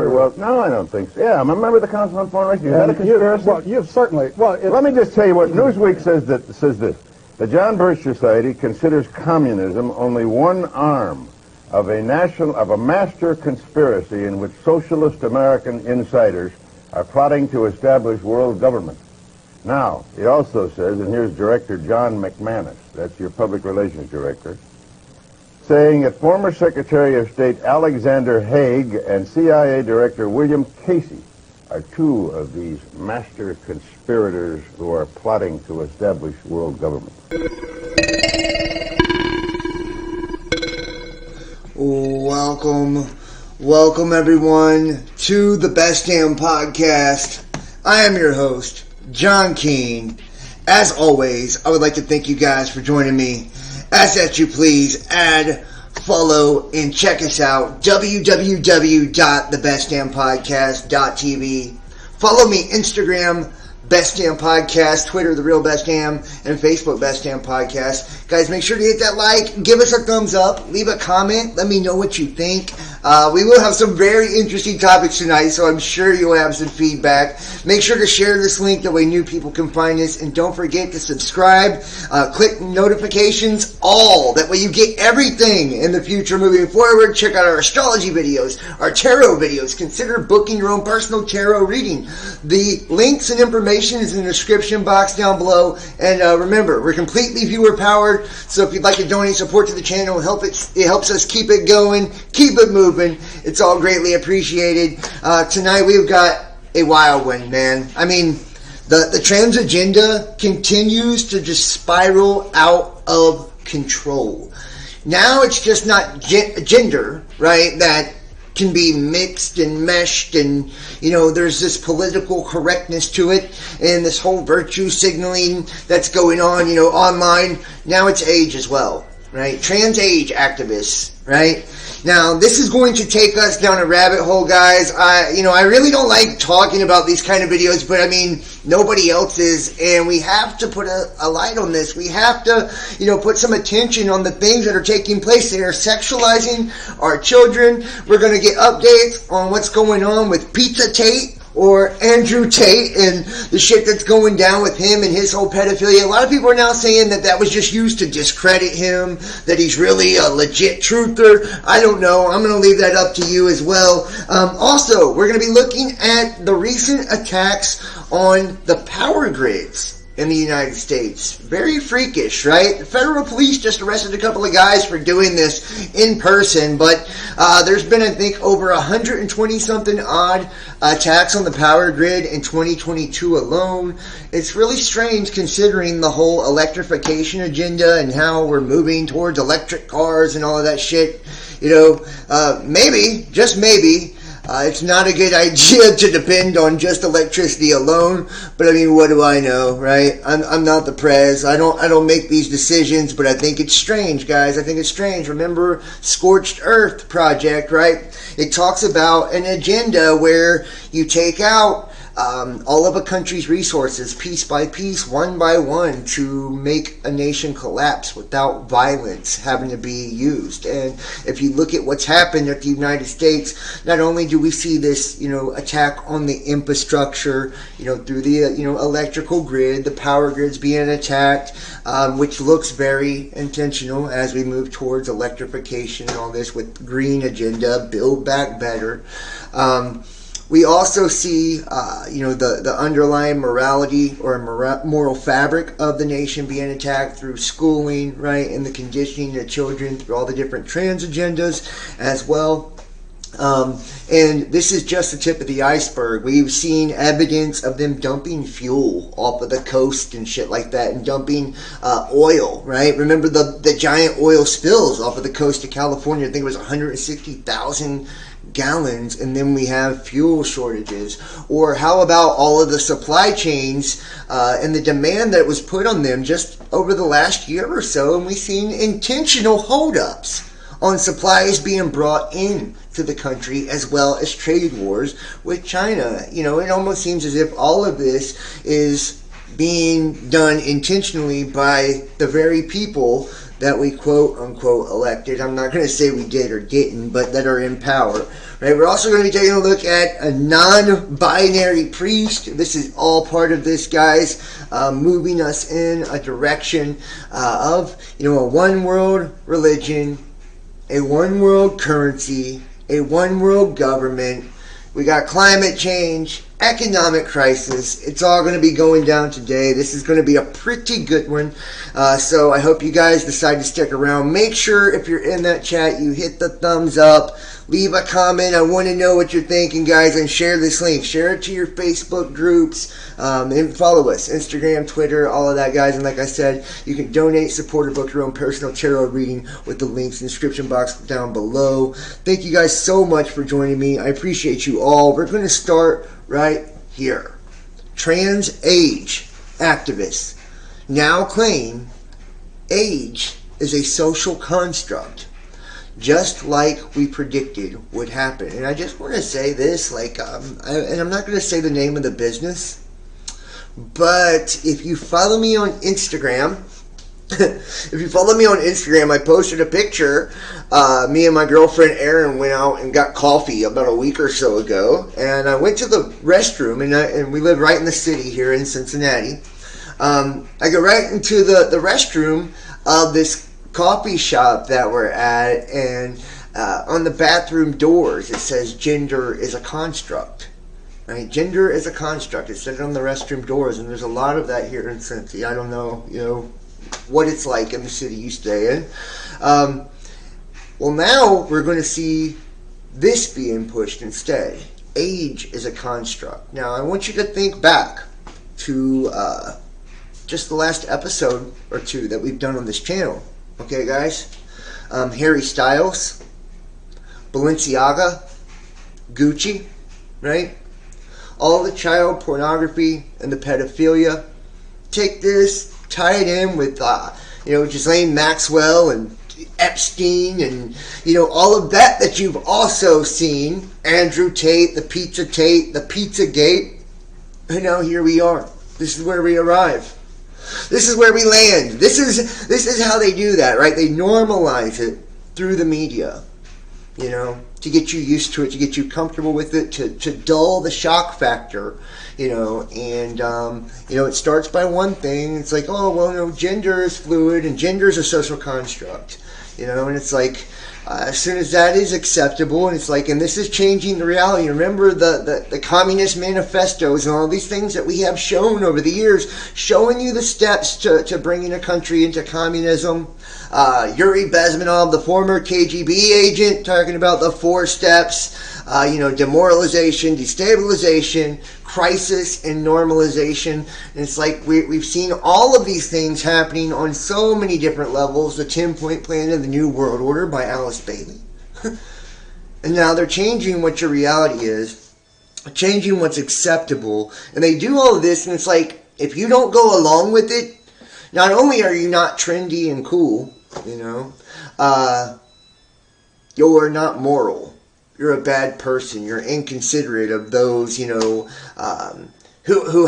very well. No, I don't think so. Yeah, I'm a member of the Council on Foreign Relations. Is that a conspiracy? Well, you've certainly... Well, let me just tell you what Newsweek says this. The John Birch Society considers communism only one arm of a master conspiracy in which socialist American insiders are plotting to establish world government. Now, it also says, and here's Director John McManus, that's your public relations director, saying that former Secretary of State Alexander Haig and CIA Director William Casey are two of these master conspirators who are plotting to establish world government. Welcome everyone to the Best Damn Podcast. I am your host, John Keane. As always, I would like to thank you guys for joining me. As that you please, add, follow, and check us out, www.thebestdampodcast.tv. Follow me, Instagram, Best Damn Podcast, Twitter, The Real Best Damn, and Facebook, Best Damn Podcast. Guys, make sure to hit that like, give us a thumbs up, leave a comment, let me know what you think. We will have some very interesting topics tonight, so I'm sure you'll have some feedback. Make sure to share this link, that way new people can find us, and don't forget to subscribe, click notifications, all. That way you get everything in the future moving forward. Check out our astrology videos, our tarot videos. Consider booking your own personal tarot reading. The links and information is in the description box down below. And remember, we're completely viewer powered, so if you'd like to donate support to the channel, it helps us keep it going, keep it moving. It's all greatly appreciated. Tonight we've got a wild one, man. I mean, the trans agenda continues to just spiral out of control. Now it's just not gender, right, that can be mixed and meshed, and there's this political correctness to it, and this whole virtue signaling that's going on online. Now it's age as well, right? Trans age activists, right? Now, this is going to take us down a rabbit hole, guys. I really don't like talking about these kind of videos, but I mean, nobody else is, and we have to put a light on this. We have to, put some attention on the things that are taking place. They are sexualizing our children. We're going to get updates on what's going on with Pizza Tate, or Andrew Tate, and the shit that's going down with him and his whole pedophilia. A lot of people are now saying that was just used to discredit him, that he's really a legit truther. I don't know. I'm going to leave that up to you as well. Also, we're going to be looking at the recent attacks on the power grids in the United States. Very freakish, right? The federal police just arrested a couple of guys for doing this in person, but there's been, I think, over 120-something odd attacks on the power grid in 2022 alone. It's really strange considering the whole electrification agenda and how we're moving towards electric cars and all of that shit. Maybe, just maybe, it's not a good idea to depend on just electricity alone, but I mean, what do I know, right? I'm not the prez. I don't make these decisions, but I think it's strange, guys. I think it's strange. Remember Scorched Earth Project, right? It talks about an agenda where you take out all of a country's resources piece by piece, one by one, to make a nation collapse without violence having to be used. And if you look at what's happened at the United States, not only do we see this, attack on the infrastructure, through the, electrical grid, the power grids being attacked, which looks very intentional as we move towards electrification and all this with green agenda, build back better. We also see, the underlying morality or moral fabric of the nation being attacked through schooling, right, and the conditioning of children through all the different trans agendas as well. And this is just the tip of the iceberg. We've seen evidence of them dumping fuel off of the coast and shit like that, and dumping oil, right? Remember the giant oil spills off of the coast of California? I think it was 160,000 gallons, and then we have fuel shortages. Or how about all of the supply chains and the demand that was put on them just over the last year or so, and we've seen intentional holdups on supplies being brought in to the country, as well as trade wars with China. It almost seems as if all of this is being done intentionally by the very people that we quote unquote elected. I'm not going to say we did or didn't, but that are in power. Right? We're also going to be taking a look at a non-binary priest. This is all part of this, guys, moving us in a direction of, a one world religion, a one world currency, a one world government. We got climate change, economic crisis. It's all going to be going down today. This is going to be a pretty good one. So I hope you guys decide to stick around. Make sure if you're in that chat, you hit the thumbs up. Leave a comment. I want to know what you're thinking, guys, and share this link. Share it to your Facebook groups, and follow us. Instagram, Twitter, all of that, guys. And like I said, you can donate, support, or book your own personal tarot reading with the links in the description box down below. Thank you guys so much for joining me. I appreciate you all. We're going to start right here. Trans age activists now claim age is a social construct, just like we predicted would happen. And I just want to say this, and I'm not going to say the name of the business, but if you follow me on Instagram, I posted a picture. Me and my girlfriend Erin went out and got coffee about a week or so ago, and I went to the restroom, and we live right in the city here in Cincinnati. I go right into the restroom of this coffee shop that we're at, and on the bathroom doors it says gender is a construct. Right? Gender is a construct. It said it on the restroom doors, and there's a lot of that here in Cincy. I don't know, what it's like in the city you stay in. Well, now we're going to see this being pushed instead. Age is a construct. Now, I want you to think back to just the last episode or two that we've done on this channel. Okay, guys? Harry Styles, Balenciaga, Gucci, right? All the child pornography and the pedophilia. Take this, tie it in with, Ghislaine Maxwell and Epstein and, all of that you've also seen. Andrew Tate, the Pizza Gate. And now here we are. This is where we arrive. This is where we land. This is how they do that, right? They normalize it through the media, to get you used to it, to get you comfortable with it, to dull the shock factor, and it starts by one thing. It's like, oh, well, no, gender is fluid and gender is a social construct, and it's like, as soon as that is acceptable, and it's like, and this is changing the reality. Remember the Communist manifestos and all these things that we have shown over the years, showing you the steps to bringing a country into communism. Yuri Bezmenov, the former KGB agent, talking about the 4 steps, demoralization, destabilization, crisis, and normalization. And it's like we've seen all of these things happening on so many different levels. The 10-point plan of the New World Order by Alice Bailey. And now they're changing what your reality is, changing what's acceptable. And they do all of this, and it's like, if you don't go along with it, not only are you not trendy and cool, you're not moral. You're a bad person. You're inconsiderate of those, who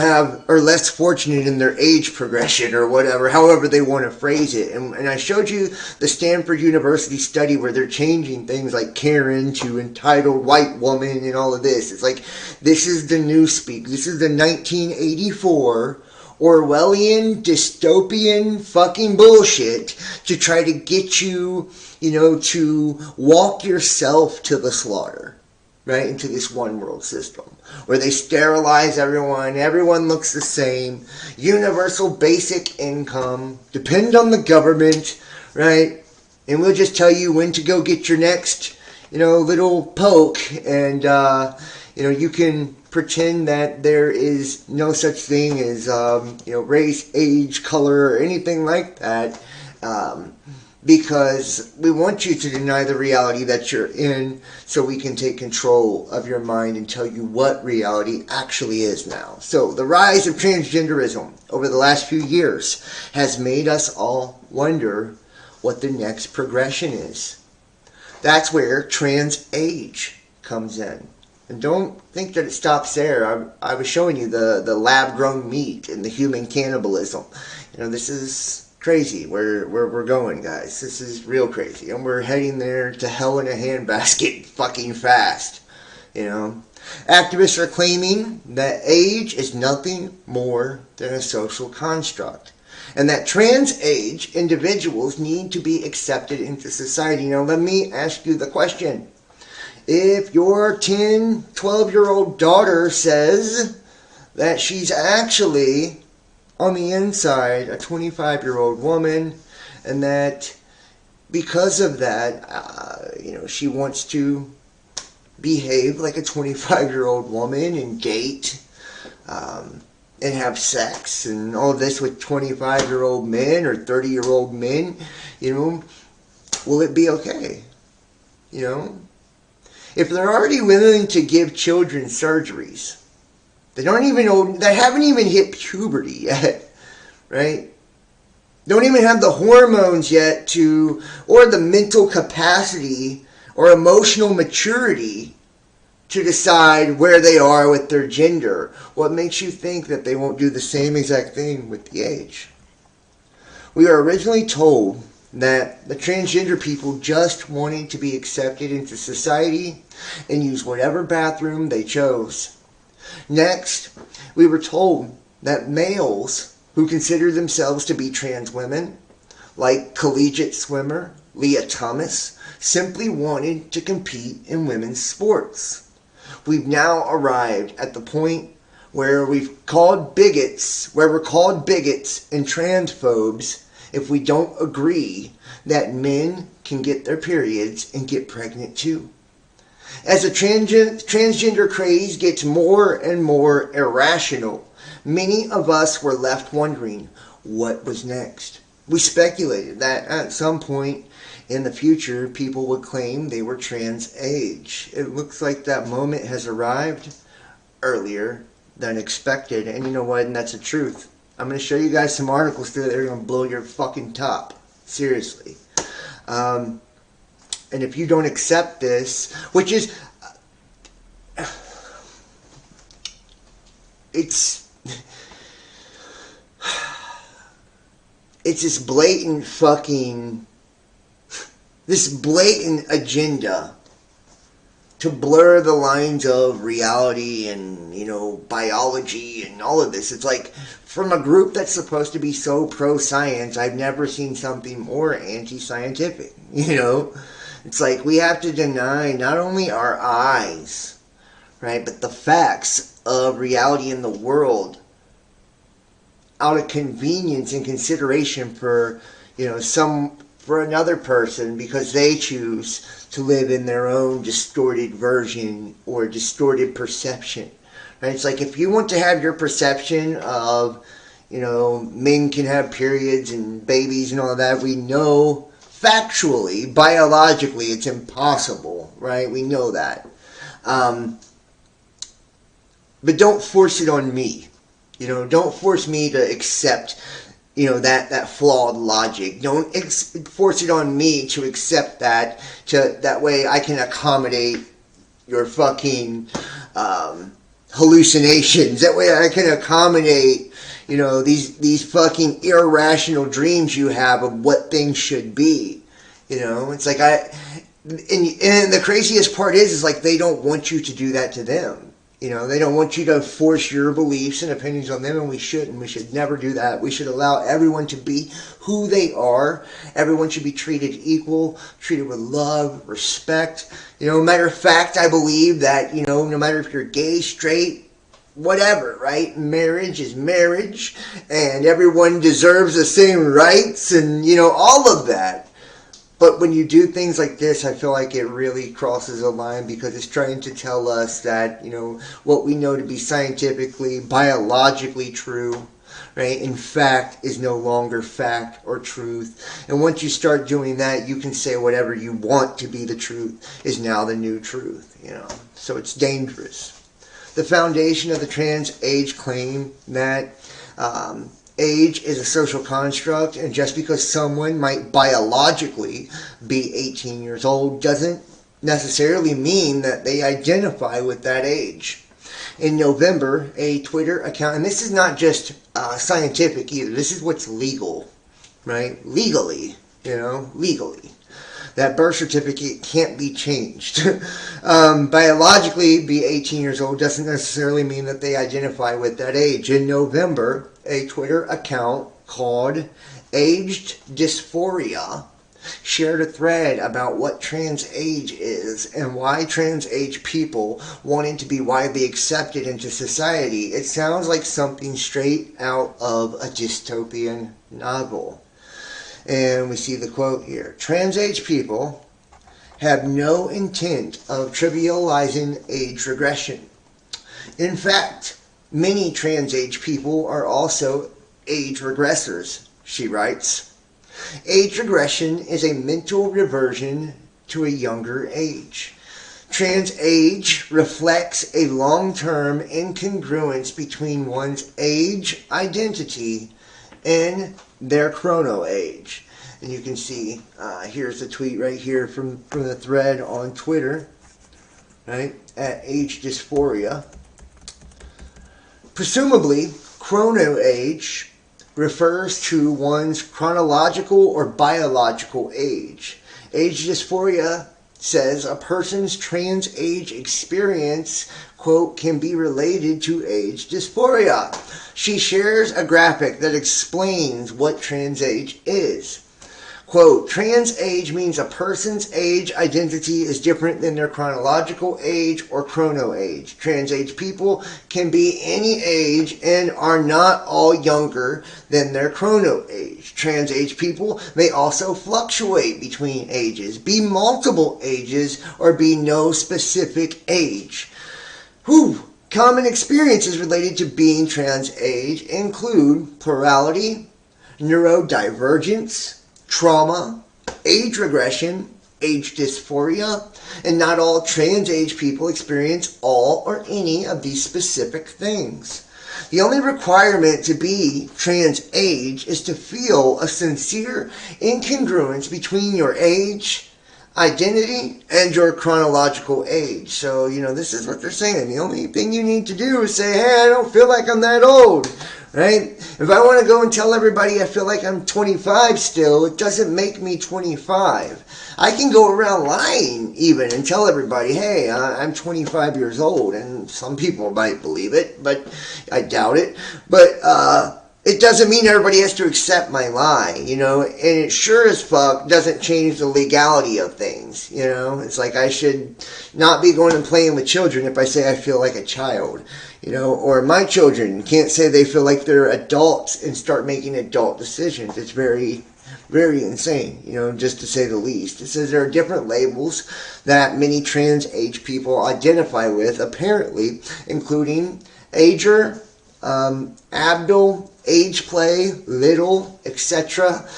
are less fortunate in their age progression or whatever, however they want to phrase it. And I showed you the Stanford University study where they're changing things like Karen to entitled white woman and all of this. It's like, this is the new speak. This is the 1984 Orwellian dystopian fucking bullshit to try to get you, to walk yourself to the slaughter, right, into this one world system where they sterilize everyone looks the same, universal basic income, depend on the government, right, and we'll just tell you when to go get your next, little poke, and, you can pretend that there is no such thing as, race, age, color, or anything like that, because we want you to deny the reality that you're in so we can take control of your mind and tell you what reality actually is now. So the rise of transgenderism over the last few years has made us all wonder what the next progression is. That's where trans age comes in. And don't think that it stops there. I was showing you the lab-grown meat and the human cannibalism. This is crazy where we're going, guys. This is real crazy. And we're heading there to hell in a handbasket fucking fast. You know? Activists are claiming that age is nothing more than a social construct. And that trans age individuals need to be accepted into society. Now, let me ask you the question. If your 10, 12-year-old daughter says that she's actually on the inside a 25-year-old woman, and that because of that, she wants to behave like a 25-year-old woman and date and have sex and all this with 25-year-old men or 30-year-old men, will it be okay? If they're already willing to give children surgeries, they haven't even hit puberty yet, right? Don't even have the hormones yet or the mental capacity or emotional maturity to decide where they are with their gender. What makes you think that they won't do the same exact thing with the age? We were originally told that the transgender people just wanted to be accepted into society and use whatever bathroom they chose. Next, we were told that males who consider themselves to be trans women, like collegiate swimmer Leah Thomas, simply wanted to compete in women's sports. We've now arrived at the point where we're called bigots and transphobes if we don't agree that men can get their periods and get pregnant too. As the transgender craze gets more and more irrational, many of us were left wondering what was next. We speculated that at some point in the future, people would claim they were trans age. It looks like that moment has arrived earlier than expected. And you know what? And that's the truth. I'm going to show you guys some articles that are going to blow your fucking top. Seriously. And if you don't accept this, which is... It's this blatant fucking... This blatant agenda to blur the lines of reality and, biology and all of this. It's like, from a group that's supposed to be so pro-science, I've never seen something more anti-scientific, It's like we have to deny not only our eyes, right, but the facts of reality in the world out of convenience and consideration for, for another person because they choose to live in their own distorted version or distorted perception. Right? It's like if you want to have your perception of, men can have periods and babies and all of that, we know factually, biologically, it's impossible, right? We know that. But don't force it on me. Don't force me to accept that flawed logic. Don't force it on me to accept that, that way I can accommodate your fucking hallucinations. That way I can accommodate, these fucking irrational dreams you have of what things should be. It's like and the craziest part is like they don't want you to do that to them. They don't want you to force your beliefs and opinions on them, and we shouldn't. We should never do that. We should allow everyone to be who they are. Everyone should be treated equal, treated with love, respect. Matter of fact, I believe that, no matter if you're gay, straight, whatever, right? Marriage is marriage, and everyone deserves the same rights and, all of that. But when you do things like this, I feel like it really crosses a line because it's trying to tell us that, what we know to be scientifically, biologically true, right, in fact, is no longer fact or truth. And once you start doing that, you can say whatever you want to be the truth is now the new truth, So it's dangerous. The foundation of the trans age claim that age is a social construct, and just because someone might biologically be 18 years old doesn't necessarily mean that they identify with that age. In November, a Twitter account, and this is not just scientific either, this is what's legal, right? Legally, legally. That birth certificate can't be changed. Biologically, be 18 years old doesn't necessarily mean that they identify with that age. In November, a Twitter account called Aged Dysphoria shared a thread about what trans age is and why trans age people wanting to be widely accepted into society. It sounds like something straight out of a dystopian novel. And we see the quote here. Trans age people have no intent of trivializing age regression. In fact, many trans age people are also age regressors, she writes. Age regression is a mental reversion to a younger age. Trans age reflects a long-term incongruence between one's age identity and their chrono age. And you can see, here's the tweet right here from the thread on Twitter, right, at Age Dysphoria. Presumably, chrono age refers to one's chronological or biological age. Age dysphoria says a person's trans age experience, quote, can be related to age dysphoria. She shares a graphic that explains what trans age is. Quote, trans age means a person's age identity is different than their chronological age or chrono age. Trans age people can be any age and are not all younger than their chrono age. Trans age people may also fluctuate between ages, be multiple ages, or be no specific age. Common experiences related to being trans age include plurality, neurodivergence, trauma, age regression, age dysphoria, and not all trans age people experience all or any of these specific things. The only requirement to be trans age is to feel a sincere incongruence between your age, identity, and your chronological age. So, this is what they're saying. The only thing you need to do is say, hey, I don't feel like I'm that old. Right? If I want to go and tell everybody I feel like I'm 25 still, it doesn't make me 25. I can go around lying even and tell everybody, hey, I'm 25 years old. And some people might believe it, but I doubt it. But it doesn't mean everybody has to accept my lie, and it sure as fuck doesn't change the legality of things, It's like I should not be going and playing with children if I say I feel like a child, or my children can't say they feel like they're adults and start making adult decisions. It's very, very insane, just to say the least. It says there are different labels that many trans age people identify with, apparently, including ager, abdul, age play, little, etc.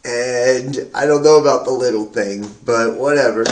And I don't know about the little thing, but whatever.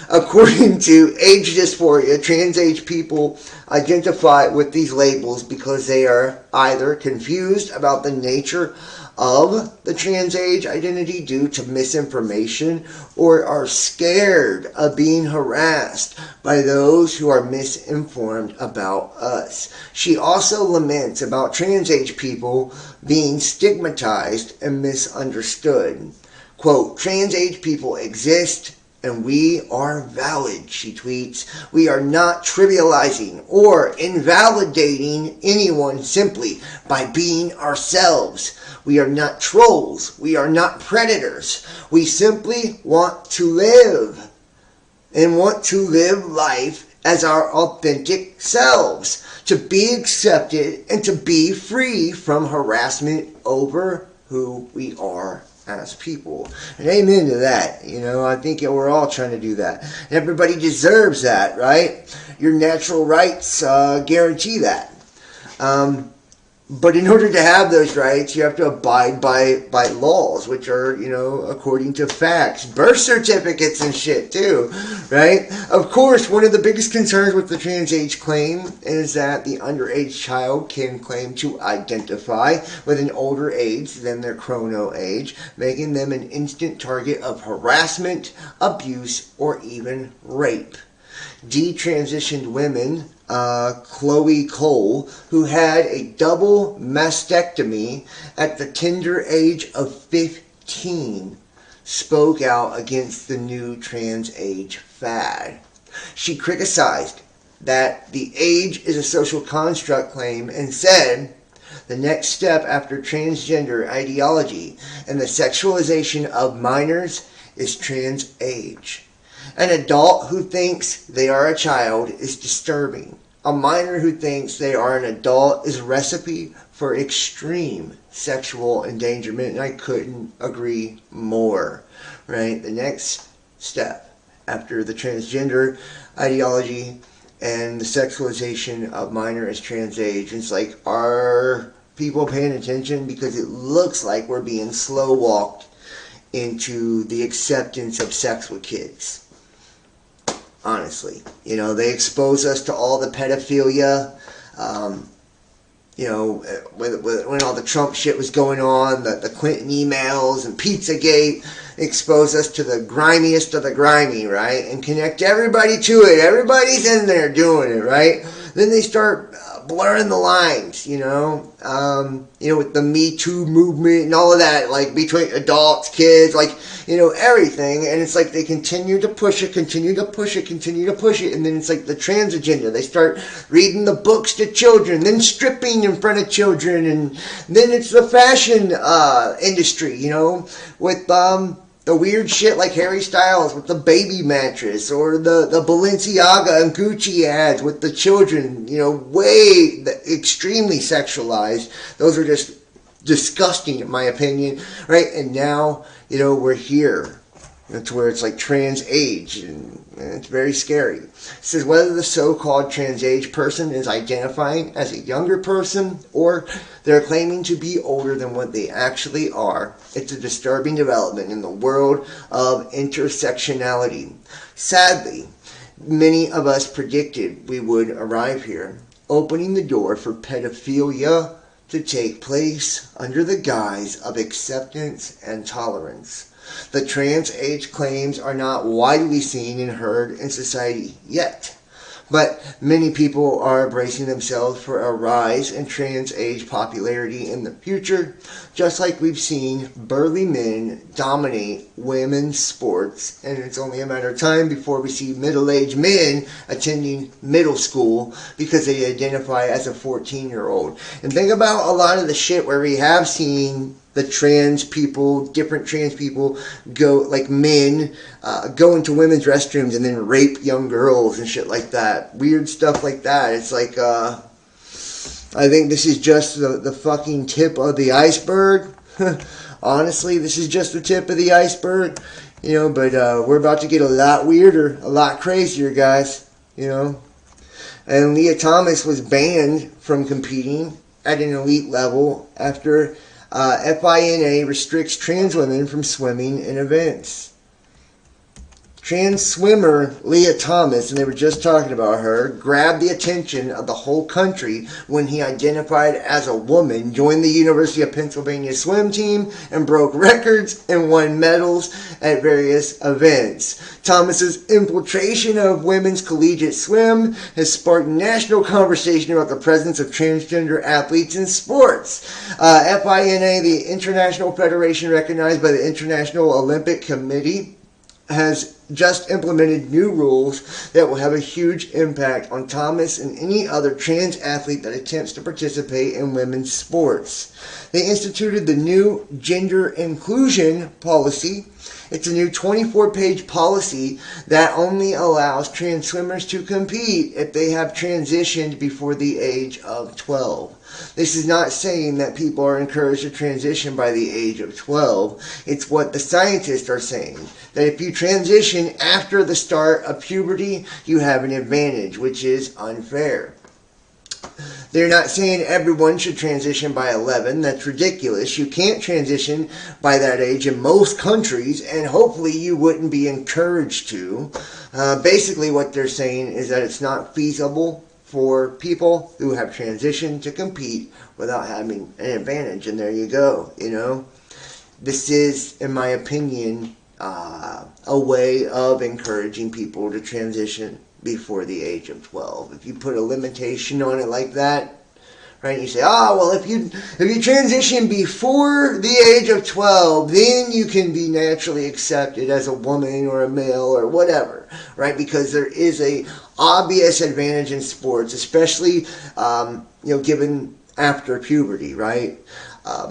According to Age Dysphoria, trans age people identify with these labels because they are either confused about the nature of the trans age identity due to misinformation or are scared of being harassed by those who are misinformed about us. She also laments about trans age people being stigmatized and misunderstood. Quote, trans age people exist and we are valid, she tweets. We are not trivializing or invalidating anyone simply by being ourselves. We are not trolls. We are not predators. We simply want to live and want to live life as our authentic selves, to be accepted and to be free from harassment over who we are as people. And amen to that. I think we're all trying to do that. And everybody deserves that, right? Your natural rights guarantee that. But in order to have those rights, you have to abide by laws, which are, according to facts. Birth certificates and shit, too, right? Of course, one of the biggest concerns with the trans age claim is that the underage child can claim to identify with an older age than their chrono age, making them an instant target of harassment, abuse, or even rape. Detransitioned women Chloe Cole, who had a double mastectomy at the tender age of 15, spoke out against the new trans age fad. She criticized that the age is a social construct claim and said the next step after transgender ideology and the sexualization of minors is trans age. An adult who thinks they are a child is disturbing. A minor who thinks they are an adult is a recipe for extreme sexual endangerment, and I couldn't agree more. Right? The next step after the transgender ideology and the sexualization of minor as trans age, it's like, are people paying attention? Because it looks like we're being slow walked into the acceptance of sex with kids. Honestly, they expose us to all the pedophilia. When all the Trump shit was going on, the Clinton emails and Pizzagate expose us to the grimiest of the grimy, right? And connect everybody to it. Everybody's in there doing it, right? Then they start blurring the lines, with the Me Too movement and all of that, like between adults, kids, everything. And it's like they continue to push it, and then it's like the trans agenda. They start reading the books to children, then stripping in front of children, and then it's the fashion industry, with the weird shit like Harry Styles with the baby mattress, or the Balenciaga and Gucci ads with the children, extremely sexualized. Those are just disgusting in my opinion, right? And now, we're here. That's where it's like trans age, and it's very scary. It says whether the so-called trans age person is identifying as a younger person or they're claiming to be older than what they actually are. It's a disturbing development in the world of intersectionality. Sadly, many of us predicted we would arrive here, opening the door for pedophilia to take place under the guise of acceptance and tolerance. The trans age claims are not widely seen and heard in society yet, but many people are bracing themselves for a rise in trans age popularity in the future, just like we've seen burly men dominate women's sports, and it's only a matter of time before we see middle-aged men attending middle school because they identify as a 14-year-old. And think about a lot of the shit where we have seen the different trans people go, like men, go into women's restrooms and then rape young girls and shit like that. Weird stuff like that. It's like, I think this is just the fucking tip of the iceberg. Honestly, this is just the tip of the iceberg. But we're about to get a lot weirder, a lot crazier, guys. And Leah Thomas was banned from competing at an elite level after FINA restricts trans women from swimming in events. Trans swimmer Leah Thomas, and they were just talking about her, grabbed the attention of the whole country when he identified as a woman, joined the University of Pennsylvania swim team, and broke records and won medals at various events. Thomas's infiltration of women's collegiate swim has sparked national conversation about the presence of transgender athletes in sports. FINA, the International Federation recognized by the International Olympic Committee, has just implemented new rules that will have a huge impact on Thomas and any other trans athlete that attempts to participate in women's sports. They instituted the new gender inclusion policy. It's a new 24-page policy that only allows trans swimmers to compete if they have transitioned before the age of 12. This is not saying that people are encouraged to transition by the age of 12. It's what the scientists are saying, that if you transition after the start of puberty, you have an advantage, which is unfair. They're not saying everyone should transition by 11. That's ridiculous. You can't transition by that age in most countries, and hopefully you wouldn't be encouraged to. Basically what they're saying is that it's not feasible for people who have transitioned to compete without having an advantage, and there you go. This is, in my opinion, a way of encouraging people to transition. before the age of 12. If you put a limitation on it like that, right? You say, oh, well, if you transition before the age of 12, then you can be naturally accepted as a woman or a male or whatever, right? Because there is a obvious advantage in sports, especially, given after puberty, right?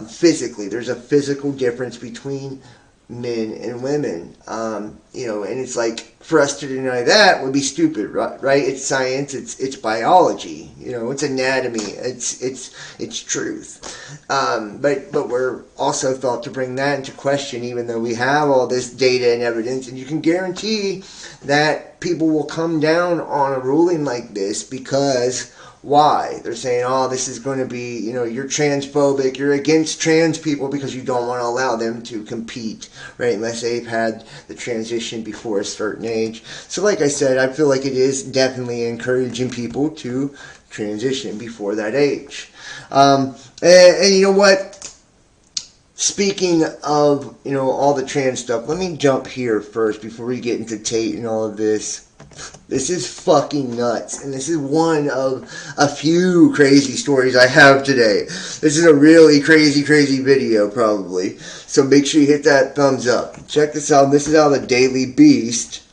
Physically, there's a physical difference between men and women, and it's like, for us to deny that would be stupid, right? It's science, it's biology, it's anatomy, it's truth. But we're also thought to bring that into question, even though we have all this data and evidence, and you can guarantee that people will come down on a ruling like this because why? They're saying, oh, this is going to be, you're transphobic, you're against trans people because you don't want to allow them to compete, right? Unless they've had the transition before a certain age. So like I said, I feel like it is definitely encouraging people to transition before that age. And you know what? Speaking of, all the trans stuff, let me jump here first before we get into Tate and all of this. This is fucking nuts, and this is one of a few crazy stories I have today. This is a really crazy video, probably. So make sure you hit that thumbs up. Check this out. This is out of the Daily Beast.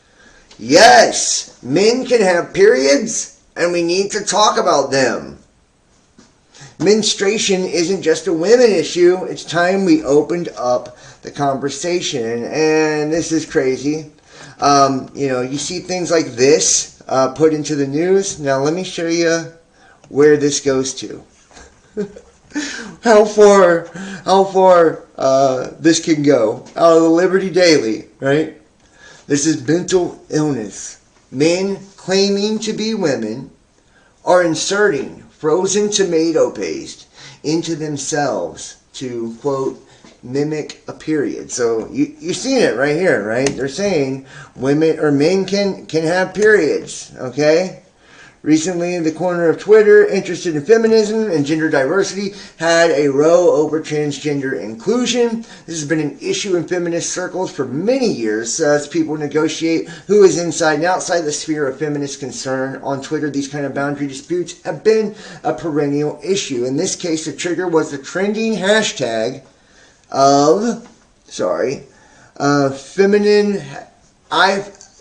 Yes, men can have periods, and we need to talk about them. Menstruation isn't just a women issue. It's time we opened up the conversation, and this is crazy. You see things like this put into the news. Now let me show you where this goes to. how far this can go. Out of the Liberty Daily, right? This is mental illness. Men claiming to be women are inserting frozen tomato paste into themselves to, quote, mimic a period. So you've seen it right here, right? They're saying women or men can have periods, okay? Recently, the corner of Twitter, interested in feminism and gender diversity, had a row over transgender inclusion. This has been an issue in feminist circles for many years as people negotiate who is inside and outside the sphere of feminist concern. On Twitter, these kind of boundary disputes have been a perennial issue. In this case, the trigger was the trending hashtag feminine,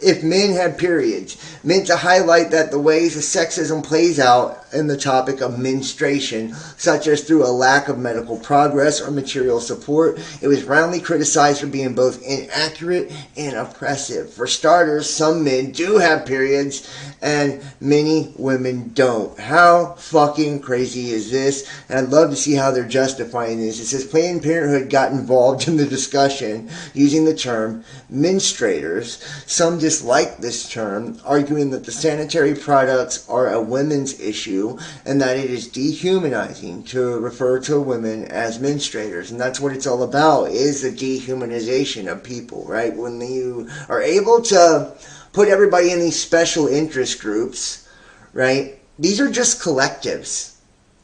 if men had periods, meant to highlight that the ways of sexism plays out in the topic of menstruation, such as through a lack of medical progress or material support. It was roundly criticized for being both inaccurate and oppressive. For starters, some men do have periods and many women don't. How fucking crazy is this? And I'd love to see how they're justifying this. It says Planned Parenthood got involved in the discussion using the term menstruators. Some dislike this term, arguing that the sanitary products are a women's issue and that it is dehumanizing to refer to women as menstruators. And that's what it's all about, is the dehumanization of people, right? When you are able to put everybody in these special interest groups, right? These are just collectives,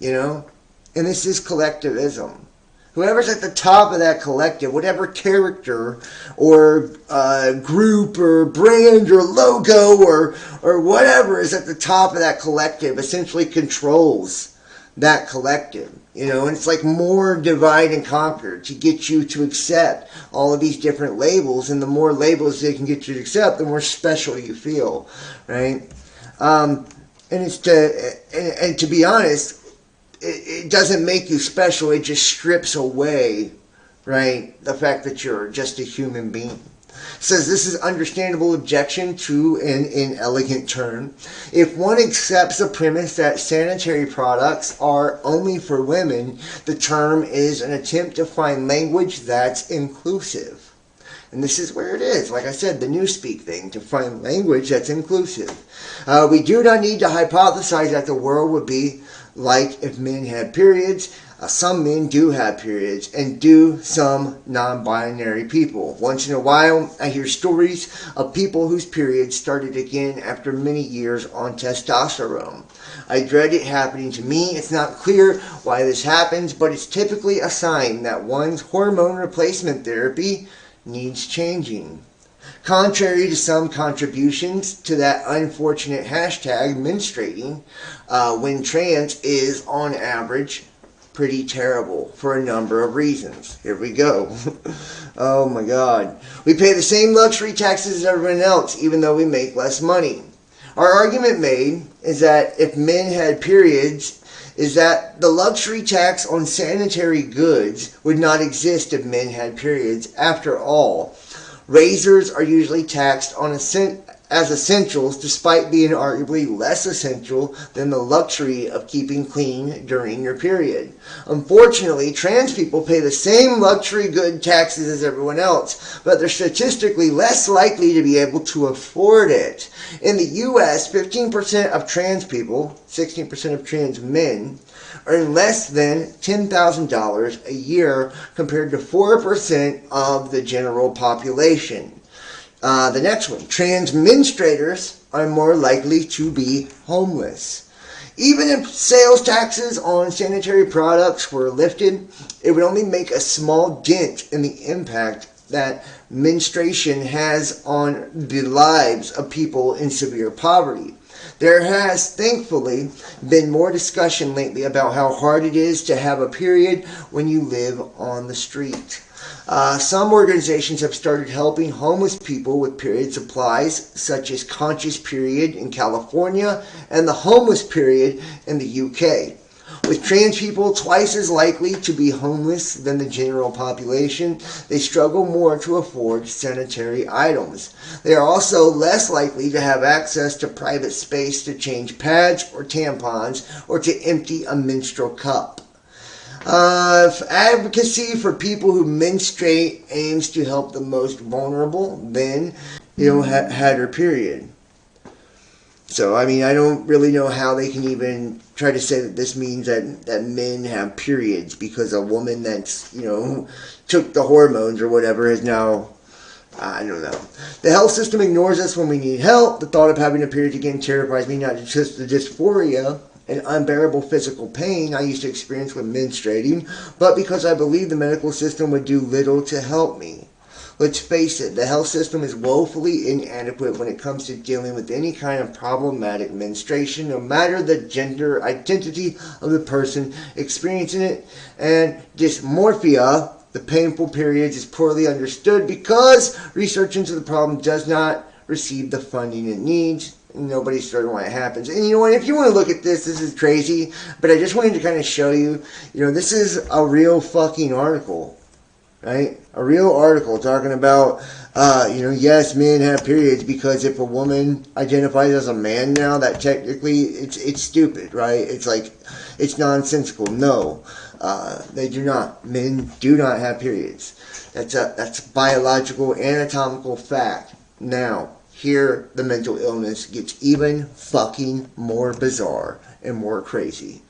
and this is collectivism. Whoever's at the top of that collective, whatever character or group or brand or logo or whatever is at the top of that collective essentially controls that collective. And it's like more divide and conquer to get you to accept all of these different labels. And the more labels they can get you to accept, the more special you feel, right? And to be honest, it doesn't make you special. It just strips away, right, the fact that you're just a human being. It says this is understandable objection to an inelegant term. If one accepts the premise that sanitary products are only for women, the term is an attempt to find language that's inclusive. And this is where it is. Like I said, the newspeak thing, to find language that's inclusive. We do not need to hypothesize that the world would be like if men had periods. Some men do have periods, and do some non-binary people. Once in a while, I hear stories of people whose periods started again after many years on testosterone. I dread it happening to me. It's not clear why this happens, but it's typically a sign that one's hormone replacement therapy needs changing. Contrary to some contributions to that unfortunate hashtag menstruating, when trans is on average pretty terrible for a number of reasons. Here we go. Oh my God. We pay the same luxury taxes as everyone else, even though we make less money. Our argument made is that if men had periods, is that the luxury tax on sanitary goods would not exist if men had periods. After all, razors are usually taxed on as essentials, despite being arguably less essential than the luxury of keeping clean during your period. Unfortunately, trans people pay the same luxury good taxes as everyone else, but they're statistically less likely to be able to afford it. In the U.S., 15% of trans people, 16% of trans men, earn less than $10,000 a year compared to 4% of the general population. The next one, trans menstruators are more likely to be homeless. Even if sales taxes on sanitary products were lifted, it would only make a small dent in the impact that menstruation has on the lives of people in severe poverty. There has, thankfully, been more discussion lately about how hard it is to have a period when you live on the street. Some organizations have started helping homeless people with period supplies, such as Conscious Period in California and the Homeless Period in the UK. With trans people twice as likely to be homeless than the general population, they struggle more to afford sanitary items. They are also less likely to have access to private space to change pads or tampons or to empty a menstrual cup. Advocacy for people who menstruate aims to help the most vulnerable, then, had her period. So, I mean, I don't really know how they can even try to say that this means that men have periods, because a woman that's, took the hormones or whatever is now, I don't know. The health system ignores us when we need help. The thought of having a period again terrifies me, not just the dysphoria and unbearable physical pain I used to experience when menstruating, but because I believe the medical system would do little to help me. Let's face it, the health system is woefully inadequate when it comes to dealing with any kind of problematic menstruation, no matter the gender identity of the person experiencing it. And dysmorphia, the painful periods, is poorly understood because research into the problem does not receive the funding it needs. Nobody's certain why it happens. And you know what? If you want to look at this is crazy, but I just wanted to kind of show you, this is a real fucking article, right? A real article talking about, yes, men have periods, because if a woman identifies as a man now, that technically it's stupid, right? It's like, it's nonsensical. No, they do not. Men do not have periods. That's a biological, anatomical fact. Now, here, the mental illness gets even fucking more bizarre and more crazy.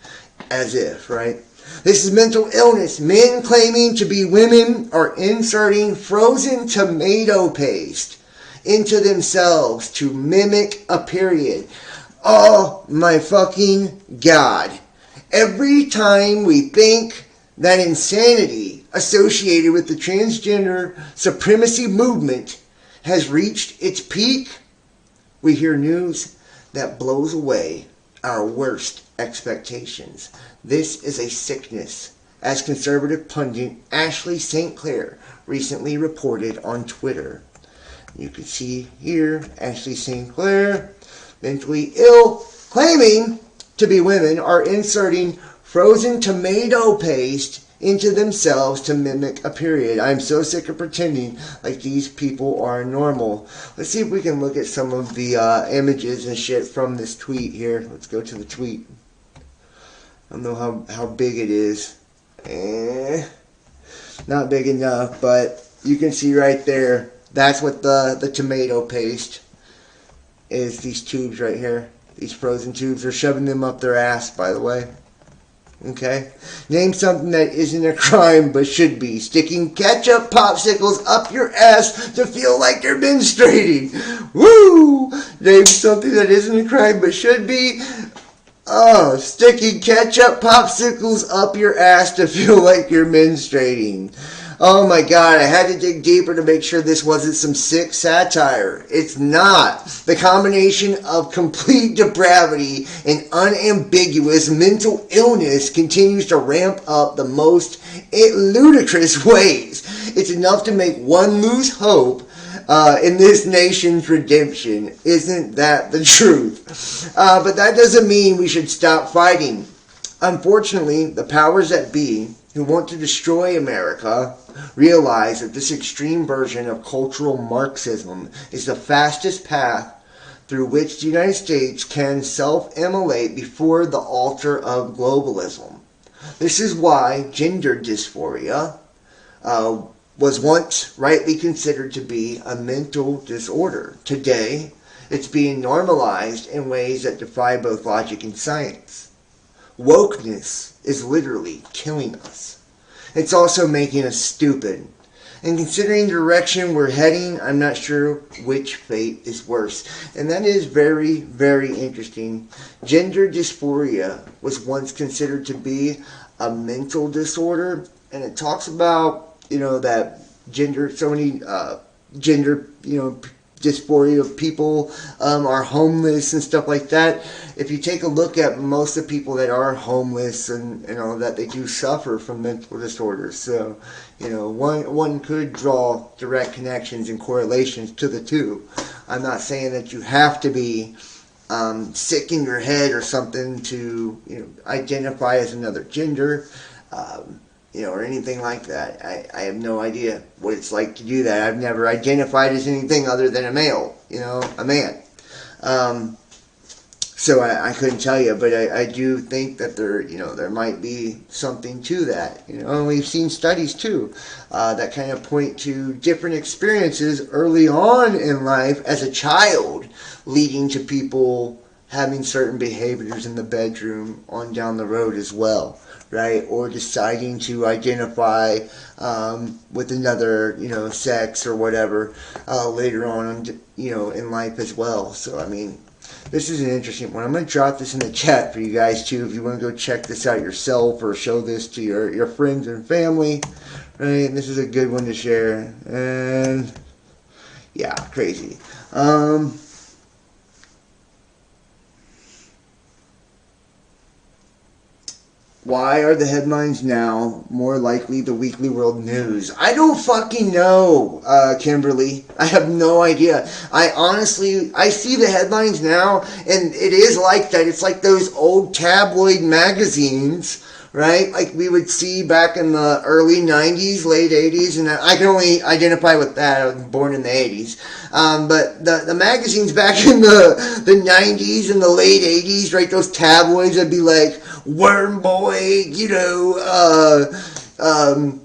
As if, right? This is mental illness. Men claiming to be women are inserting frozen tomato paste into themselves to mimic a period. Oh my fucking God. Every time we think that insanity associated with the transgender supremacy movement has reached its peak, we hear news that blows away our worst expectations. This is a sickness, as conservative pundit Ashley St. Clair recently reported on Twitter. You can see here, Ashley St. Clair, mentally ill, claiming to be women, are inserting frozen tomato paste into themselves to mimic a period. I'm so sick of pretending like these people are normal. Let's see if we can look at some of the images and shit from this tweet here. Let's go to the tweet. I don't know how big it is. Not big enough, but you can see right there. That's what the tomato paste is. These tubes right here. These frozen tubes. They're shoving them up their ass, by the way. Okay? Name something that isn't a crime but should be. Sticking ketchup popsicles up your ass to feel like you're menstruating. Woo! Name something that isn't a crime but should be. Oh, sticking ketchup popsicles up your ass to feel like you're menstruating. Oh my God, I had to dig deeper to make sure this wasn't some sick satire. It's not. The combination of complete depravity and unambiguous mental illness continues to ramp up the most ludicrous ways. It's enough to make one lose hope in this nation's redemption. Isn't that the truth? But that doesn't mean we should stop fighting. Unfortunately, the powers that be who want to destroy America realize that this extreme version of cultural Marxism is the fastest path through which the United States can self-immolate before the altar of globalism. This is why gender dysphoria was once rightly considered to be a mental disorder. Today, it's being normalized in ways that defy both logic and science. Wokeness is literally killing us. It's also making us stupid. And considering the direction we're heading, I'm not sure which fate is worse. And that is very, very interesting. Gender dysphoria was once considered to be a mental disorder. And it talks about, that gender, so many gender, dysphoria people are homeless and stuff like that. If you take a look at most of the people that are homeless and all that, they do suffer from mental disorders. So, one could draw direct connections and correlations to the two. I'm not saying that you have to be sick in your head or something to identify as another gender. Or anything like that. I have no idea what it's like to do that. I've never identified as anything other than a male, a man. So I couldn't tell you, but I do think that there might be something to that. And we've seen studies too that kind of point to different experiences early on in life as a child, leading to people having certain behaviors in the bedroom on down the road as well. Right, or deciding to identify with another, sex or whatever later on, in life as well. So, this is an interesting one. I'm going to drop this in the chat for you guys too, if you want to go check this out yourself or show this to your friends and family. Right, and this is a good one to share. And yeah, crazy. Why are the headlines now more likely the Weekly World News? I don't fucking know, Kimberly. I have no idea. I see the headlines now, and it is like that. It's like those old tabloid magazines, right? Like we would see back in the early 90s, late 80s, and I can only identify with that. I was born in the 80s. But the magazines back in the 90s and the late 80s, right? Those tabloids would be like, Worm Boy,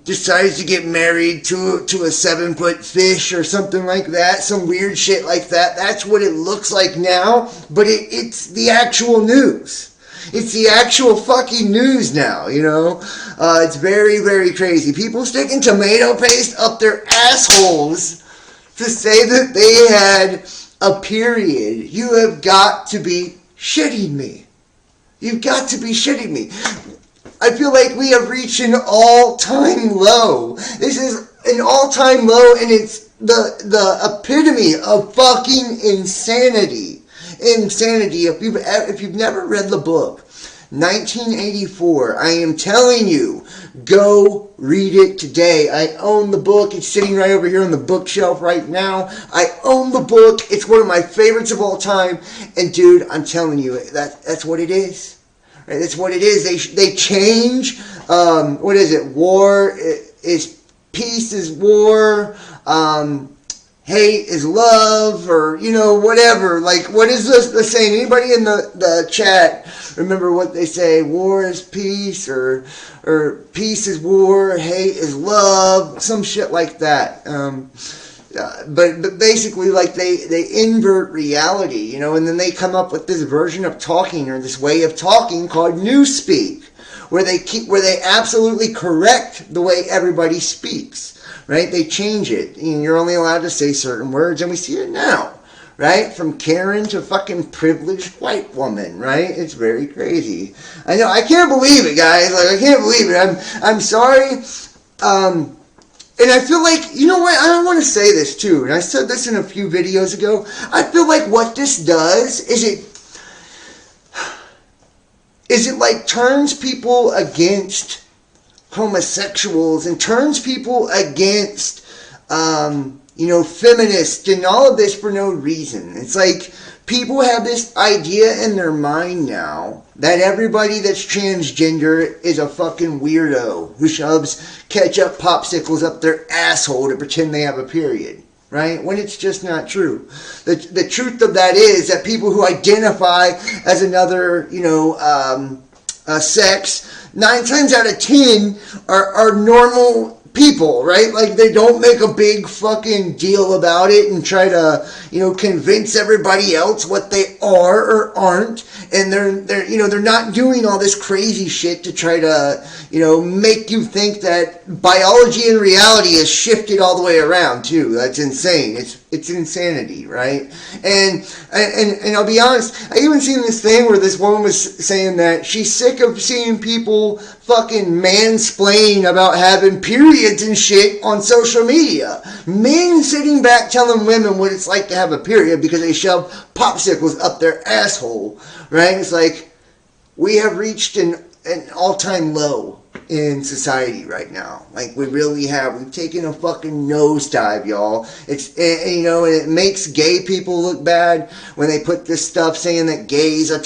decides to get married to a 7-foot fish or something like that, some weird shit like that. That's what it looks like now, but it's the actual news. It's the actual fucking news now, It's very, very crazy. People sticking tomato paste up their assholes to say that they had a period. You have got to be shitting me. You've got to be shitting me. I feel like we have reached an all-time low. This is an all-time low, and it's the epitome of fucking insanity. Insanity. If you've never read the book, 1984, I am telling you, go read it today. I own the book. It's sitting right over here on the bookshelf right now. I own the book. It's one of my favorites of all time. And dude, I'm telling you, that's what it is. Right? That's what it is. They change. What is it? War is peace is war. Hate is love, or whatever. Like, what is the saying? Anybody in the chat remember what they say? War is peace, or peace is war, hate is love, some shit like that. But basically, like, they invert reality, and then they come up with this version of talking, or this way of talking called newspeak, where they absolutely correct the way everybody speaks. Right? They change it. And you're only allowed to say certain words, and we see it now. Right? From Karen to fucking privileged white woman. Right? It's very crazy. I know. I can't believe it, guys. Like, I can't believe it. I'm sorry. And I feel like, you know what, I want to say this too, and I said this in a few videos ago. I feel like what this does is it like turns people against homosexuals and turns people against, feminists and all of this for no reason. It's like people have this idea in their mind now that everybody that's transgender is a fucking weirdo who shoves ketchup popsicles up their asshole to pretend they have a period, right? When it's just not true. The truth of that is that people who identify as another, sex, 9 times out of 10 are normal people, right? Like, they don't make a big fucking deal about it and try to, convince everybody else what they are or aren't. And they're not doing all this crazy shit to try to, make you think that biology and reality has shifted all the way around too. That's insane. It's insanity, right? And I'll be honest, I even seen this thing where this woman was saying that she's sick of seeing people fucking mansplain about having periods and shit on social media. Men sitting back telling women what it's like to have a period because they shove popsicles up their asshole, right? It's like, we have reached an all-time low in society right now. Like, we really have. We've taken a fucking nosedive, y'all. It's, and it makes gay people look bad when they put this stuff saying that gays are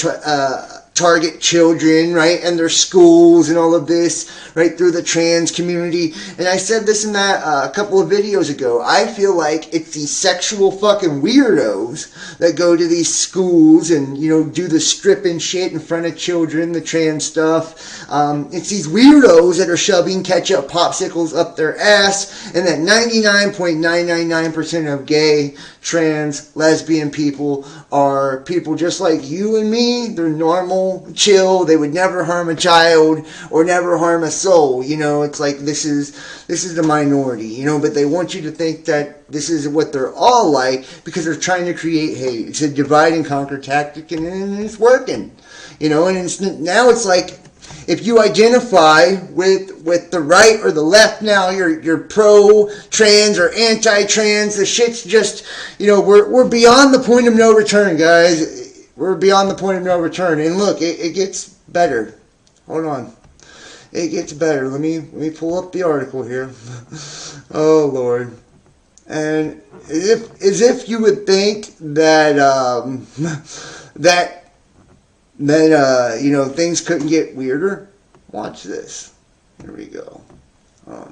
target children, right, and their schools and all of this, right, through the trans community. And I said this in that a couple of videos ago. I feel like it's these sexual fucking weirdos that go to these schools and, do the stripping shit in front of children, the trans stuff. It's these weirdos that are shoving ketchup popsicles up their ass, and that 99.999% of gay, trans, lesbian people are people just like you and me. They're normal, chill. They would never harm a child or never harm a soul. It's like this is the minority, but they want you to think that this is what they're all like because they're trying to create hate. It's a divide and conquer tactic, and it's working, and now it's like, if you identify with the right or the left now, you're pro-trans or anti-trans. The shit's just, we're beyond the point of no return, guys. We're beyond the point of no return. And look, it gets better. Hold on. It gets better. Let me pull up the article here. Oh, Lord. And as if you would think that things couldn't get weirder. Watch this. Here we go. I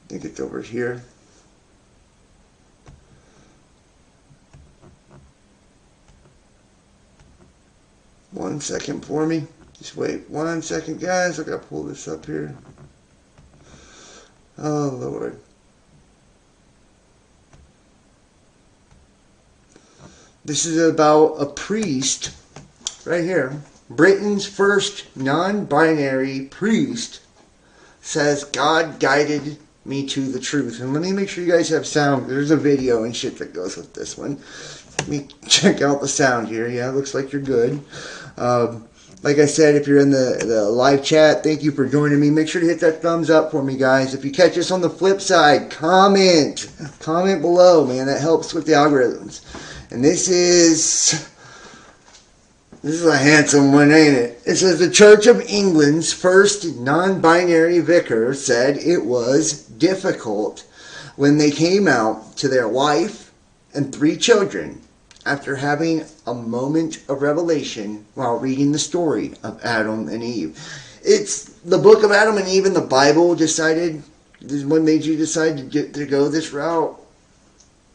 think it's over here. One second for me. Just wait 1 second, guys. I gotta pull this up here. Oh, Lord. This is about a priest, right here. Britain's first non-binary priest says God guided me to the truth. And let me make sure you guys have sound. There's a video and shit that goes with this one. Let me check out the sound here. Yeah, it looks like you're good. Like I said, if you're in the live chat, thank you for joining me. Make sure to hit that thumbs up for me, guys. If you catch us on the flip side, comment below, man. That helps with the algorithms. And this is a handsome one, ain't it? It says the Church of England's first non-binary vicar said it was difficult when they came out to their wife and 3 children after having a moment of revelation while reading the story of Adam and Eve. It's the book of Adam and Eve in the Bible decided, this is what made you decide to go this route.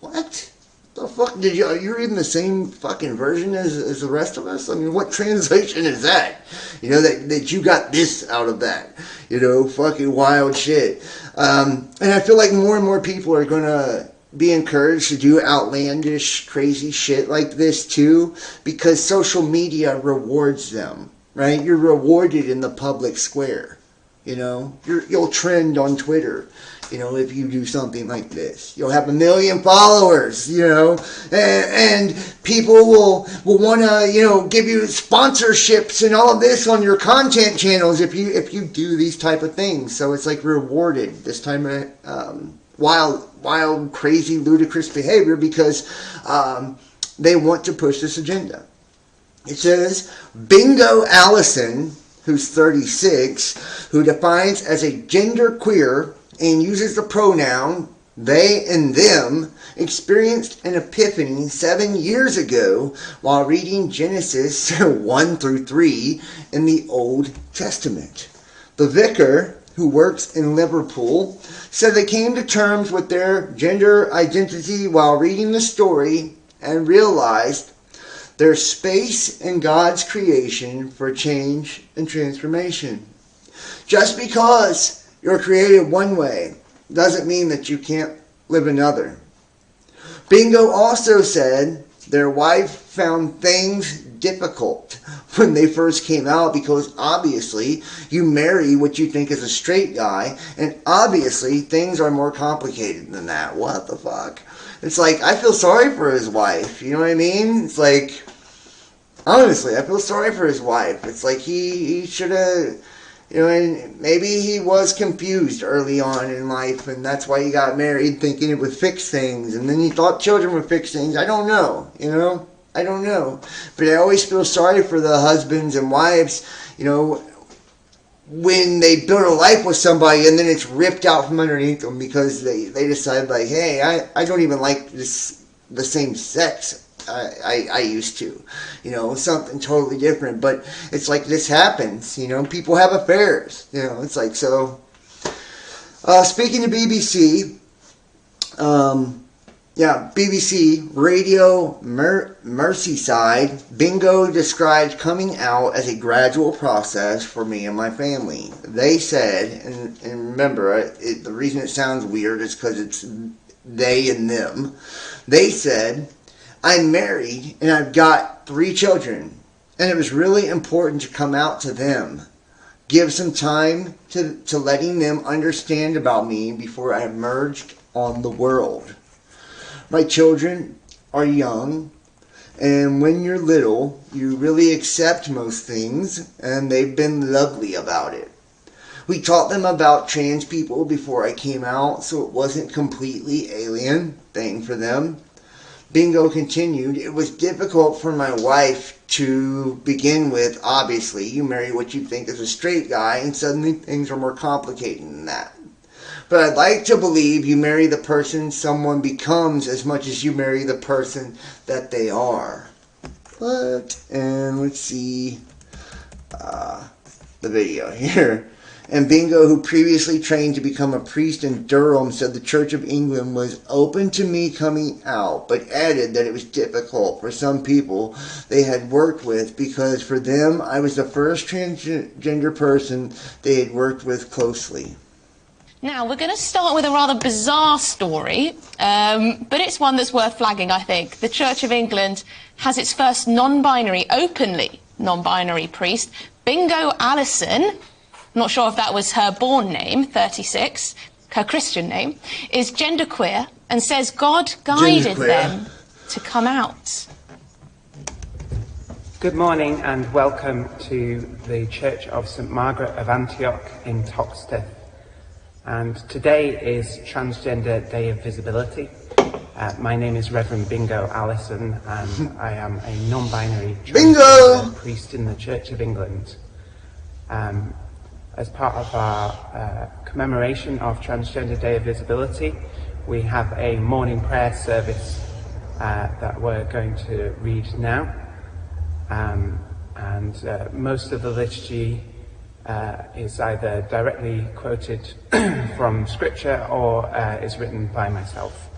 What? The fuck are you reading the same fucking version as the rest of us? I mean, what translation is that? That you got this out of that. Fucking wild shit. And I feel like more and more people are gonna be encouraged to do outlandish, crazy shit like this too, because social media rewards them, right? You're rewarded in the public square. You'll trend on Twitter. You know, if you do something like this, you'll have 1 million followers, you know, and people will want to, you know, give you sponsorships and all of this on your content channels if you do these type of things. So it's like rewarded this time, wild, crazy, ludicrous behavior because they want to push this agenda. It says, Bingo Allison, who's 36, who defines as a genderqueer and uses the pronoun they and them, experienced an epiphany 7 years ago while reading Genesis 1 through 3 in the Old Testament. The vicar, who works in Liverpool, said they came to terms with their gender identity while reading the story and realized there's space in God's creation for change and transformation. Just because you're created one way doesn't mean that you can't live another. Bingo also said their wife found things difficult when they first came out because obviously you marry what you think is a straight guy, and obviously things are more complicated than that. What the fuck? It's like, I feel sorry for his wife. You know what I mean? It's like, honestly, I feel sorry for his wife. It's like he should have, you know, and maybe he was confused early on in life, and that's why he got married, thinking it would fix things, and then he thought children would fix things. I don't know, you know? I don't know. But I always feel sorry for the husbands and wives, you know, when they build a life with somebody and then it's ripped out from underneath them because they decide, like, hey, I don't even like the same sex I used to, you know, something totally different. But it's like this happens, you know, people have affairs, you know, it's like, so. Speaking to BBC, BBC Radio Merseyside, Bingo described coming out as a gradual process for me and my family. They said, and remember, the reason it sounds weird is because it's they and them. They said, I'm married and I've got 3 children, and it was really important to come out to them. Give some time to letting them understand about me before I emerged on the world. My children are young, and when you're little, you really accept most things, and they've been lovely about it. We taught them about trans people before I came out, so it wasn't completely alien thing for them. Bingo continued, it was difficult for my wife to begin with. Obviously, you marry what you think is a straight guy, and suddenly things are more complicated than that. But I'd like to believe you marry the person someone becomes as much as you marry the person that they are. And let's see the video here. And Bingo, who previously trained to become a priest in Durham, said the Church of England was open to me coming out, but added that it was difficult for some people they had worked with because for them I was the first transgender person they had worked with closely. Now, we're going to start with a rather bizarre story, but it's one that's worth flagging, I think. The Church of England has its first openly non-binary priest, Bingo Allison. Not sure if that was her born name, 36, her Christian name, is genderqueer and says God guided them to come out. Good morning and welcome to the Church of St Margaret of Antioch in Toxteth. And today is Transgender Day of Visibility. My name is Reverend Bingo Allison, and I am a non-binary priest in the Church of England. As part of our commemoration of Transgender Day of Visibility, we have a morning prayer service that we're going to read now. Most of the liturgy is either directly quoted from Scripture or is written by myself.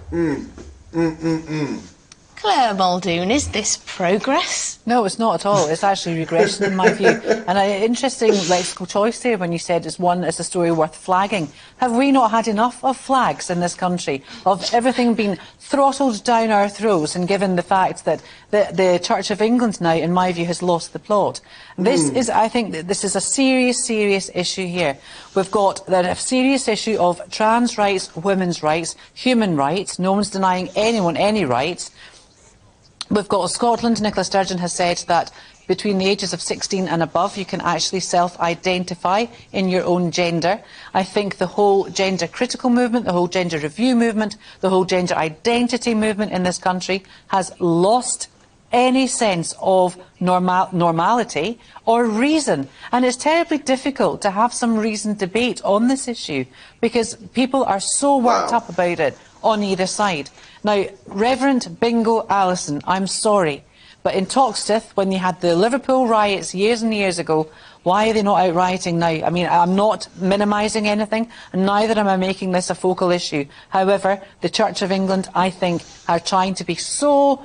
Claire Muldoon, is this progress? No, it's not at all. It's actually regression in my view. And an interesting lexical choice there when you said it's a story worth flagging. Have we not had enough of flags in this country, of everything being throttled down our throats, and given the fact that the Church of England now, in my view, has lost the plot? This is, I think, that this is a serious, serious issue here. We've got a serious issue of trans rights, women's rights, human rights. No one's denying anyone any rights. We've got Scotland. Nicola Sturgeon has said that between the ages of 16 and above, you can actually self-identify in your own gender. I think the whole gender critical movement, the whole gender review movement, the whole gender identity movement in this country has lost any sense of normality or reason. And it's terribly difficult to have some reasoned debate on this issue because people are so worked up about it on either side. Now, Reverend Bingo Allison, I'm sorry, but in Toxteth, when you had the Liverpool riots years and years ago, why are they not out rioting now? I mean, I'm not minimising anything, and neither am I making this a focal issue. However, the Church of England, I think, are trying to be so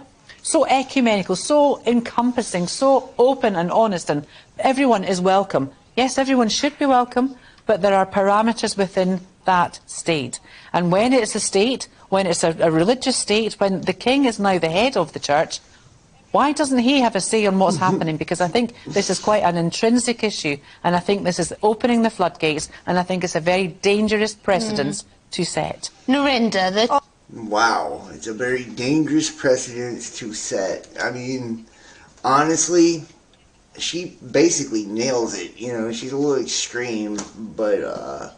ecumenical, so encompassing, so open and honest, and everyone is welcome. Yes, everyone should be welcome, but there are parameters within that state. And when it's a state, when it's a religious state, when the king is now the head of the church, why doesn't he have a say on what's happening? Because I think this is quite an intrinsic issue, and I think this is opening the floodgates, and I think it's a very dangerous precedence to set. Narinder, Wow, it's a very dangerous precedence to set. I mean, honestly, she basically nails it. You know, she's a little extreme, but,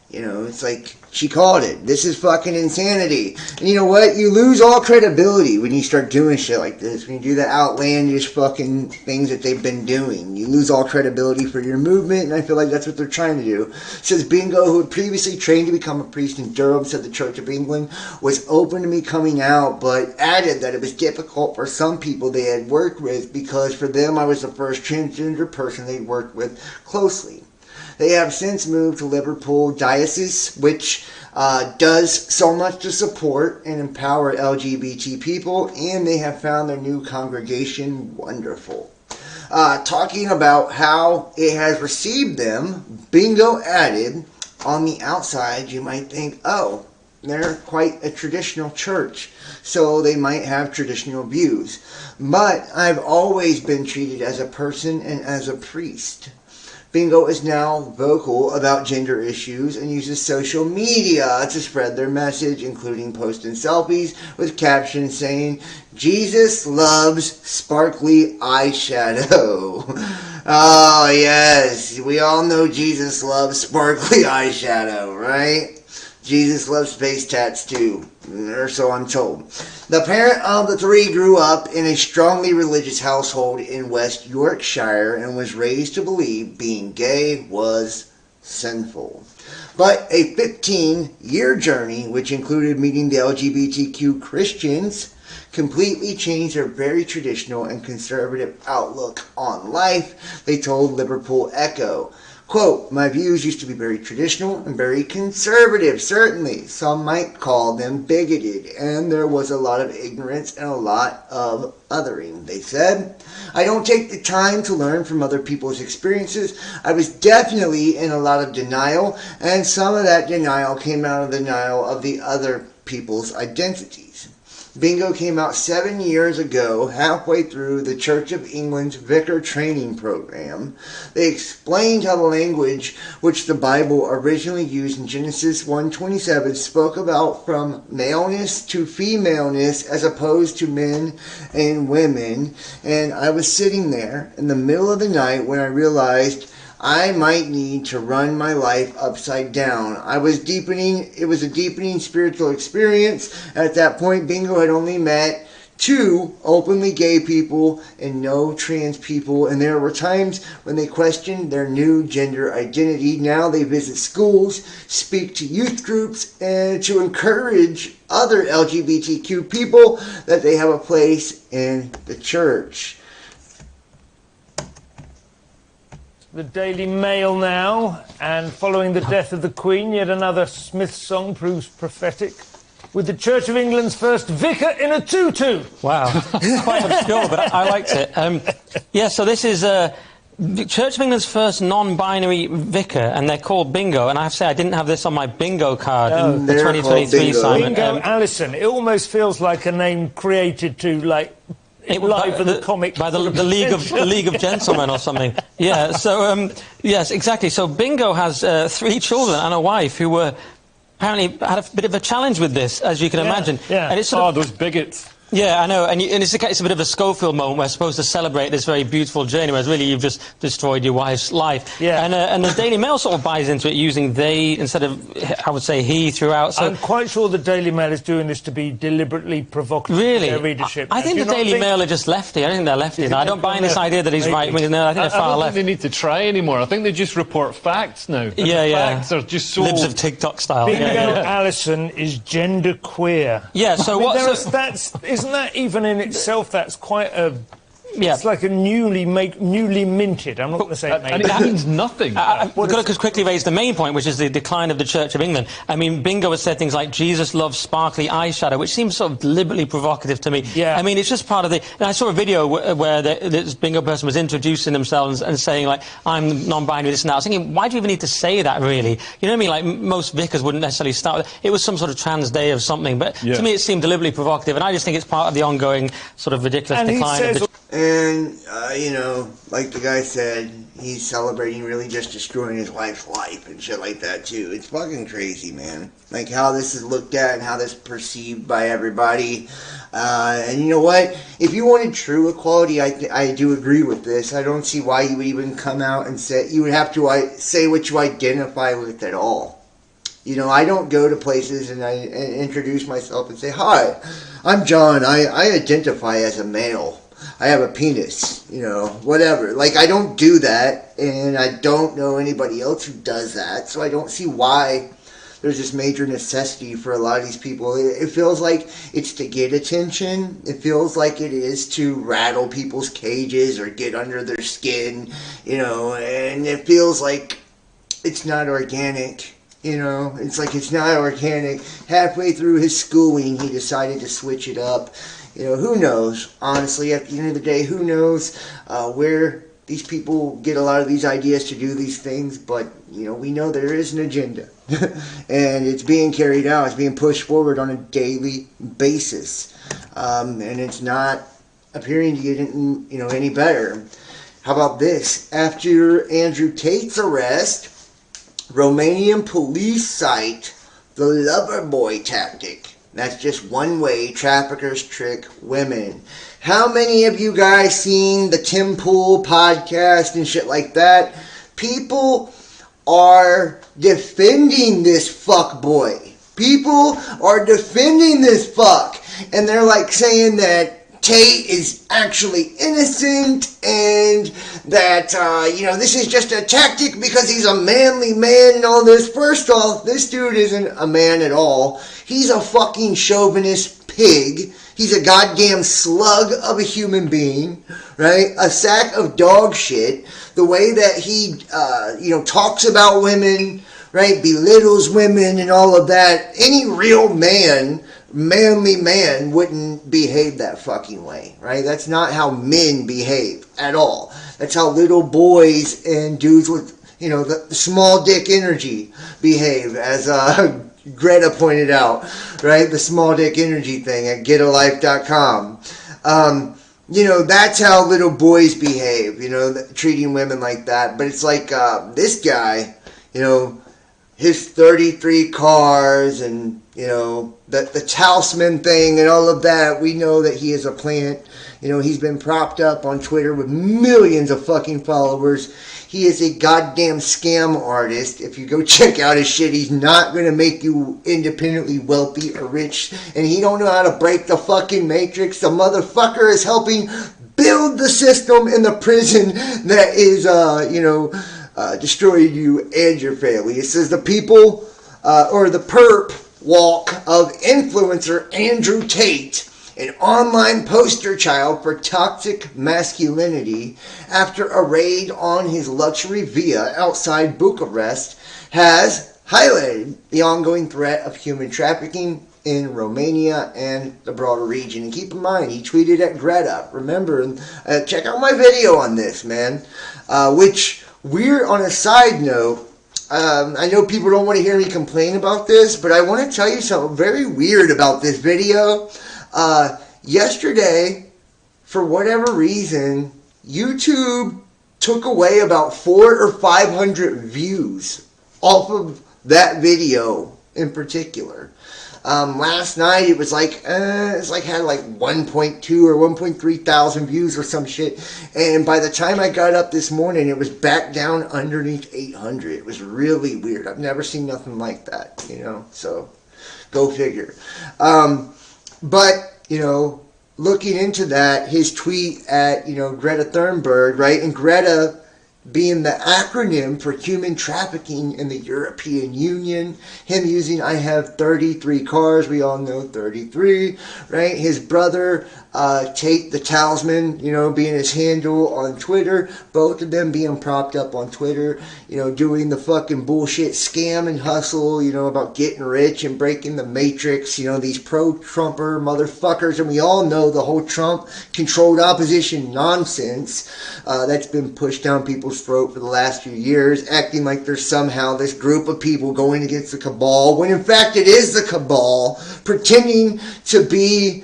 you know, it's like, she called it. This is fucking insanity. And you know what? You lose all credibility when you start doing shit like this. When you do the outlandish fucking things that they've been doing. You lose all credibility for your movement, and I feel like that's what they're trying to do. Says Bingo, who had previously trained to become a priest in Durham, said the Church of England was open to me coming out, but added that it was difficult for some people they had worked with because for them I was the first transgender person they'd worked with closely. They have since moved to Liverpool Diocese, which does so much to support and empower LGBT people, and they have found their new congregation wonderful. Talking about how it has received them, Bingo added, on the outside you might think, oh, they're quite a traditional church, so they might have traditional views. But I've always been treated as a person and as a priest. Bingo is now vocal about gender issues and uses social media to spread their message, including posting selfies with captions saying, Jesus loves sparkly eyeshadow. Oh, yes, we all know Jesus loves sparkly eyeshadow, right? Jesus loves face tats too, or so I'm told. The parent of the three grew up in a strongly religious household in West Yorkshire and was raised to believe being gay was sinful. But a 15-year journey, which included meeting the LGBTQ Christians, completely changed their very traditional and conservative outlook on life, they told Liverpool Echo. Quote, my views used to be very traditional and very conservative, certainly. Some might call them bigoted, and there was a lot of ignorance and a lot of othering, they said. I don't take the time to learn from other people's experiences. I was definitely in a lot of denial, and some of that denial came out of the denial of the other people's identities. Bingo came out 7 years ago, halfway through the Church of England's Vicar Training Program. They explained how the language which the Bible originally used in Genesis 1:27 spoke about from maleness to femaleness as opposed to men and women. And I was sitting there in the middle of the night when I realized I might need to run my life upside down. It was a deepening spiritual experience. At that point, Bingo had only met 2 openly gay people and no trans people. And there were times when they questioned their new gender identity. Now they visit schools, speak to youth groups, and to encourage other LGBTQ people that they have a place in the church. The Daily Mail now, and following the death of the Queen, yet another Smith song proves prophetic. with the Church of England's first vicar in a tutu. Wow, quite obscure, but I liked it. Yeah, so this is the Church of England's first non-binary vicar, and they're called Bingo. And I have to say, I didn't have this on my bingo card for they're 2023, Bingo. Simon. Bingo Allison. It almost feels like a name created to, like, live the comic by the League of Gentlemen or something. Yeah. So yes, exactly. So Bingo has 3 children and a wife who were apparently had a bit of a challenge with this, as you can imagine. Yeah. And it's sort of, those bigots. yeah, I know, and it's a bit of a Schofield moment. We're supposed to celebrate this very beautiful journey, whereas really you've just destroyed your wife's life. Yeah. And the Daily Mail sort of buys into it, using they instead of, I would say, he throughout. So I'm quite sure the Daily Mail is doing this to be deliberately provocative really, to their readership. I think the Daily Mail are just lefty. I don't think they're lefty. I don't buy in this idea that he's right wing. No, I think they're far I don't left. think they need to try anymore. I think they just report facts now. And Yeah, the yeah. facts are just so... Libs of TikTok style. Bingo Yeah, yeah. Allison is gender queer. Yeah, so I mean, what's isn't that even in itself? That's quite a. Yeah. It's like a newly minted. I'm not going to say And made. it means nothing. I've got to quickly raise the main point, which is the decline of the Church of England. I mean, Bingo has said things like, Jesus loves sparkly eyeshadow, which seems sort of deliberately provocative to me. Yeah. I mean, it's just part of the... And I saw a video where this Bingo person was introducing themselves and saying, like, I'm non-binary, this and that. I was thinking, why do you even need to say that, really? You know what I mean? Like, most vicars wouldn't necessarily start with... It was some sort of trans day of something, but to me it seemed deliberately provocative, and I just think it's part of the ongoing sort of ridiculous And he decline of says the... And, you know, like the guy said, he's celebrating really just destroying his wife's life and shit like that, too. It's fucking crazy, man. Like, how this is looked at and how this is perceived by everybody. And you know what? If you wanted true equality, I do agree with this. I don't see why you would even come out and say... You would have to say what you identify with at all. You know, I don't go to places and I introduce myself and say, hi, I'm John. I identify as a male. I have a penis, you know, whatever. Like, I don't do that, and I don't know anybody else who does that, so I don't see why there's this major necessity for a lot of these people. It feels like it's to get attention. It feels like it is to rattle people's cages or get under their skin, you know, and it feels like it's not organic. You know, it's like it's not organic. Halfway through his schooling, he decided to switch it up. You know, who knows? Honestly, at the end of the day, who knows where these people get a lot of these ideas to do these things. But, you know, we know there is an agenda. And it's being carried out. It's being pushed forward on a daily basis. And it's not appearing to get, you know, any better. How about this? After Andrew Tate's arrest... Romanian police cite the lover boy tactic. That's just one way traffickers trick women. How many of you guys seen the Tim Pool podcast and shit like that? People are defending this fuck boy. People are defending this fuck. And they're like saying that Tate is actually innocent and that, you know, this is just a tactic because he's a manly man and all this. First off, this dude isn't a man at all. He's a fucking chauvinist pig. He's a goddamn slug of a human being, right? A sack of dog shit. The way that he, you know, talks about women, right? Belittles women and all of that. Any real man... manly man wouldn't behave that fucking way, right? That's not how men behave at all. That's how little boys and dudes with, you know, the small dick energy behave, as Greta pointed out, right? The small dick energy thing at getalife.com. You know, that's how little boys behave, you know, treating women like that. But it's like this guy, you know, his 33 cars and, you know, the talisman thing and all of that. We know that he is a plant. You know, he's been propped up on Twitter with millions of fucking followers. He is a goddamn scam artist. If you go check out his shit, he's not going to make you independently wealthy or rich. And he don't know how to break the fucking matrix. The motherfucker is helping build the system in the prison that is, you know, destroyed you and your family. It says the people, or the perp walk of influencer Andrew Tate, an online poster child for toxic masculinity, after a raid on his luxury villa outside Bucharest, has highlighted the ongoing threat of human trafficking in Romania and the broader region. And keep in mind, he tweeted at Greta. Remember, check out my video on this, man. Which, we're on a side note, I know people don't want to hear me complain about this, but I want to tell you something very weird about this video. Yesterday, for whatever reason, YouTube took away about 400 or 500 views off of that video in particular. Last night it was like had like 1.2 or 1.3 thousand views or some shit, and by the time I got up this morning, it was back down underneath 800. It was really weird. I've never seen nothing like that, you know. So, go figure. But you know, looking into that, his tweet at Greta Thunberg, right, and Greta being the acronym for human trafficking in the European Union, him using I have 33 cars, we all know 33, right? His brother, Tate the Talisman, being his handle on Twitter, both of them being propped up on Twitter, doing the fucking bullshit scam and hustle, about getting rich and breaking the matrix, these pro-Trumper motherfuckers, and we all know the whole Trump-controlled opposition nonsense that's been pushed down people's throat for the last few years, acting like there's somehow this group of people going against the cabal, when in fact it is the cabal, pretending to be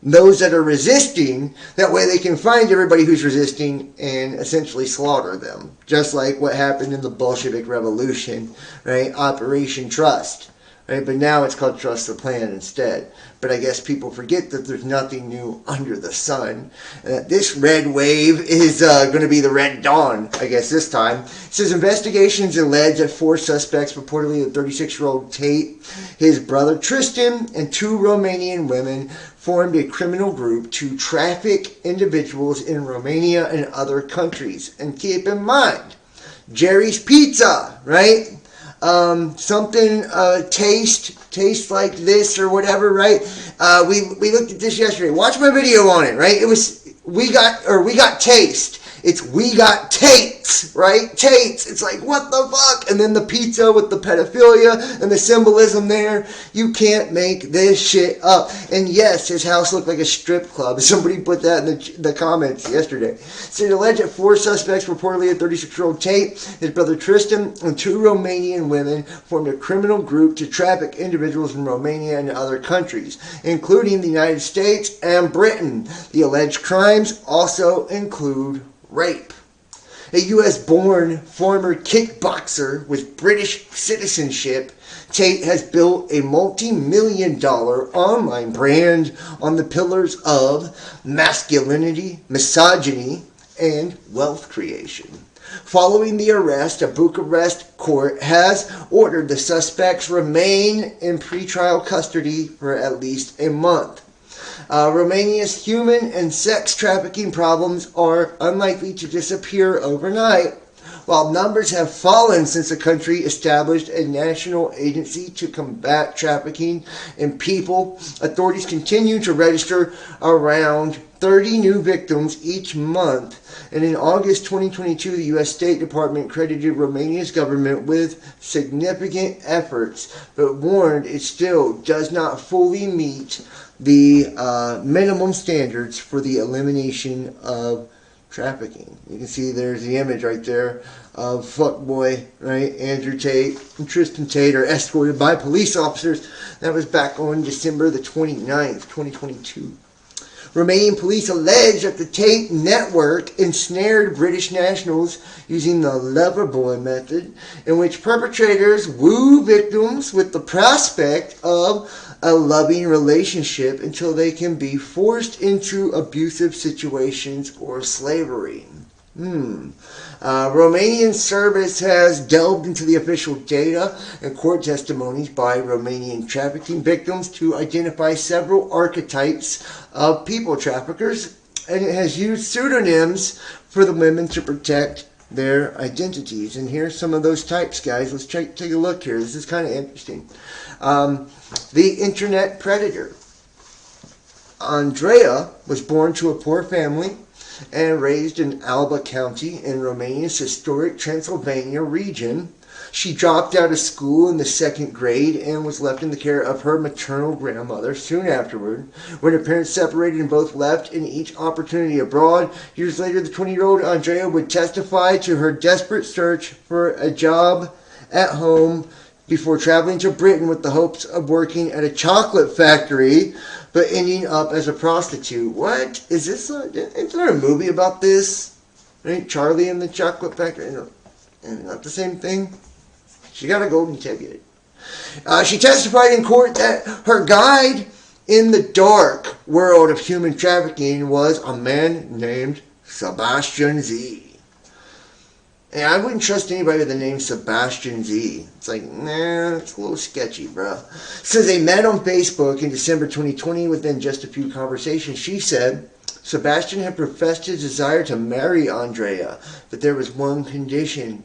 those that are resisting. That way they can find everybody who's resisting and essentially slaughter them. Just like what happened in the Bolshevik Revolution, right? Operation Trust. Right? But now it's called Trust the Plan instead. But I guess people forget that there's nothing new under the sun. And that this red wave is going to be the Red Dawn, I guess this time. It says investigations allege that 4 suspects, reportedly the 36-year-old Tate, his brother Tristan, and 2 Romanian women, formed a criminal group to traffic individuals in Romania and other countries. And keep in mind, Jerry's Pizza, right? Something taste like this or whatever, right? We looked at this yesterday. Watch my video on it, right? It was we got taste. It's we got Tates, right? Tates. It's like, what the fuck? And then the pizza with the pedophilia and the symbolism there. You can't make this shit up. And yes, his house looked like a strip club. Somebody put that in the comments yesterday. So it alleged that 4 suspects, reportedly a 36-year-old Tate, his brother Tristan, and 2 Romanian women, formed a criminal group to traffic individuals in Romania and other countries, including the United States and Britain. The alleged crimes also include rape. A U.S.-born former kickboxer with British citizenship, Tate has built a multi-million-dollar online brand on the pillars of masculinity, misogyny, and wealth creation. Following the arrest, a Bucharest court has ordered the suspects remain in pretrial custody for at least a month. Romania's human and sex trafficking problems are unlikely to disappear overnight. While numbers have fallen since the country established a national agency to combat trafficking in people, authorities continue to register around 30 new victims each month. And in August 2022, the U.S. State Department credited Romania's government with significant efforts, but warned it still does not fully meet the minimum standards for the elimination of trafficking. You can see there's the image right there of fuckboy, right? Andrew Tate and Tristan Tate are escorted by police officers. That was back on December the 29th, 2022. Romanian police allege that the Tate network ensnared British nationals using the lover boy method, in which perpetrators woo victims with the prospect of a loving relationship until they can be forced into abusive situations or slavery. Romanian service has delved into the official data and court testimonies by Romanian trafficking victims to identify several archetypes of people traffickers, and it has used pseudonyms for the women to protect their identities. And here's some of those types, guys. Let's take a look here. This is kind of interesting. The internet predator. Andreea was born to a poor family and raised in Alba County in Romania's historic Transylvania region. She dropped out of school in the 2nd grade and was left in the care of her maternal grandmother soon afterward. When her parents separated and both left in each opportunity abroad, years later, the 20-year-old Andrea would testify to her desperate search for a job at home before traveling to Britain with the hopes of working at a chocolate factory, but ending up as a prostitute. What? Is this is there a movie about this? Right? Charlie and the Chocolate Factory? And not the same thing? She got a golden ticket. She testified in court that her guide in the dark world of human trafficking was a man named Sebastian Z. And I wouldn't trust anybody with the name Sebastian Z. It's like, nah, it's a little sketchy, bro. So they met on Facebook in December 2020. Within just a few conversations, she said Sebastian had professed his desire to marry Andrea, but there was one condition.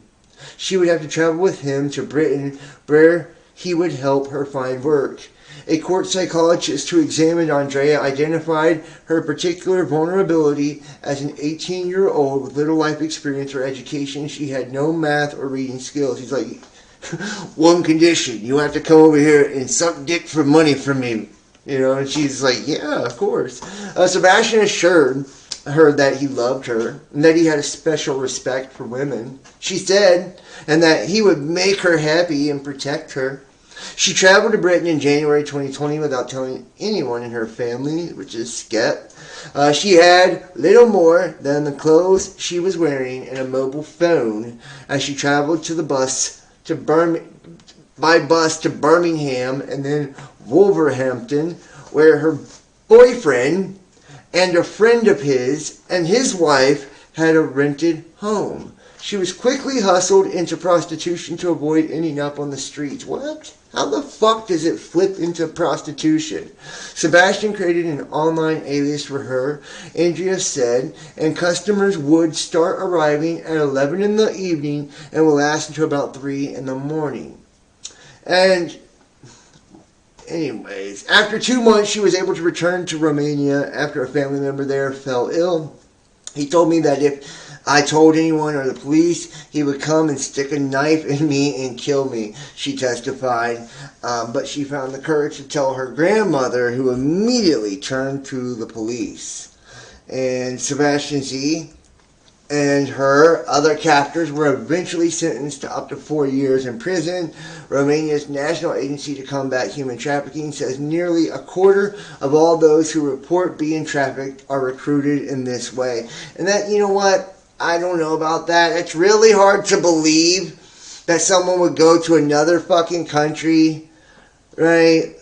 She would have to travel with him to Britain, where he would help her find work. A court psychologist who examined Andrea identified her particular vulnerability as an 18-year-old with little life experience or education. She had no math or reading skills. He's like, one condition, you have to come over here and suck dick for money from me. You know, and she's like, yeah, of course. Sebastian assured her that he loved her and that he had a special respect for women. She said, and that he would make her happy and protect her. She traveled to Britain in January 2020 without telling anyone in her family, which is sket. She had little more than the clothes she was wearing and a mobile phone as she traveled to the bus to by bus to Birmingham and then Wolverhampton, where her boyfriend and a friend of his and his wife had a rented home. She was quickly hustled into prostitution to avoid ending up on the streets. What? How the fuck does it flip into prostitution? Sebastian created an online alias for her, Andrea said, and customers would start arriving at 11 in the evening and will last until about 3 in the morning. And anyways, after 2 months, she was able to return to Romania after a family member there fell ill. He told me that if I told anyone or the police, he would come and stick a knife in me and kill me, she testified. But she found the courage to tell her grandmother, who immediately turned to the police. And Sebastian Z and her other captors were eventually sentenced to up to 4 years in prison. Romania's National Agency to Combat Human Trafficking says nearly a quarter of all those who report being trafficked are recruited in this way. And that, you know what? I don't know about that. It's really hard to believe that someone would go to another fucking country, right?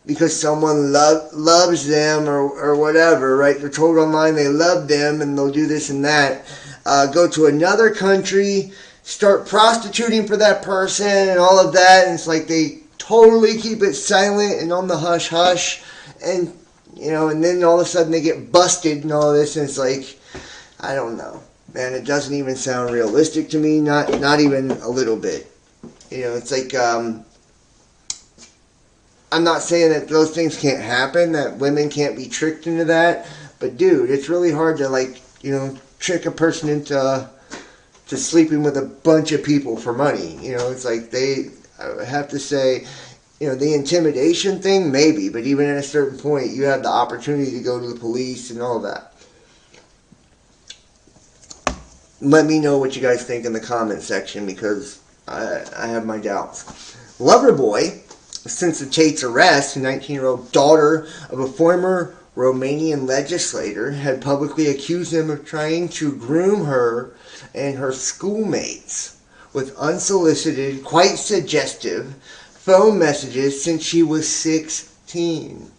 Because someone loves them or whatever, right? They're told online they love them and they'll do this and that. Go to another country, start prostituting for that person and all of that. And it's like they totally keep it silent and on the hush-hush. And, you know, and then all of a sudden they get busted and all this. And it's like, I don't know. Man, it doesn't even sound realistic to me. Not even a little bit. You know, it's like, I'm not saying that those things can't happen, that women can't be tricked into that, but dude, it's really hard to, like, you know, trick a person into sleeping with a bunch of people for money. You know, it's like I have to say, you know, the intimidation thing, maybe, but even at a certain point, you have the opportunity to go to the police and all that. Let me know what you guys think in the comment section, because I have my doubts. Loverboy, since the Tate's arrest, a 19-year-old daughter of a former Romanian legislator had publicly accused him of trying to groom her and her schoolmates with unsolicited, quite suggestive phone messages since she was 16.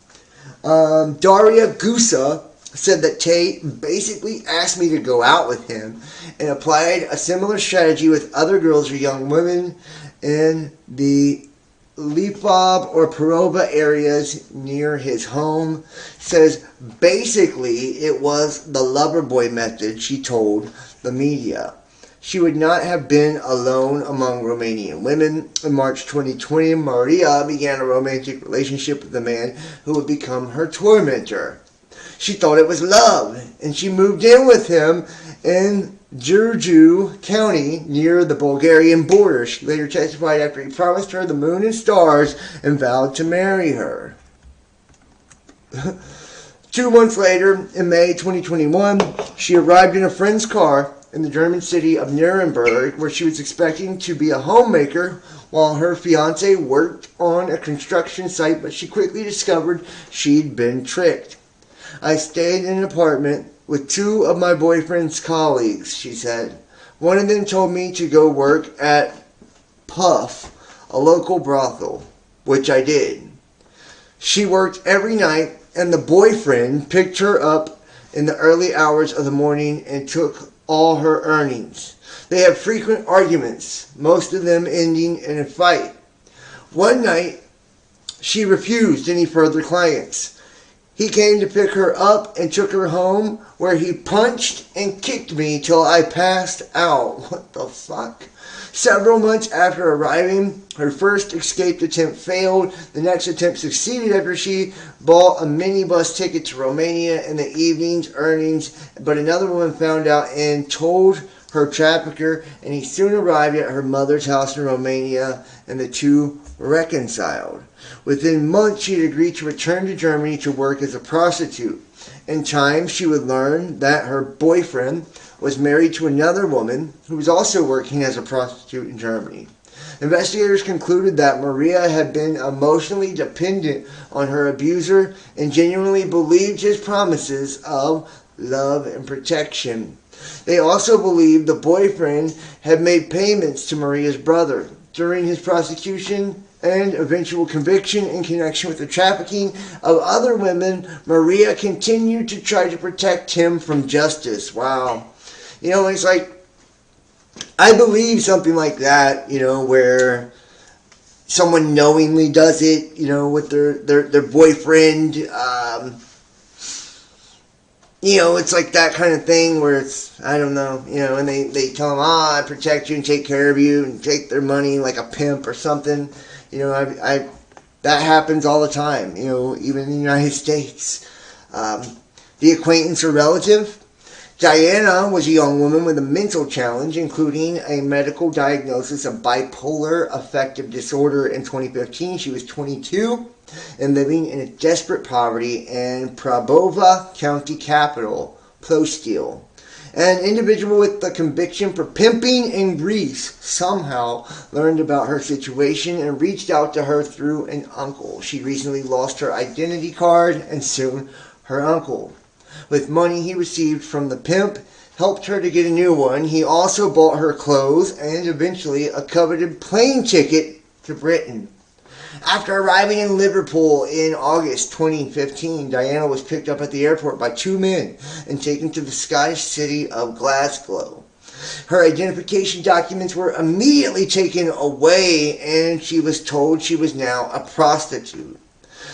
Daria Gusa said that Tate basically asked me to go out with him and applied a similar strategy with other girls or young women in the Lipov or Perova areas near his home. Says basically it was the lover boy method, she told the media. She would not have been alone among Romanian women. In March 2020, Maria began a romantic relationship with the man who would become her tormentor. She thought it was love, and she moved in with him in Giurgiu County near the Bulgarian border. She later testified after he promised her the moon and stars and vowed to marry her. 2 months later, in May 2021, she arrived in a friend's car in the German city of Nuremberg, where she was expecting to be a homemaker while her fiancé worked on a construction site, but she quickly discovered she'd been tricked. I stayed in an apartment with 2 of my boyfriend's colleagues, she said. One of them told me to go work at Puff, a local brothel, which I did. She worked every night, and the boyfriend picked her up in the early hours of the morning and took all her earnings. They had frequent arguments, most of them ending in a fight. One night, she refused any further clients. He came to pick her up and took her home, where he punched and kicked me till I passed out. What the fuck? Several months after arriving, her first escape attempt failed. The next attempt succeeded after she bought a minibus ticket to Romania in the evening's earnings, but another woman found out and told her trafficker, and he soon arrived at her mother's house in Romania, and the two reconciled. Within months, she had agreed to return to Germany to work as a prostitute. In time, she would learn that her boyfriend was married to another woman who was also working as a prostitute in Germany. Investigators concluded that Maria had been emotionally dependent on her abuser and genuinely believed his promises of love and protection. They also believed the boyfriend had made payments to Maria's brother. During his prosecution and eventual conviction in connection with the trafficking of other women, Maria continued to try to protect him from justice. Wow. You know, it's like, I believe something like that, you know, where someone knowingly does it, you know, with their boyfriend. You know, it's like that kind of thing where it's, I don't know, you know, and they tell them, I protect you and take care of you and take their money like a pimp or something. You know, that happens all the time, you know, even in the United States. The acquaintance or relative. Diana was a young woman with a mental challenge, including a medical diagnosis of bipolar affective disorder in 2015. She was 22 and living in a desperate poverty in Prabova County capital, Plostil. An individual with the conviction for pimping in Greece somehow learned about her situation and reached out to her through an uncle. She recently lost her identity card and soon her uncle. With money he received from the pimp, helped her to get a new one. He also bought her clothes and eventually a coveted plane ticket to Britain. After arriving in Liverpool in August 2015, Diana was picked up at the airport by 2 men and taken to the Scottish city of Glasgow. Her identification documents were immediately taken away and she was told she was now a prostitute.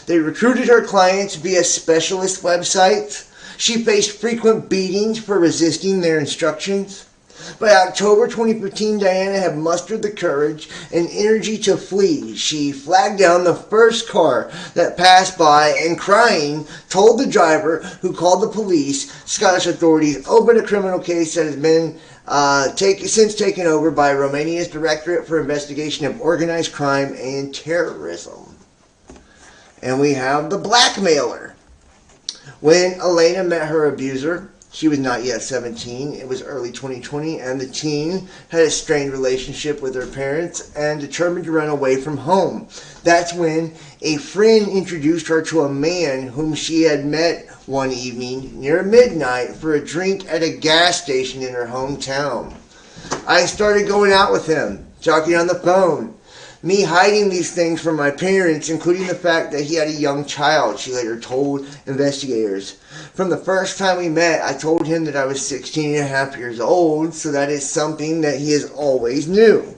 They recruited her clients via specialist websites. She faced frequent beatings for resisting their instructions. By October 2015, Diana had mustered the courage and energy to flee. She flagged down the first car that passed by and, crying, told the driver, who called the police. Scottish authorities opened a criminal case that has been since taken over by Romania's Directorate for Investigation of Organized Crime and Terrorism. And we have the blackmailer. When Elena met her abuser, she was not yet 17. It was early 2020, and the teen had a strained relationship with her parents and determined to run away from home. That's when a friend introduced her to a man whom she had met one evening near midnight for a drink at a gas station in her hometown. I started going out with him, talking on the phone. Me hiding these things from my parents, including the fact that he had a young child, she later told investigators. From the first time we met, I told him that I was 16 and a half years old, so that is something that he has always knew.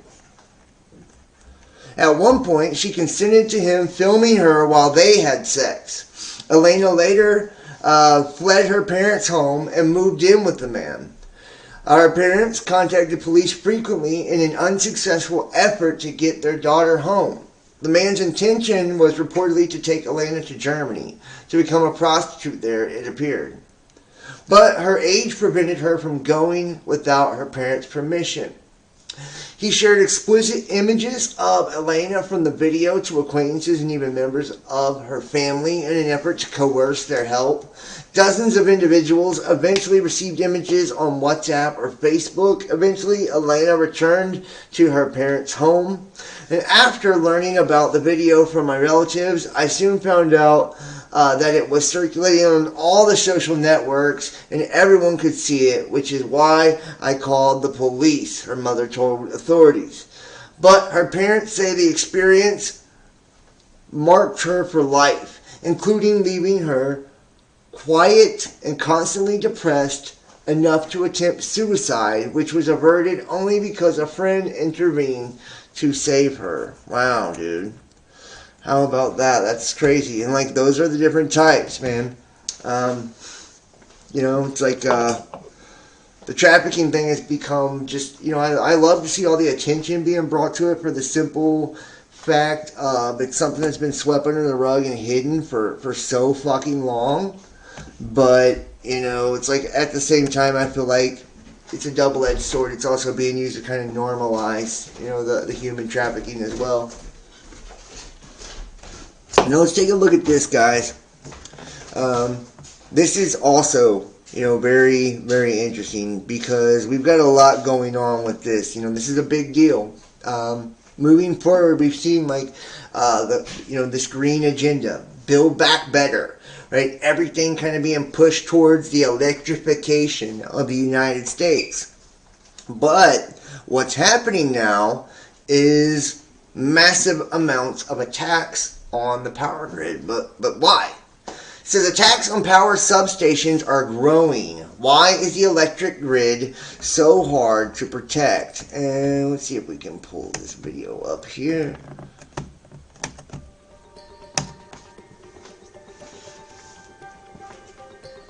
At one point, she consented to him filming her while they had sex. Elena later fled her parents' home and moved in with the man. Our parents contacted police frequently in an unsuccessful effort to get their daughter home. The man's intention was reportedly to take Elena to Germany to become a prostitute there, it appeared. But her age prevented her from going without her parents' permission. He shared explicit images of Elena from the video to acquaintances and even members of her family in an effort to coerce their help. Dozens of individuals eventually received images on WhatsApp or Facebook. Eventually, Elena returned to her parents' home. And after learning about the video from my relatives, I soon found out that it was circulating on all the social networks and everyone could see it, which is why I called the police, her mother told authorities. But her parents say the experience marked her for life, including leaving her quiet and constantly depressed enough to attempt suicide, which was averted only because a friend intervened to save her. Wow, dude. How about that? That's crazy. And like, those are the different types, man. You know, it's like the trafficking thing has become just, you know, I love to see all the attention being brought to it for the simple fact it's something that's been swept under the rug and hidden for so fucking long. But, you know, it's like at the same time, I feel like it's a double-edged sword. It's also being used to kind of normalize, you know, the human trafficking as well. Now let's take a look at this, guys. This is also, you know, very, very interesting because we've got a lot going on with this. You know, this is a big deal. Moving forward, we've seen like this green agenda, build back better, right? Everything kind of being pushed towards the electrification of the United States. But what's happening now is massive amounts of attacks on the power grid. But why? It says attacks on power substations are growing. Why is the electric grid so hard to protect? And let's see if we can pull this video up here.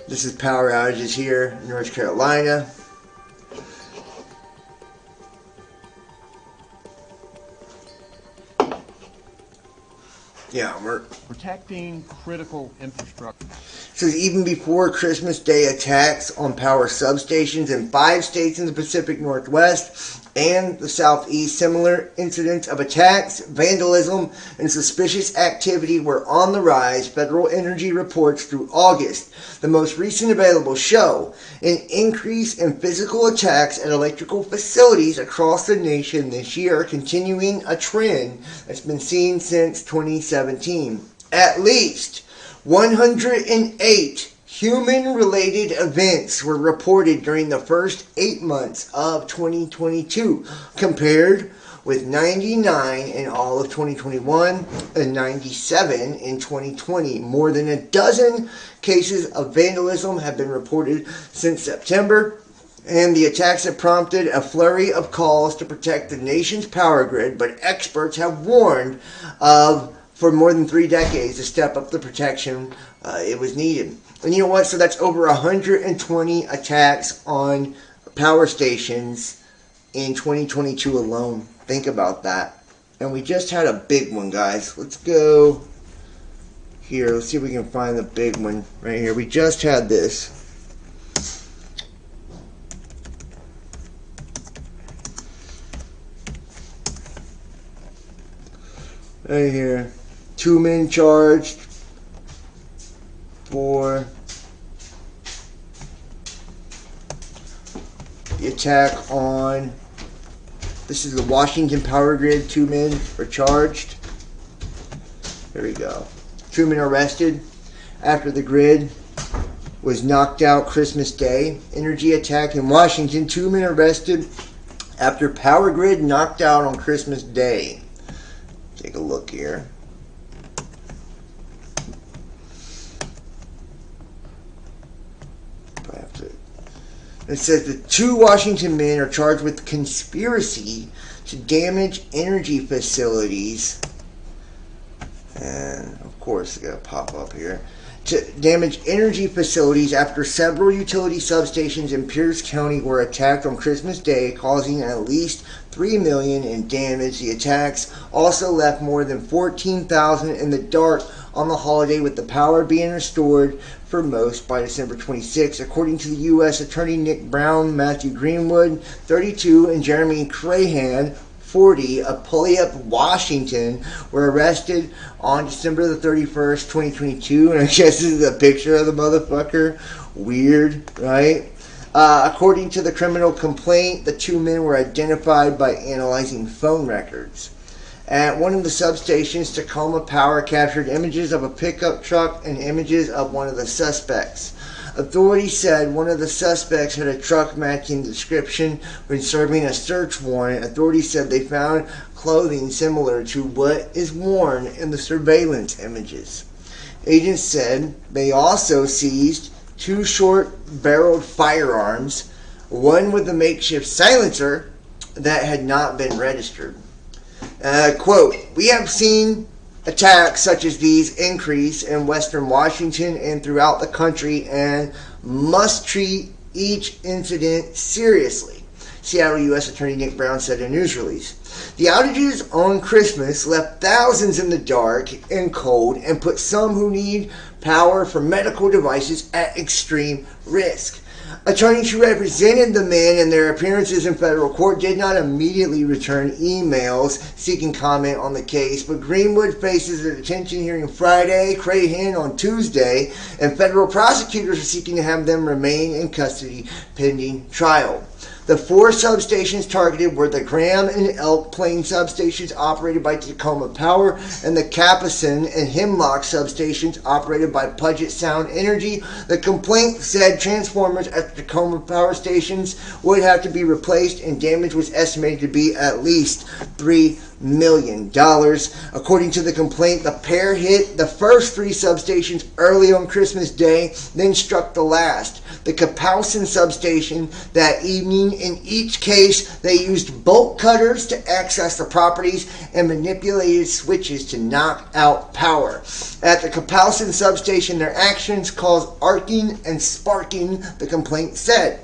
This is power outages here in North Carolina. Yeah, we're protecting critical infrastructure. So even before Christmas Day, attacks on power substations in 5 states in the Pacific Northwest and the Southeast, similar incidents of attacks, vandalism, and suspicious activity were on the rise, Federal Energy reports through August. The most recent available show an increase in physical attacks at electrical facilities across the nation this year, continuing a trend that's been seen since 2017. At least 108 human-related events were reported during the first 8 months of 2022, compared with 99 in all of 2021 and 97 in 2020. More than a dozen cases of vandalism have been reported since September, and the attacks have prompted a flurry of calls to protect the nation's power grid, but experts have warned for more than 3 decades to step up the protection it was needed. And you know what? So that's over 120 attacks on power stations in 2022 alone. Think about that. And we just had a big one, guys. Let's go here. Let's see if we can find the big one right here. We just had this. Right here. 2 men charged for the attack on, this is the Washington power grid. 2 men were charged. There we go. 2 men arrested after the grid was knocked out Christmas Day. Energy attack in Washington. 2 men arrested after power grid knocked out on Christmas Day. Take a look here. It says the 2 Washington men are charged with conspiracy to damage energy facilities. And of course, it's going to pop up here. To damage energy facilities after several utility substations in Pierce County were attacked on Christmas Day, causing at least $3 million in damage. The attacks also left more than 14,000 in the dark on the holiday, with the power being restored for most by December 26. According to the U.S. Attorney Nick Brown, Matthew Greenwood, 32, and Jeremy Crahan, 40, of Puyallup, Washington, were arrested on December the 31st, 2022. And I guess this is a picture of the motherfucker. Weird, right? According to the criminal complaint, the two men were identified by analyzing phone records. At one of the substations, Tacoma Power captured images of a pickup truck and images of one of the suspects. Authorities said one of the suspects had a truck matching the description when serving a search warrant. Authorities said they found clothing similar to what is worn in the surveillance images. Agents said they also seized 2 short-barreled firearms, one with a makeshift silencer that had not been registered. Quote, "We have seen attacks such as these increase in Western Washington and throughout the country and must treat each incident seriously," Seattle U.S. Attorney Nick Brown said in a news release. The outages on Christmas left thousands in the dark and cold and put some who need power for medical devices at extreme risk. Attorneys who represented the men in their appearances in federal court did not immediately return emails seeking comment on the case, but Greenwood faces a detention hearing Friday, Crahan on Tuesday, and federal prosecutors are seeking to have them remain in custody pending trial. The 4 substations targeted were the Graham and Elk Plain substations operated by Tacoma Power and the Capucin and Hemlock substations operated by Puget Sound Energy. The complaint said transformers at the Tacoma Power stations would have to be replaced and damage was estimated to be at least $3 million. According to the complaint, the pair hit the first 3 substations early on Christmas Day, then struck the last, the Capucin substation, that evening. In each case, they used bolt cutters to access the properties and manipulated switches to knock out power. At the Capucin substation, their actions caused arcing and sparking, the complaint said.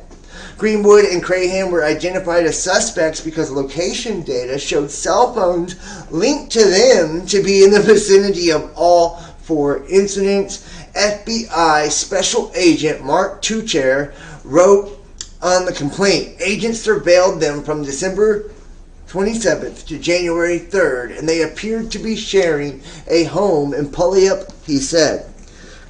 Greenwood and Crahan were identified as suspects because location data showed cell phones linked to them to be in the vicinity of all 4 incidents. FBI Special Agent Mark Tucher wrote on the complaint, "Agents surveilled them from December 27th to January 3rd, and they appeared to be sharing a home in Puyallup," he said.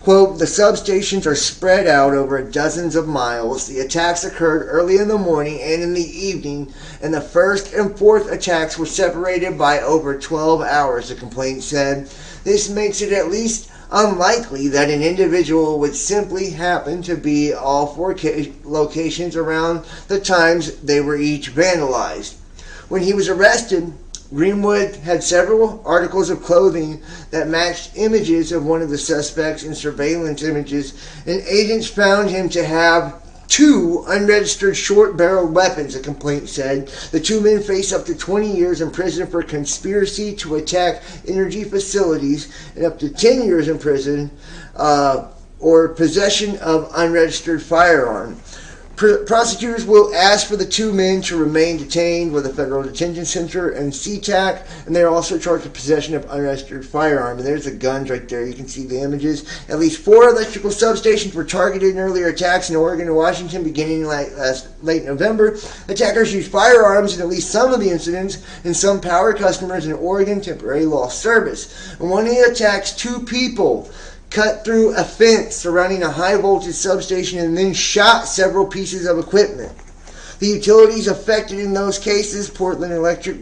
Quote, "The substations are spread out over dozens of miles. The attacks occurred early in the morning and in the evening, and the first and fourth attacks were separated by over 12 hours, the complaint said. This makes it at least unlikely that an individual would simply happen to be all 4 locations around the times they were each vandalized." When he was arrested, Greenwood had several articles of clothing that matched images of one of the suspects in surveillance images, and agents found him to have 2 unregistered short-barreled weapons, the complaint said. The 2 men face up to 20 years in prison for conspiracy to attack energy facilities and up to 10 years in prison or possession of unregistered firearm. Prosecutors will ask for the 2 men to remain detained with the Federal Detention Center and SeaTac, and they're also charged with possession of unregistered firearm. And there's the guns right there. You can see the images. At least 4 electrical substations were targeted in earlier attacks in Oregon and Washington beginning late November. Attackers used firearms in at least some of the incidents, and some power customers in Oregon temporarily lost service. And one of the attacks, 2 people cut through a fence surrounding a high-voltage substation and then shot several pieces of equipment. The utilities affected in those cases, Portland Electric,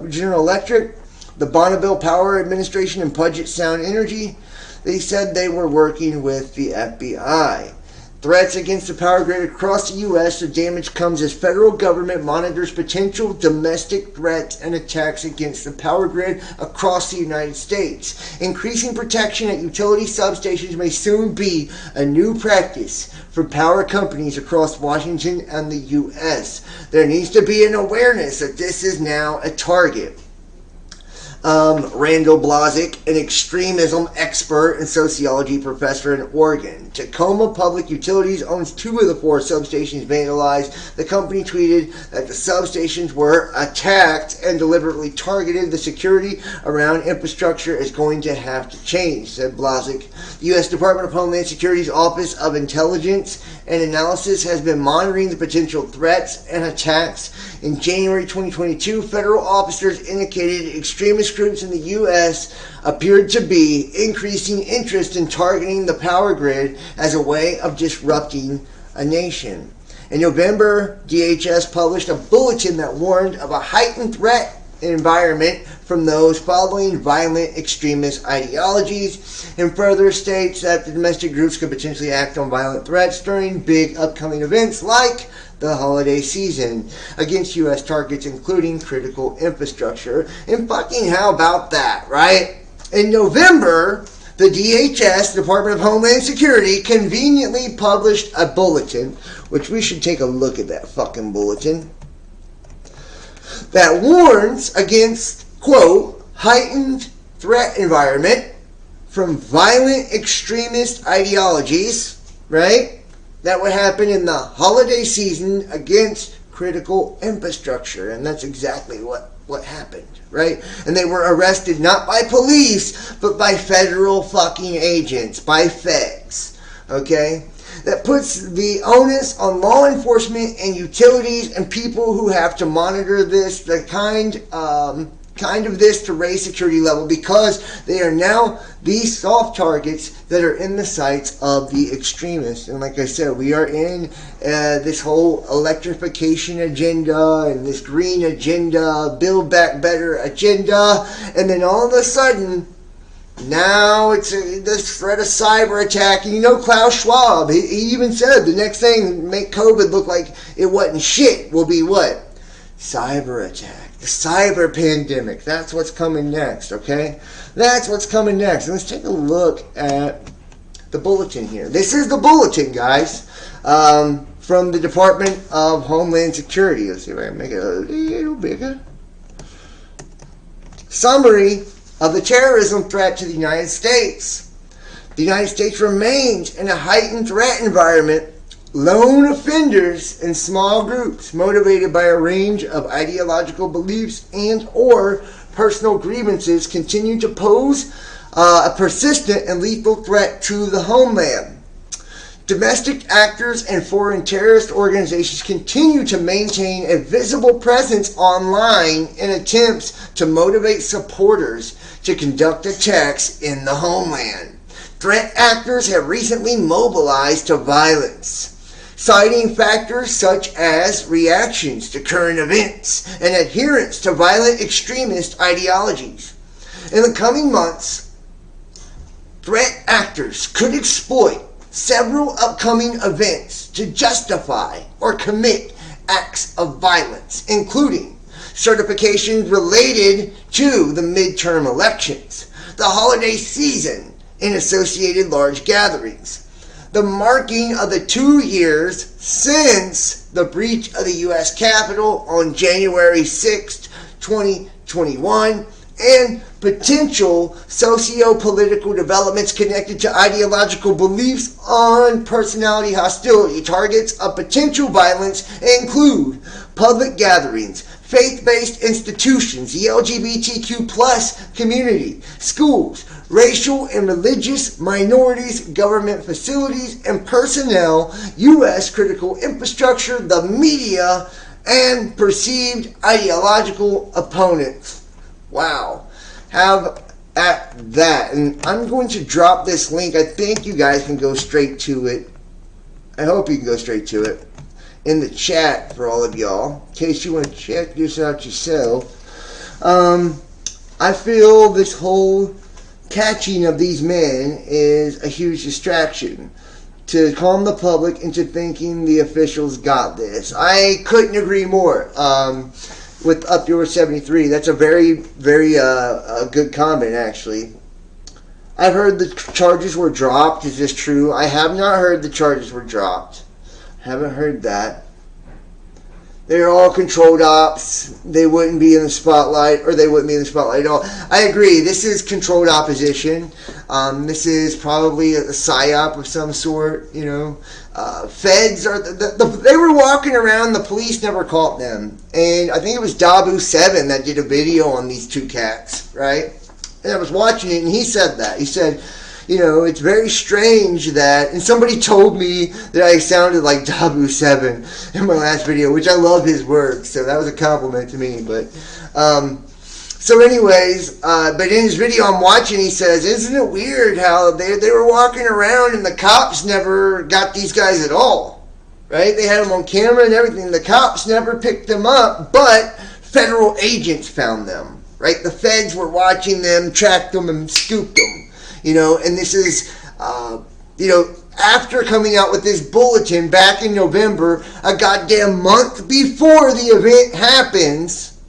General Electric, the Bonneville Power Administration, and Puget Sound Energy, they said they were working with the FBI. Threats against the power grid across the U.S. The damage comes as federal government monitors potential domestic threats and attacks against the power grid across the United States. Increasing protection at utility substations may soon be a new practice for power companies across Washington and the U.S. There needs to be an awareness that this is now a target. Randall Blazek, an extremism expert and sociology professor in Oregon. Tacoma Public Utilities owns 2 of the 4 substations vandalized. The company tweeted that the substations were attacked and deliberately targeted. The security around infrastructure is going to have to change, said Blazek. The U.S. Department of Homeland Security's Office of Intelligence and Analysis has been monitoring the potential threats and attacks. In January 2022, federal officers indicated extremist groups in the U.S. appeared to be increasing interest in targeting the power grid as a way of disrupting a nation. In November, DHS published a bulletin that warned of a heightened threat environment from those following violent extremist ideologies, and further states that the domestic groups could potentially act on violent threats during big upcoming events like the holiday season against U.S. targets, including critical infrastructure. And fucking how about that, right? In November, the DHS, Department of Homeland Security, conveniently published a bulletin, which we should take a look at that fucking bulletin, that warns against, quote, heightened threat environment from violent extremist ideologies, right? That would happen in the holiday season against critical infrastructure. And that's exactly what happened, right? And they were arrested not by police, but by federal fucking agents, by feds, okay? That puts the onus on law enforcement and utilities and people who have to monitor this, the kind of this to raise security level, because they are now these soft targets that are in the sights of the extremists. And like I said, we are in this whole electrification agenda and this green agenda, build back better agenda, and then all of a sudden, now it's this threat of cyber attack. And you know Klaus Schwab, he even said the next thing to make COVID look like it wasn't shit will be what? Cyber attack. The cyber pandemic. That's what's coming next, okay? That's what's coming next. And let's take a look at the bulletin here. This is the bulletin, guys, from the Department of Homeland Security. Let's see if I can make it a little bigger. Summary of the terrorism threat to the United States. The United States remains in a heightened threat environment. Lone offenders and small groups motivated by a range of ideological beliefs and or personal grievances continue to pose a persistent and lethal threat to the homeland. Domestic actors and foreign terrorist organizations continue to maintain a visible presence online in attempts to motivate supporters to conduct attacks in the homeland. Threat actors have recently mobilized to violence, citing factors such as reactions to current events and adherence to violent extremist ideologies. In the coming months, threat actors could exploit several upcoming events to justify or commit acts of violence, including certifications related to the midterm elections, the holiday season, and associated large gatherings, the marking of the 2 years since the breach of the U.S. Capitol on January 6, 2021, and potential socio-political developments connected to ideological beliefs on personality hostility. Targets of potential violence include public gatherings, faith-based institutions, the LGBTQ plus community, schools, racial and religious minorities, government facilities and personnel, U.S. critical infrastructure, the media, and perceived ideological opponents. Wow. Have at that. And I'm going to drop this link. I think you guys can go straight to it. I hope you can go straight to it in the chat for all of y'all, in case you want to check this out yourself. I feel this whole catching of these men is a huge distraction to calm the public into thinking the officials got this. I couldn't agree more. With Up Your 73, that's a very, very good comment, actually. I've heard the charges were dropped. Is this true? I have not heard the charges were dropped. Haven't heard that. They're all controlled ops. They wouldn't be in the spotlight, or they wouldn't be in the spotlight at all. I agree. This is controlled opposition. This is probably a psyop of some sort. You know, feds are they were walking around. The police never caught them, and I think it was Dabu7 that did a video on these two cats, right? And I was watching it, and he said that. He said, you know, it's very strange that, and somebody told me that I sounded like Dabu7 in my last video, which I love his work, so that was a compliment to me. But, so anyways, but in his video I'm watching, he says, isn't it weird how they were walking around and the cops never got these guys at all, right? They had them on camera and everything. The cops never picked them up, but federal agents found them, right? The feds were watching them, tracked them, and scooped them. You know, and this is, you know, after coming out with this bulletin back in November, a goddamn month before the event happens,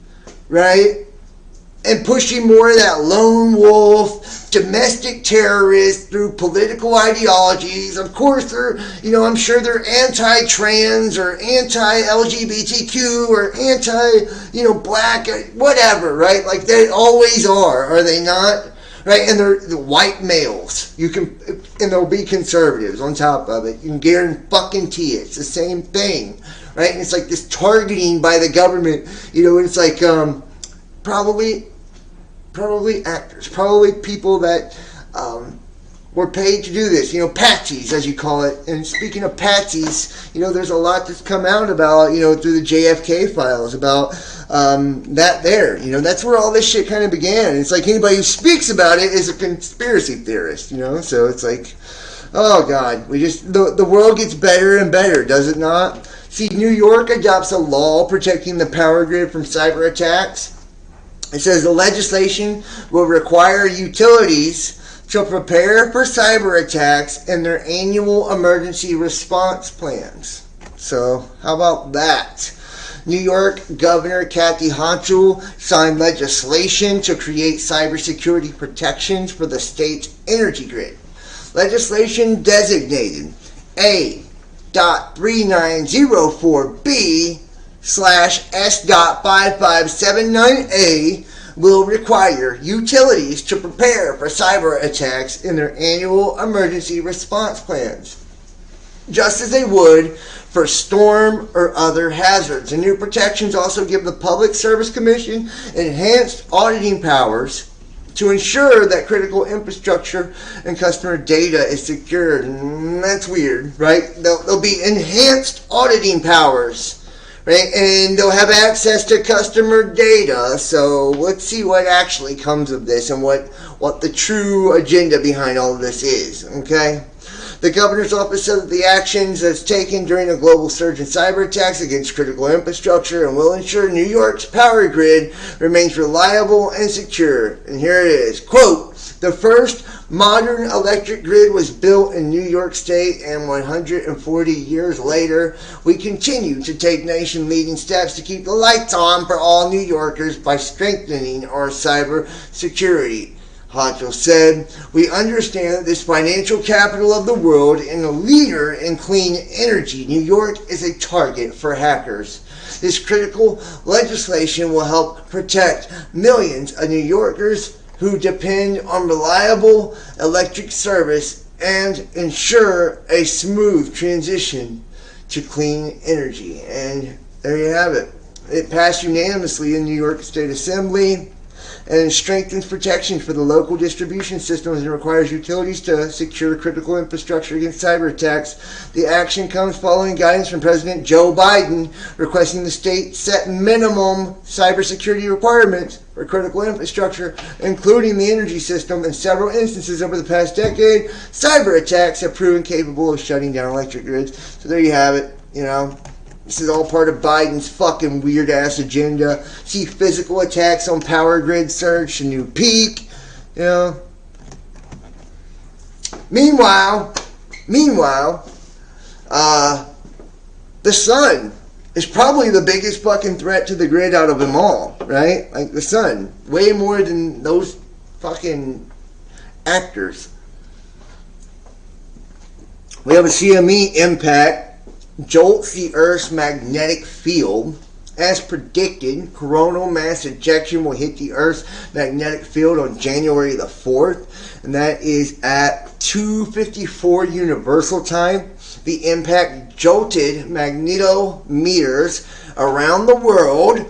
right? And pushing more of that lone wolf, domestic terrorist through political ideologies. Of course, they're, you know, I'm sure they're anti-trans or anti-LGBTQ or anti, you know, black, whatever, right? Like they always are they not? Right, and they're the white males. You can, and there'll be conservatives on top of it. You can guarantee it's the same thing, right? And it's like this targeting by the government. You know, it's like probably actors, probably people that were paid to do this. You know, patsies, as you call it. And speaking of patsies, you know, there's a lot that's come out about, you know, through the JFK files about that there. You know, that's where all this shit kind of began. It's like anybody who speaks about it is a conspiracy theorist, you know? So it's like, oh, God, we just, the world gets better and better, does it not? See, New York adopts a law protecting the power grid from cyber attacks. It says the legislation will require utilities to prepare for cyber attacks in their annual emergency response plans. So, how about that? New York Governor Kathy Hochul signed legislation to create cybersecurity protections for the state's energy grid. Legislation designated A.3904B/S.5579A will require utilities to prepare for cyber attacks in their annual emergency response plans, just as they would for storm or other hazards. The new protections also give the Public Service Commission enhanced auditing powers to ensure that critical infrastructure and customer data is secured. And that's weird, right? There'll be enhanced auditing powers. Right? And they'll have access to customer data. So let's see what actually comes of this and what the true agenda behind all of this is. Okay? The governor's office said that the actions that's taken during a global surge in cyber attacks against critical infrastructure and will ensure New York's power grid remains reliable and secure. And here it is. Quote, the first modern electric grid was built in New York State, and 140 years later, we continue to take nation-leading steps to keep the lights on for all New Yorkers by strengthening our cyber security. Hochul said, we understand that this financial capital of the world and a leader in clean energy, New York is a target for hackers. This critical legislation will help protect millions of New Yorkers who depend on reliable electric service and ensure a smooth transition to clean energy. And there you have it. It passed unanimously in New York State Assembly and strengthens protections for the local distribution systems and requires utilities to secure critical infrastructure against cyber attacks. The action comes following guidance from President Joe Biden requesting the state set minimum cybersecurity requirements for critical infrastructure, including the energy system. In several instances over the past decade, cyber attacks have proven capable of shutting down electric grids. So there you have it, you know. This is all part of Biden's fucking weird-ass agenda. See physical attacks on power grid surge to new peak, you know. Meanwhile, the sun is probably the biggest fucking threat to the grid out of them all, right? Like the sun. Way more than those fucking actors. We have a CME impact jolts the Earth's magnetic field As predicted, coronal mass ejection will hit the Earth's magnetic field on January the 4th, and that is at 2:54 Universal Time. The impact jolted magnetometers around the world,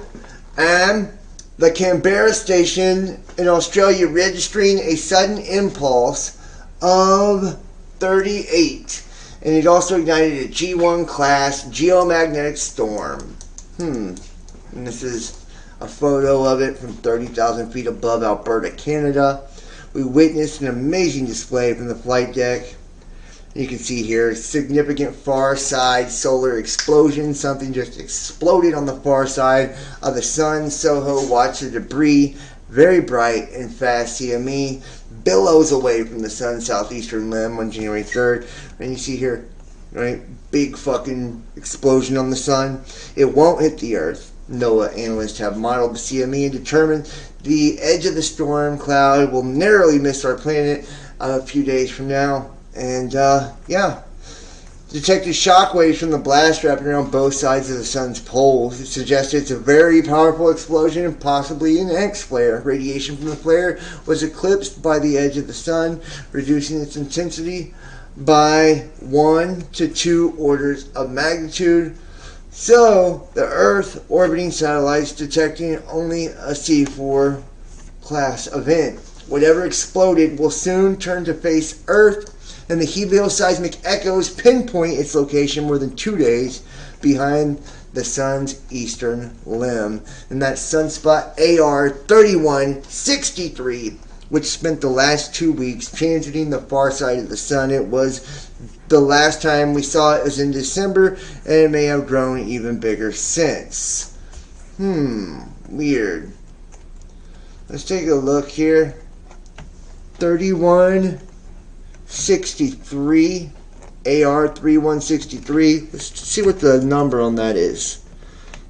and the Canberra station in Australia registering a sudden impulse of 38. And it also ignited a G1 class geomagnetic storm. And this is a photo of it from 30,000 feet above Alberta, Canada. We witnessed an amazing display from the flight deck. You can see here significant far side solar explosion. Something just exploded on the far side of the sun. Soho watched the debris, very bright and fast CME, billows away from the sun's southeastern limb on January 3rd. And you see here, right, big fucking explosion on the sun. It won't hit the Earth. NOAA analysts have modeled the CME and determined the edge of the storm cloud will narrowly miss our planet a few days from now. And yeah, detected shockwaves from the blast wrapping around both sides of the sun's poles. It suggested it's a very powerful explosion and possibly an X-flare. Radiation from the flare was eclipsed by the edge of the sun, reducing its intensity by 1 to 2 orders of magnitude. So the Earth orbiting satellites detecting only a C4 class event. Whatever exploded will soon turn to face Earth, and the helioseismic echoes pinpoint its location more than 2 days behind the sun's eastern limb. And that sunspot AR 3163, which spent the last 2 weeks transiting the far side of the sun. It was the last time we saw it was in December, and it may have grown even bigger since. Weird. Let's take a look here. 3163, AR 3163. Let's see what the number on that is.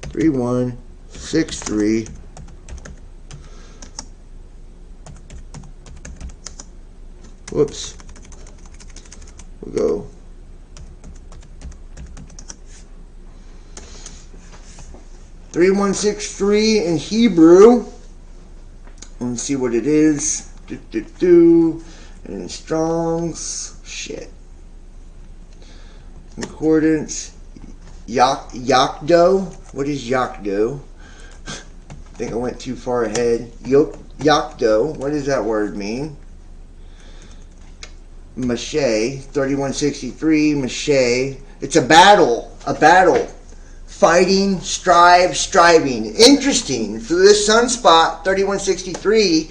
3163. Whoops. We'll go. .3163 in Hebrew. Let's see what it is. And in Strong's. Shit. Concordance. Yakdo. What is Yakdo? I think I went too far ahead. Yakdo. What does that word mean? Mache, 3163, Mache. It's a battle. Fighting, strive, striving. Interesting. So this sunspot, 3163,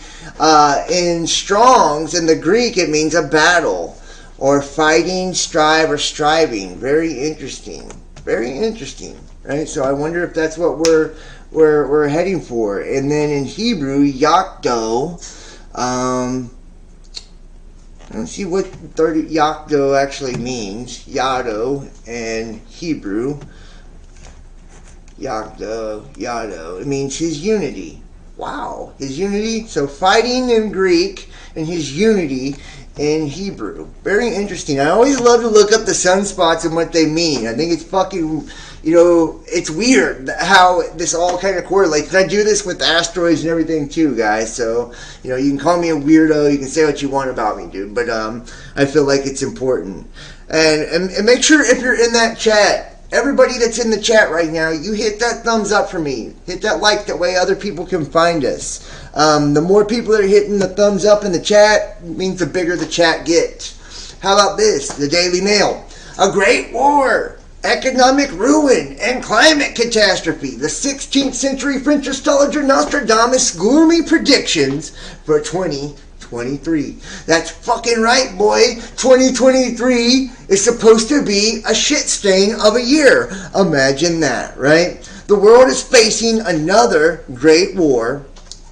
in Strong's, in the Greek, it means a battle. Or fighting, strive, or striving. Very interesting. Very interesting. Right? So I wonder if that's what we're heading for. And then in Hebrew, Yakdo, let's see what Yakdo actually means. Yado and Hebrew. Yado. It means his unity. Wow. His unity. So fighting in Greek and his unity in Hebrew. Very interesting. I always love to look up the sunspots and what they mean. I think it's fucking, it's weird how this all kind of correlates. I do this with asteroids and everything too, guys. So, you can call me a weirdo. You can say what you want about me, dude. But I feel like it's important. And make sure if you're in that chat, everybody that's in the chat right now, you hit that thumbs up for me. Hit that like, that way other people can find us. The more people that are hitting the thumbs up in the chat means the bigger the chat gets. How about this? The Daily Mail. A great war, economic ruin, and climate catastrophe. The 16th century French astrologer Nostradamus' gloomy predictions for 2023. That's fucking right, boy. 2023 is supposed to be a shit stain of a year. Imagine that, right? The world is facing another great war,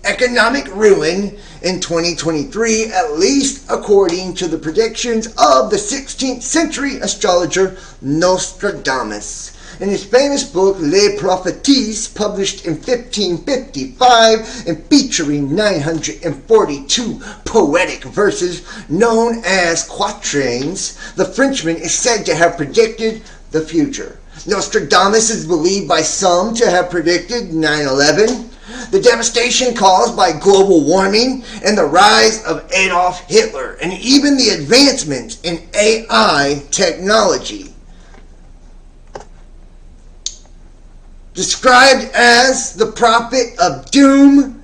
economic ruin in 2023, at least according to the predictions of the 16th century astrologer Nostradamus. In his famous book, Les Prophéties, published in 1555 and featuring 942 poetic verses known as quatrains, the Frenchman is said to have predicted the future. Nostradamus is believed by some to have predicted 9/11, the devastation caused by global warming, and the rise of Adolf Hitler, and even the advancements in AI technology. Described as the prophet of doom,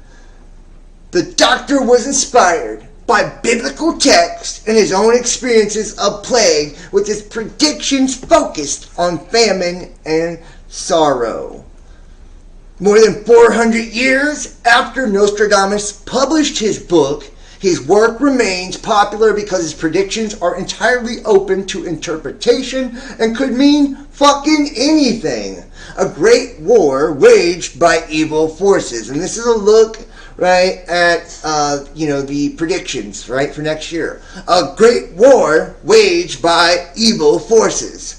the doctor was inspired by biblical text and his own experiences of plague, with his predictions focused on famine and sorrow. More than 400 years after Nostradamus published his book, his work remains popular because his predictions are entirely open to interpretation and could mean fucking anything. A great war waged by evil forces. And this is a look, right, at, the predictions, right, for next year. A great war waged by evil forces.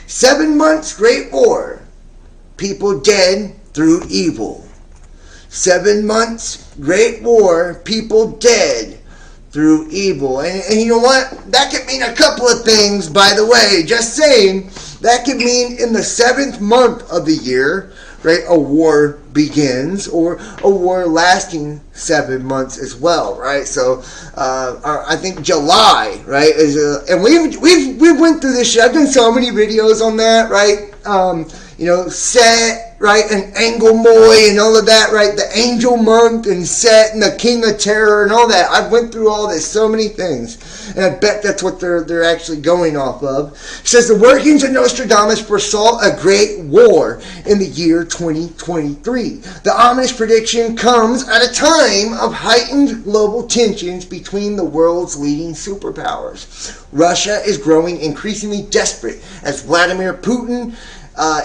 7 months, great war. People dead through evil. 7 months, great war. People dead through evil. And you know what? That could mean a couple of things, by the way. Just saying. That could mean in the 7th month of the year, right, a war begins, or a war lasting 7 months as well, right? So I think July, right, is and we've went through this shit. I've done so many videos on that, right? Set, right, and Angel Moy and all of that, right? The Angel Month and Set and the King of Terror and all that. I've went through all this, so many things. And I bet that's what they're actually going off of. It says the workings of Nostradamus foresaw a great war in the year 2023. The ominous prediction comes at a time of heightened global tensions between the world's leading superpowers. Russia is growing increasingly desperate as Vladimir Putin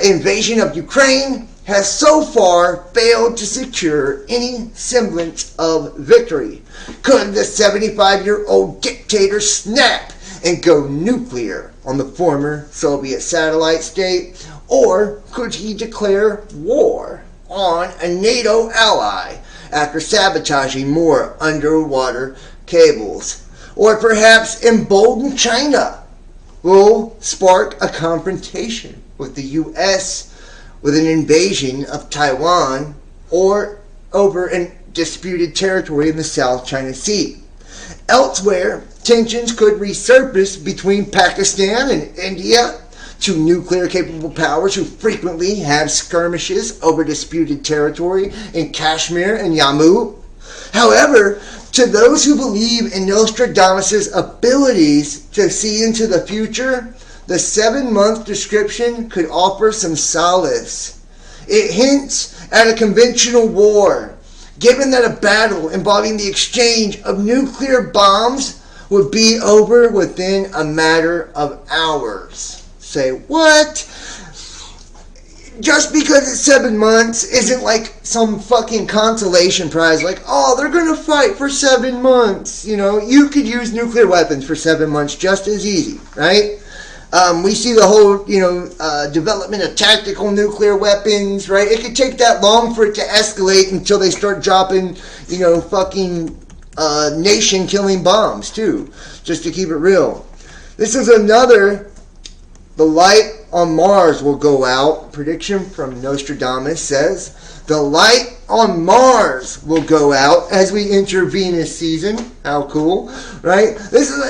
invasion of Ukraine has so far failed to secure any semblance of victory. Could the 75-year-old dictator snap and go nuclear on the former Soviet satellite state? Or could he declare war on a NATO ally after sabotaging more underwater cables? Or perhaps embolden China will spark a confrontation with the U.S. with an invasion of Taiwan or over an disputed territory in the South China Sea. Elsewhere, tensions could resurface between Pakistan and India, two nuclear-capable powers who frequently have skirmishes over disputed territory in Kashmir and Jammu. However, to those who believe in Nostradamus' abilities to see into the future, the 7-month description could offer some solace. It hints at a conventional war, given that a battle involving the exchange of nuclear bombs would be over within a matter of hours. Say, what? Just because it's 7 months isn't like some fucking consolation prize, like, oh, they're going to fight for 7 months. You could use nuclear weapons for 7 months just as easy, right? We see the whole, development of tactical nuclear weapons, right? It could take that long for it to escalate until they start dropping, fucking nation-killing bombs, too, just to keep it real. This is another, the light on Mars will go out. Prediction from Nostradamus says, the light on Mars will go out as we enter Venus season. How cool, right? This is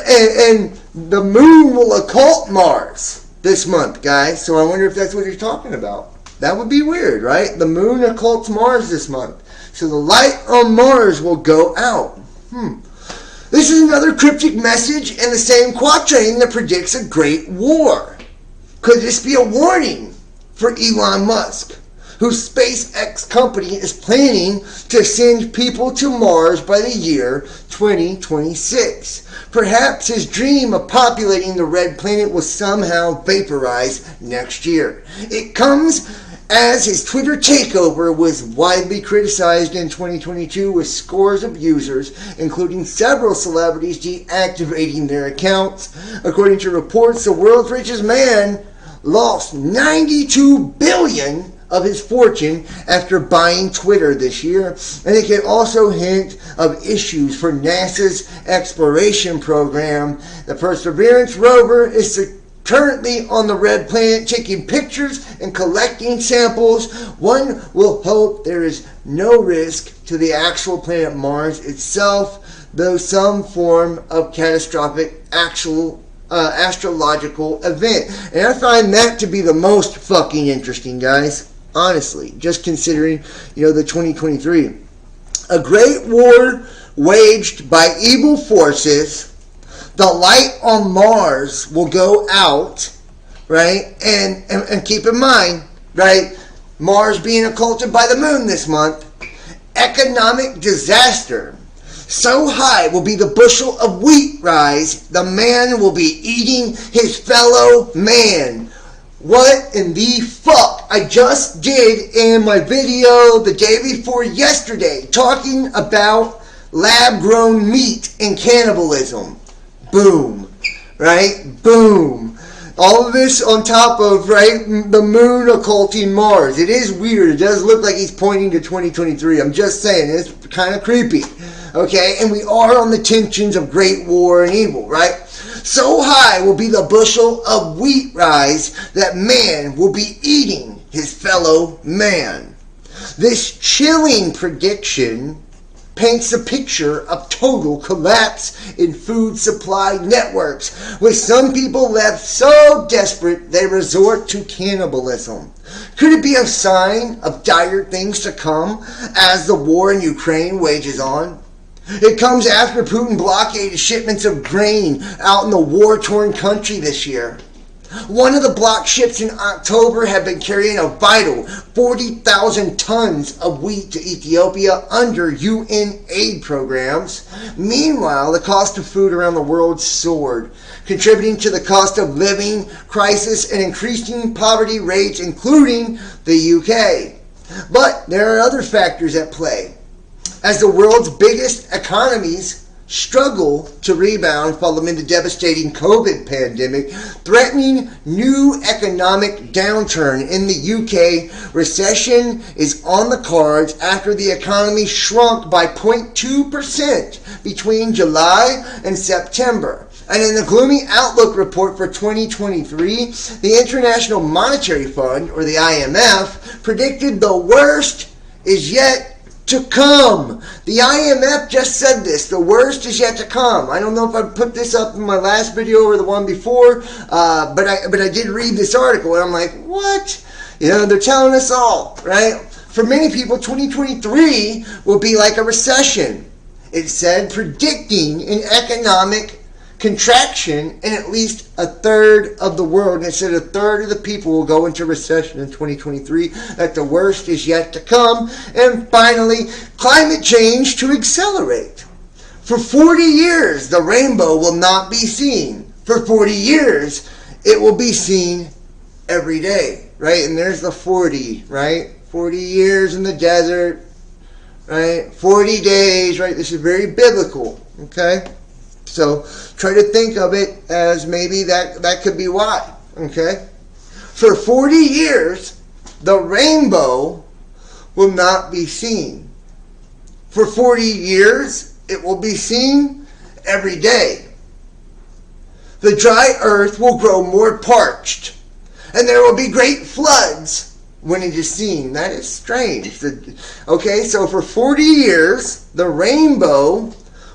and the moon will occult Mars this month, guys. So I wonder if that's what you're talking about. That would be weird, right? The moon occults Mars this month. So the light on Mars will go out. This is another cryptic message in the same quatrain that predicts a great war. Could this be a warning for Elon Musk, whose SpaceX company is planning to send people to Mars by the year 2026? Perhaps his dream of populating the red planet will somehow vaporize next year. It comes as his Twitter takeover was widely criticized in 2022, with scores of users, including several celebrities, deactivating their accounts. According to reports, the world's richest man lost $92 billion of his fortune after buying Twitter this year, and it can also hint of issues for NASA's exploration program. The Perseverance rover is currently on the red planet taking pictures and collecting samples. One will hope there is no risk to the actual planet Mars itself, though some form of catastrophic astrological event. And I find that to be the most fucking interesting, guys. Honestly, just considering, the 2023. A great war waged by evil forces. The light on Mars will go out, right? And keep in mind, right, Mars being occulted by the moon this month. Economic disaster. So high will be the bushel of wheat rise, the man will be eating his fellow man. What in the fuck? I just did in my video the day before yesterday talking about lab-grown meat and cannibalism. Boom. Right? Boom. All of this on top of, right, the moon occulting Mars. It is weird. It does look like he's pointing to 2023. I'm just saying. It's kind of creepy. Okay? And we are on the tensions of great war and evil, right? So high will be the bushel of wheat rise that man will be eating his fellow man. This chilling prediction paints a picture of total collapse in food supply networks, with some people left so desperate they resort to cannibalism. Could it be a sign of dire things to come as the war in Ukraine wages on? It comes after Putin blockaded shipments of grain out in the war-torn country this year. One of the blocked ships in October had been carrying a vital 40,000 tons of wheat to Ethiopia under UN aid programs. Meanwhile, the cost of food around the world soared, contributing to the cost of living crisis and increasing poverty rates, including the UK. But there are other factors at play. As the world's biggest economies struggle to rebound following the devastating COVID pandemic, threatening new economic downturn in the UK, recession is on the cards after the economy shrunk by 0.2% between July and September. And in the gloomy outlook report for 2023, the International Monetary Fund, or the IMF, predicted the worst is yet to come. The IMF just said this. The worst is yet to come. I don't know if I put this up in my last video or the one before, but I did read this article, and I'm like, what? They're telling us all, right? For many people, 2023 will be like a recession. It said, predicting an economic contraction in at least a third of the world. And it said a third of the people will go into recession in 2023, that the worst is yet to come. And finally, climate change to accelerate. For 40 years, the rainbow will not be seen. For 40 years, it will be seen every day, right? And there's the 40, right? 40 years in the desert, right? 40 days, right? This is very biblical, okay? So try to think of it as maybe that could be why, okay? For 40 years, the rainbow will not be seen. For 40 years, it will be seen every day. The dry earth will grow more parched, and there will be great floods when it is seen. That is strange. Okay, so for 40 years, the rainbow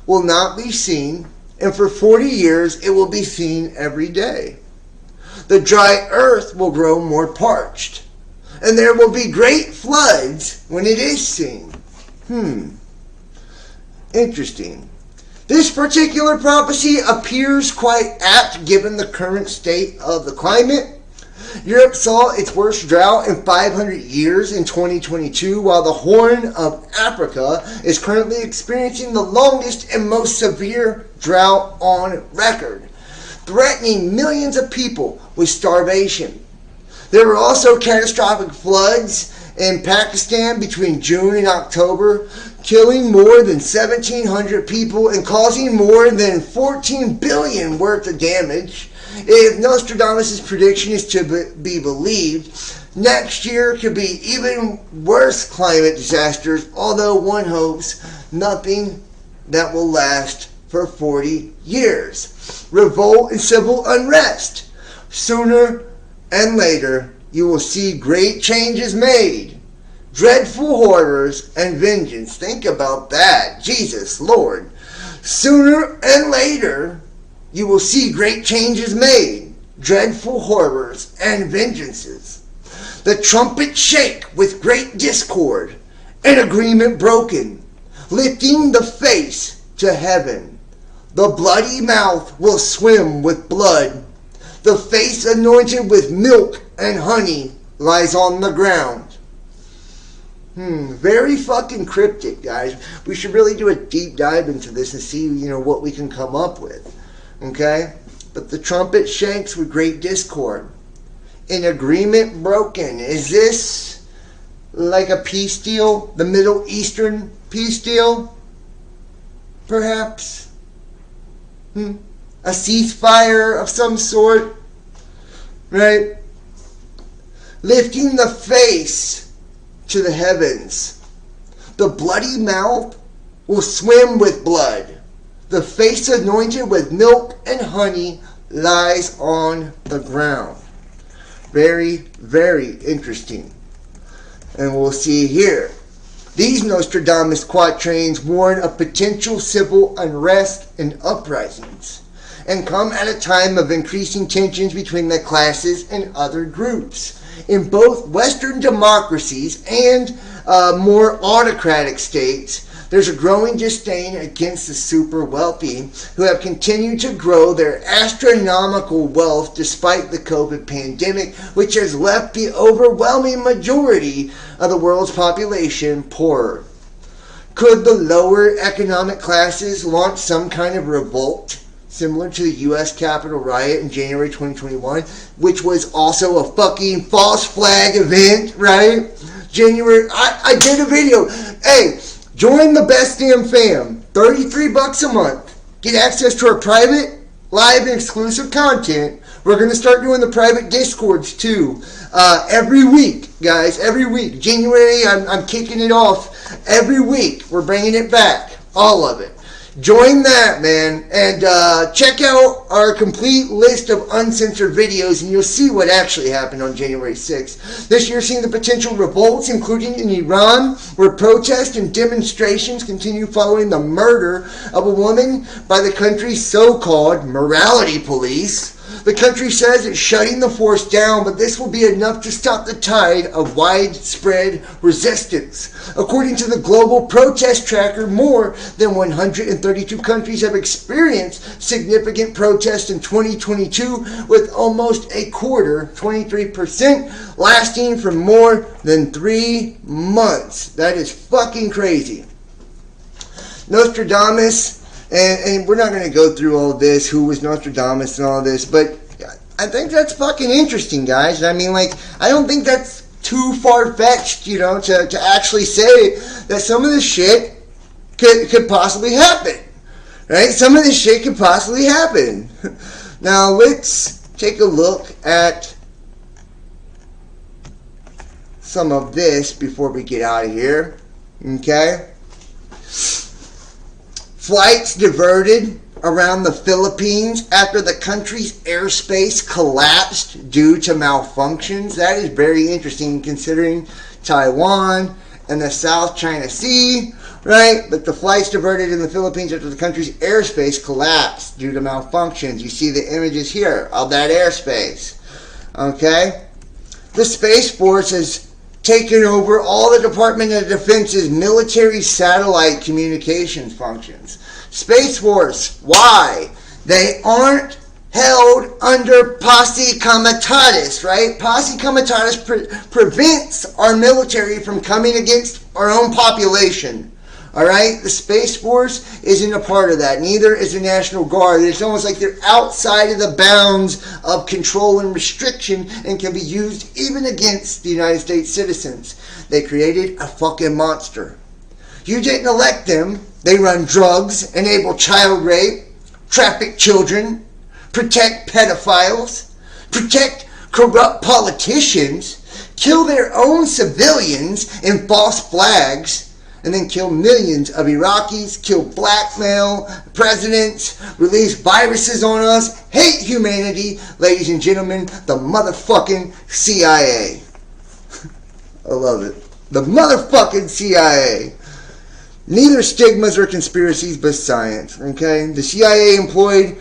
will not be seen. And for 40 years, it will be seen every day. The dry earth will grow more parched. And there will be great floods when it is seen. Interesting. This particular prophecy appears quite apt given the current state of the climate. Europe saw its worst drought in 500 years in 2022, while the Horn of Africa is currently experiencing the longest and most severe drought on record, threatening millions of people with starvation. There were also catastrophic floods in Pakistan between June and October, killing more than 1,700 people and causing more than $14 billion worth of damage. If Nostradamus' prediction is to be believed, next year could be even worse climate disasters, although one hopes nothing that will last for 40 years. Revolt and civil unrest. Sooner and later, you will see great changes made. Dreadful horrors and vengeance. Think about that. Jesus, Lord. Sooner and later, you will see great changes made. Dreadful horrors and vengeances. The trumpet shake with great discord, and agreement broken, lifting the face to heaven. The bloody mouth will swim with blood. The face anointed with milk and honey lies on the ground. Very fucking cryptic, guys. We should really do a deep dive into this and see, what we can come up with. Okay? But the trumpet shakes with great discord. An agreement broken. Is this like a peace deal? The Middle Eastern peace deal? Perhaps? A ceasefire of some sort? Right? Lifting the face to the heavens. The bloody mouth will swim with blood. The face anointed with milk and honey lies on the ground. Very, very interesting. And we'll see here. These Nostradamus quatrains warn of potential civil unrest and uprisings, and come at a time of increasing tensions between the classes and other groups. In both Western democracies and more autocratic states, there's a growing disdain against the super wealthy who have continued to grow their astronomical wealth despite the COVID pandemic, which has left the overwhelming majority of the world's population poorer. Could the lower economic classes launch some kind of revolt similar to the U.S. Capitol riot in January 2021, which was also a fucking false flag event, right? I did a video. Hey, join the Best Damn Fam. $33 a month. Get access to our private, live, and exclusive content. We're going to start doing the private Discords too. Every week, guys. Every week. January, I'm kicking it off. Every week, we're bringing it back. All of it. Join that, man, and check out our complete list of uncensored videos, and you'll see what actually happened on January 6th. This year, seeing the potential revolts, including in Iran, where protests and demonstrations continue following the murder of a woman by the country's so-called morality police. The country says it's shutting the force down, but this will be enough to stop the tide of widespread resistance. According to the Global Protest Tracker, more than 132 countries have experienced significant protests in 2022, with almost a quarter, 23%, lasting for more than 3 months. That is fucking crazy. Nostradamus. And we're not going to go through all this, who was Nostradamus and all this, but I think that's fucking interesting, guys. I mean, I don't think that's too far-fetched, to actually say that some of this shit could possibly happen, right? Some of this shit could possibly happen. Now, let's take a look at some of this before we get out of here, okay? Flights diverted around the Philippines after the country's airspace collapsed due to malfunctions. That is very interesting considering Taiwan and the South China Sea, right? But the flights diverted in the Philippines after the country's airspace collapsed due to malfunctions. You see the images here of that airspace, okay? The Space Force has taken over all the Department of Defense's military satellite communications functions. Space Force, why? They aren't held under posse comitatus, right? Posse comitatus prevents our military from coming against our own population. All right? The Space Force isn't a part of that. Neither is the National Guard. It's almost like they're outside of the bounds of control and restriction and can be used even against the United States citizens. They created a fucking monster. You didn't elect them. They run drugs, enable child rape, traffic children, protect pedophiles, protect corrupt politicians, kill their own civilians in false flags, and then kill millions of Iraqis, kill blackmail presidents, release viruses on us, hate humanity, ladies and gentlemen, the motherfucking CIA. I love it. The motherfucking CIA. Neither stigmas or conspiracies, but science, okay? The CIA employed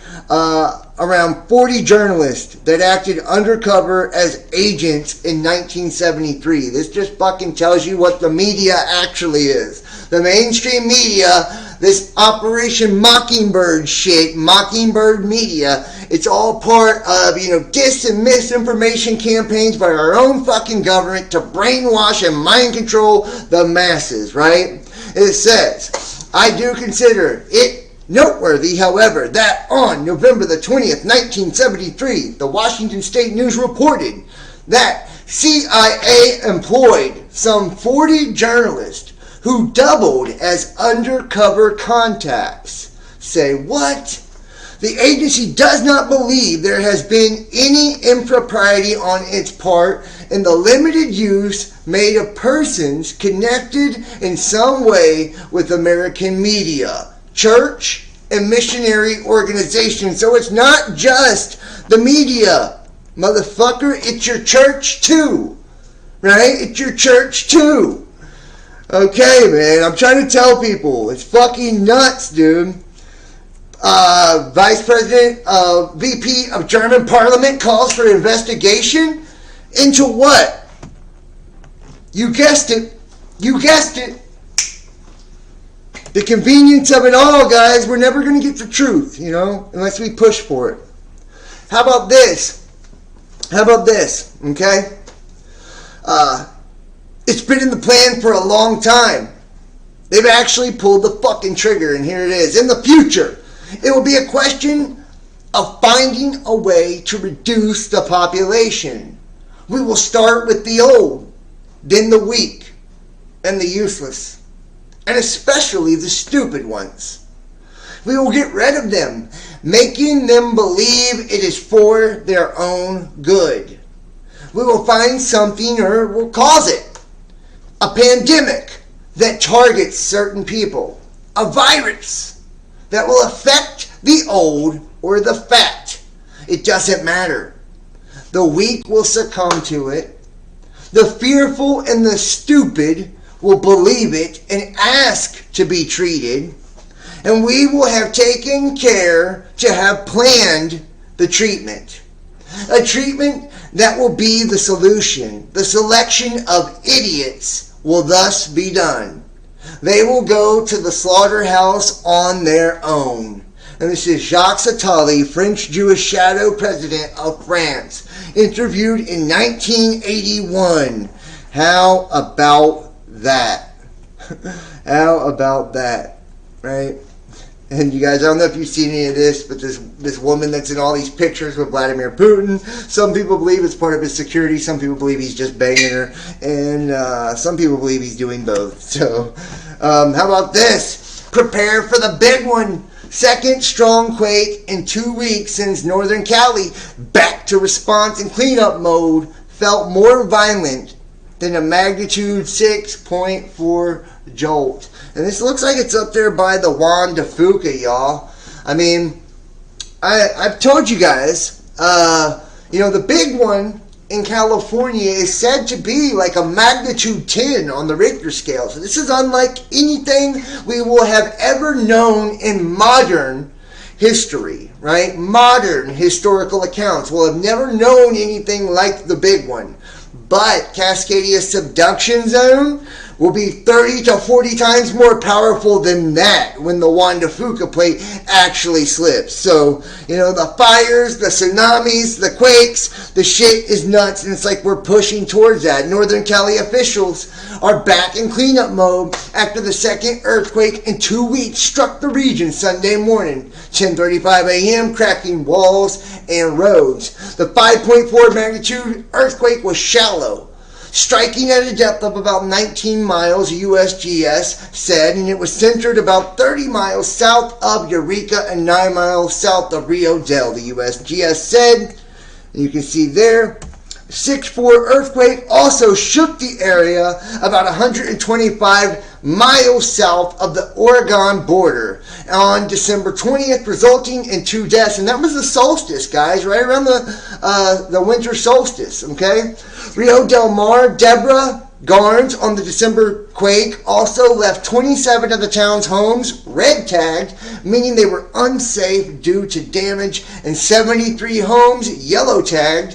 around 40 journalists that acted undercover as agents in 1973. This just fucking tells you what the media actually is. The mainstream media, this Operation Mockingbird shit, Mockingbird media, it's all part of, dis and misinformation campaigns by our own fucking government to brainwash and mind control the masses, right? It says, I do consider it noteworthy, however, that on November the 20th, 1973, the Washington State News reported that CIA employed some 40 journalists who doubled as undercover contacts. Say what? The agency does not believe there has been any impropriety on its part in the limited use made of persons connected in some way with American media, church, and missionary organizations. So it's not just the media, motherfucker. It's your church too, right? It's your church too. Okay, man, I'm trying to tell people. It's fucking nuts, dude. Vice President, VP of German Parliament calls for investigation into what? You guessed it. You guessed it. The convenience of it all, guys. We're never going to get the truth, unless we push for it. How about this? Okay? It's been in the plan for a long time. They've actually pulled the fucking trigger, and here it is. In the future, it will be a question of finding a way to reduce the population. We will start with the old, then the weak, and the useless, and especially the stupid ones. We will get rid of them, making them believe it is for their own good. We will find something, or we'll cause it, a pandemic that targets certain people, a virus that will affect the old or the fat. It doesn't matter. The weak will succumb to it. The fearful and the stupid will believe it and ask to be treated. And we will have taken care to have planned the treatment. A treatment that will be the solution. The selection of idiots will thus be done. They will go to the slaughterhouse on their own. And this is Jacques Attali, French Jewish shadow president of France, interviewed in 1981. How about that? How about that? Right? And you guys, I don't know if you've seen any of this, but this woman that's in all these pictures with Vladimir Putin, some people believe it's part of his security, some people believe he's just banging her, and some people believe he's doing both. So, how about this? Prepare for the big one. Second strong quake in 2 weeks since Northern Cali, back to response and cleanup mode, felt more violent than a magnitude 6.4 jolt. And this looks like it's up there by the Juan de Fuca, y'all. I mean, I've told you guys, the big one in California is said to be like a magnitude 10 on the Richter scale. So this is unlike anything we will have ever known in modern history, right? Modern historical accounts will have never known anything like the big one. But Cascadia subduction zone will be 30 to 40 times more powerful than that when the Juan de Fuca plate actually slips. So, the fires, the tsunamis, the quakes, the shit is nuts, and it's like we're pushing towards that. Northern Cali officials are back in cleanup mode after the second earthquake in 2 weeks struck the region Sunday morning, 10:35 a.m., cracking walls and roads. The 5.4 magnitude earthquake was shallow, striking at a depth of about 19 miles, USGS said, and it was centered about 30 miles south of Eureka and 9 miles south of Rio Del, the USGS said. And you can see there, 6.4 earthquake also shook the area about 125 miles south of the Oregon border on December 20th, resulting in 2 deaths. And that was the solstice, guys, right around the winter solstice, okay? Rio Del Mar, Deborah Garnes on the December quake also left 27 of the town's homes red tagged, meaning they were unsafe due to damage, and 73 homes yellow tagged.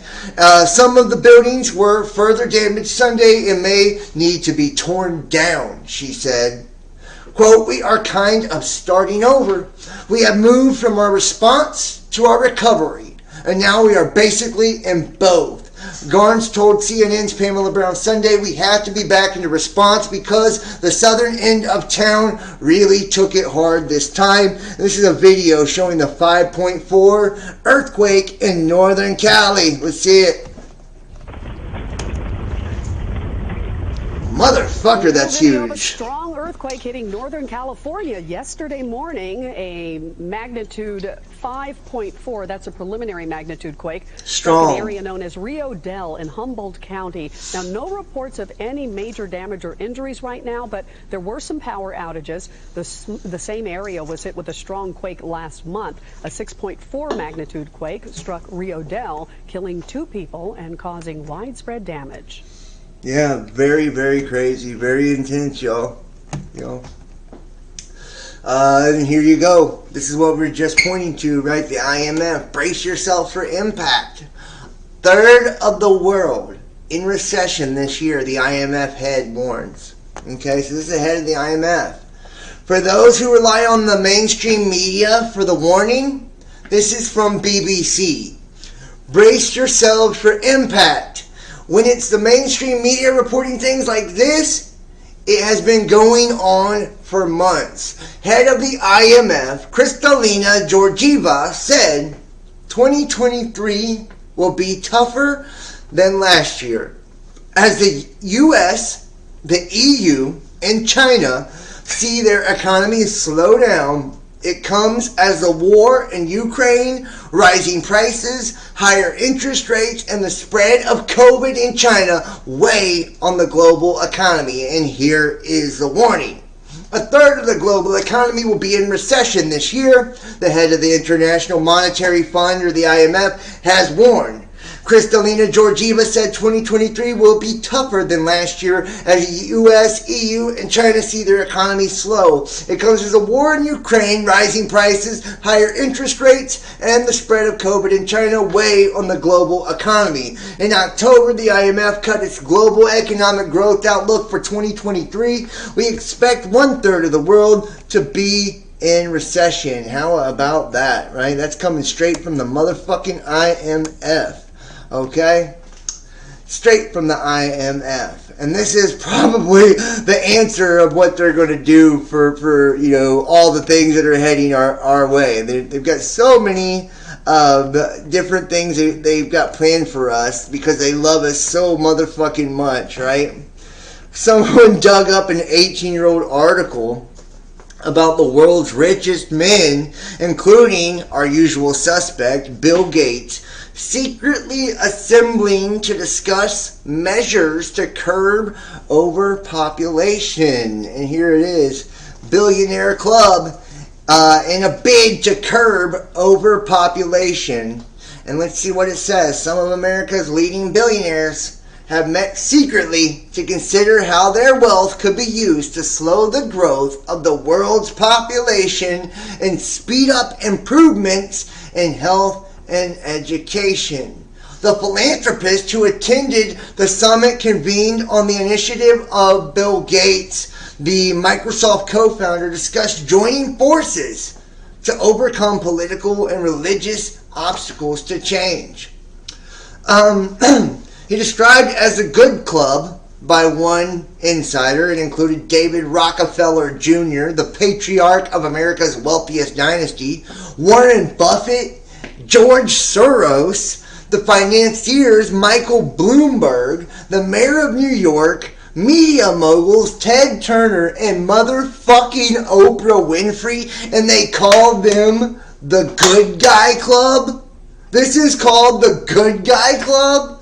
Some of the buildings were further damaged Sunday and may need to be torn down, she said. Quote, "We are kind of starting over. We have moved from our response to our recovery, and now we are basically in both." Garnes told CNN's Pamela Brown Sunday, "We have to be back into response because the southern end of town really took it hard this time." This is a video showing the 5.4 earthquake in northern Cali. Let's see it. Motherfucker, that's huge. Strong earthquake hitting Northern California yesterday morning, a magnitude 5.4. That's a preliminary magnitude quake. Strong. An area known as Rio Del in Humboldt County. Now, no reports of any major damage or injuries right now, but there were some power outages. The same area was hit with a strong quake last month. A 6.4 magnitude quake struck Rio Del, killing 2 people and causing widespread damage. Yeah, very, very crazy, very intense, y'all. And here you go. This is what we're just pointing to, right? The IMF. Brace yourself for impact. Third of the world in recession this year, the IMF head warns. Okay, so this is the head of the IMF. For those who rely on the mainstream media for the warning, this is from BBC. Brace yourselves for impact. When it's the mainstream media reporting things like this, it has been going on for months. Head of the IMF, Kristalina Georgieva, said 2023 will be tougher than last year as the US, the EU, and China see their economies slow down. It comes as the war in Ukraine, rising prices, higher interest rates, and the spread of COVID in China weigh on the global economy. And here is the warning. A third of the global economy will be in recession this year. The head of the International Monetary Fund, or the IMF, has warned. Kristalina Georgieva said 2023 will be tougher than last year as the US, EU, and China see their economies slow. It comes as a war in Ukraine, rising prices, higher interest rates, and the spread of COVID in China weigh on the global economy. In October, the IMF cut its global economic growth outlook for 2023. We expect 1/3 of the world to be in recession. How about that, right? That's coming straight from the motherfucking IMF. Okay? Straight from the IMF. And this is probably the answer of what they're going to do for all the things that are heading our way. They've got so many different things they've got planned for us because they love us so motherfucking much, right? Someone dug up an 18-year-old article about the world's richest men, including our usual suspect, Bill Gates, secretly assembling to discuss measures to curb overpopulation. And here it is, Billionaire Club in a bid to curb overpopulation. And let's see what it says. Some of America's leading billionaires have met secretly to consider how their wealth could be used to slow the growth of the world's population and speed up improvements in health and education. The philanthropist who attended the summit convened on the initiative of Bill Gates, the Microsoft co-founder, discussed joining forces to overcome political and religious obstacles to change. He described as a good club by one insider. It included David Rockefeller Jr., the patriarch of America's wealthiest dynasty, Warren Buffett, George Soros, the financiers Michael Bloomberg, the mayor of New York, media moguls Ted Turner, and motherfucking Oprah Winfrey, and they called them the Good Guy Club? This is called the Good Guy Club?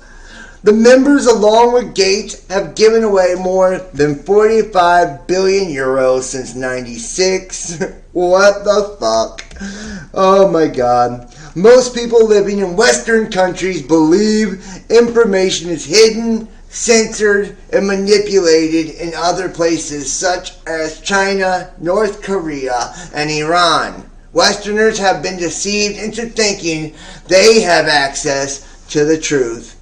The members, along with Gates, have given away more than 45 billion euros since '96. What the fuck? Oh my god. Most people living in Western countries believe information is hidden, censored, and manipulated in other places such as China, North Korea, and Iran. Westerners have been deceived into thinking they have access to the truth.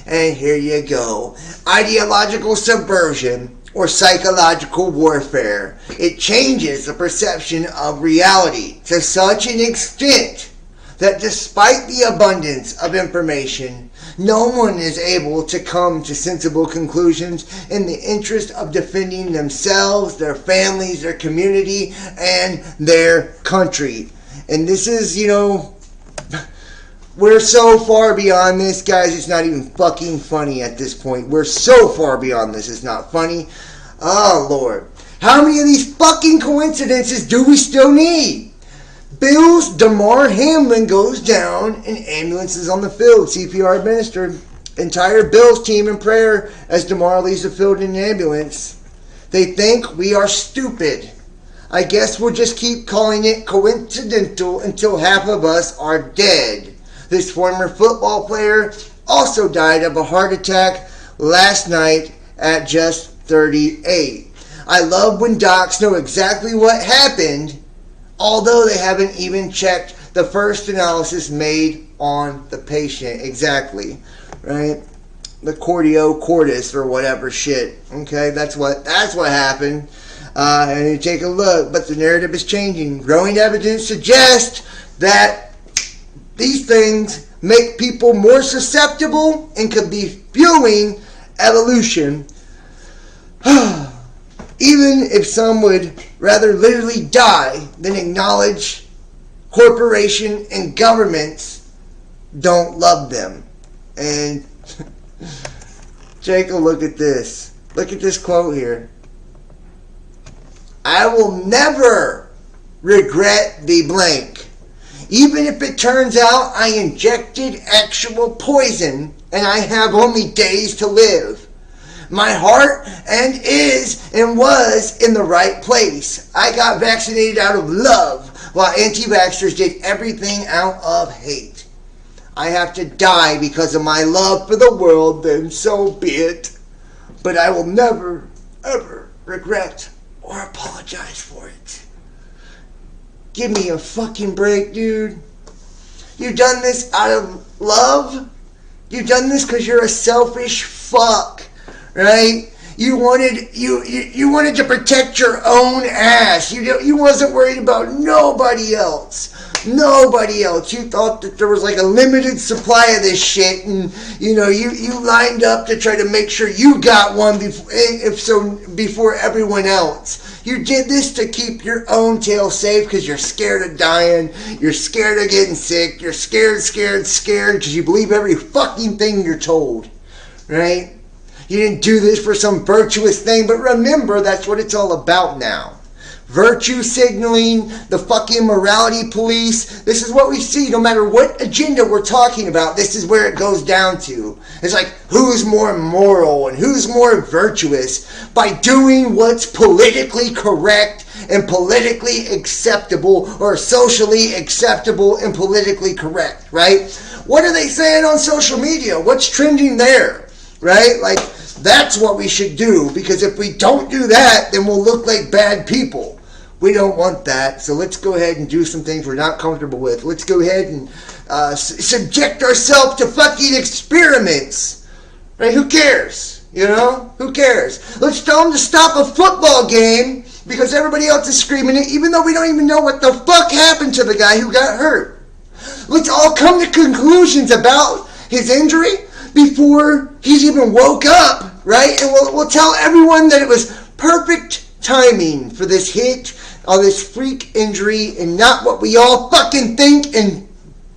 And here you go. Ideological subversion or psychological warfare. It changes the perception of reality to such an extent that despite the abundance of information, no one is able to come to sensible conclusions in the interest of defending themselves, their families, their community, and their country. And this is, we're so far beyond this, guys, it's not even fucking funny at this point. We're so far beyond this, it's not funny. Oh, Lord. How many of these fucking coincidences do we still need? Bills Damar Hamlin goes down and ambulances on the field. CPR administered. Entire Bills team in prayer as Damar leaves the field in an ambulance. They think we are stupid. I guess we'll just keep calling it coincidental until half of us are dead. This former football player also died of a heart attack last night at just 38. I love when docs know exactly what happened, although they haven't even checked the first analysis made on the patient. Exactly, right? The cordio cordis or whatever shit. Okay, that's what happened. And you take a look, but the narrative is changing. Growing evidence suggests that these things make people more susceptible and could be fueling evolution. Even if some would rather literally die than acknowledge corporation and governments don't love them. And take a look at this. Look at this quote here. I will never regret the blank. Even if it turns out I injected actual poison and I have only days to live. My heart and is and was in the right place. I got vaccinated out of love while anti-vaxxers did everything out of hate. I have to die because of my love for the world, then so be it. But I will never, ever regret or apologize for it. Give me a fucking break, dude. You done this out of love? You done this because you're a selfish fuck, right? You wanted to protect your own ass. You wasn't worried about nobody else. Nobody else. You thought that there was like a limited supply of this shit, and you lined up to try to make sure you got one before everyone else. You did this to keep your own tail safe because you're scared of dying. You're scared of getting sick. You're scared because you believe every fucking thing you're told, right? You didn't do this for some virtuous thing, but remember, that's what it's all about now. Virtue signaling, the fucking morality police. This is what we see no matter what agenda we're talking about. This is where it goes down to. It's like, who's more moral and who's more virtuous by doing what's politically correct and politically acceptable, or socially acceptable and politically correct, right? What are they saying on social media? What's trending there, right? Like, that's what we should do, because if we don't do that, then we'll look like bad people. We don't want that, so let's go ahead and do some things we're not comfortable with. Let's go ahead and subject ourselves to fucking experiments. Right? Who cares? Who cares? Let's tell them to stop a football game because everybody else is screaming it, even though we don't even know what the fuck happened to the guy who got hurt. Let's all come to conclusions about his injury before he's even woke up, right? And we'll tell everyone that it was perfect timing for this hit on this freak injury and not what we all fucking think and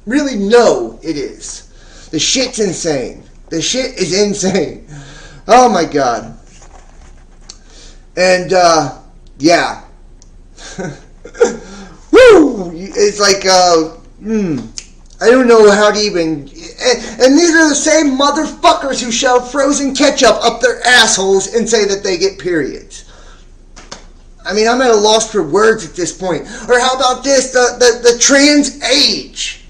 really know it is. The shit's insane. The shit is insane. Oh my god. And yeah. Woo! It's like I don't know how to even And these are the same motherfuckers who shove frozen ketchup up their assholes and say that they get periods. I mean, I'm at a loss for words at this point. Or how about this, the trans age,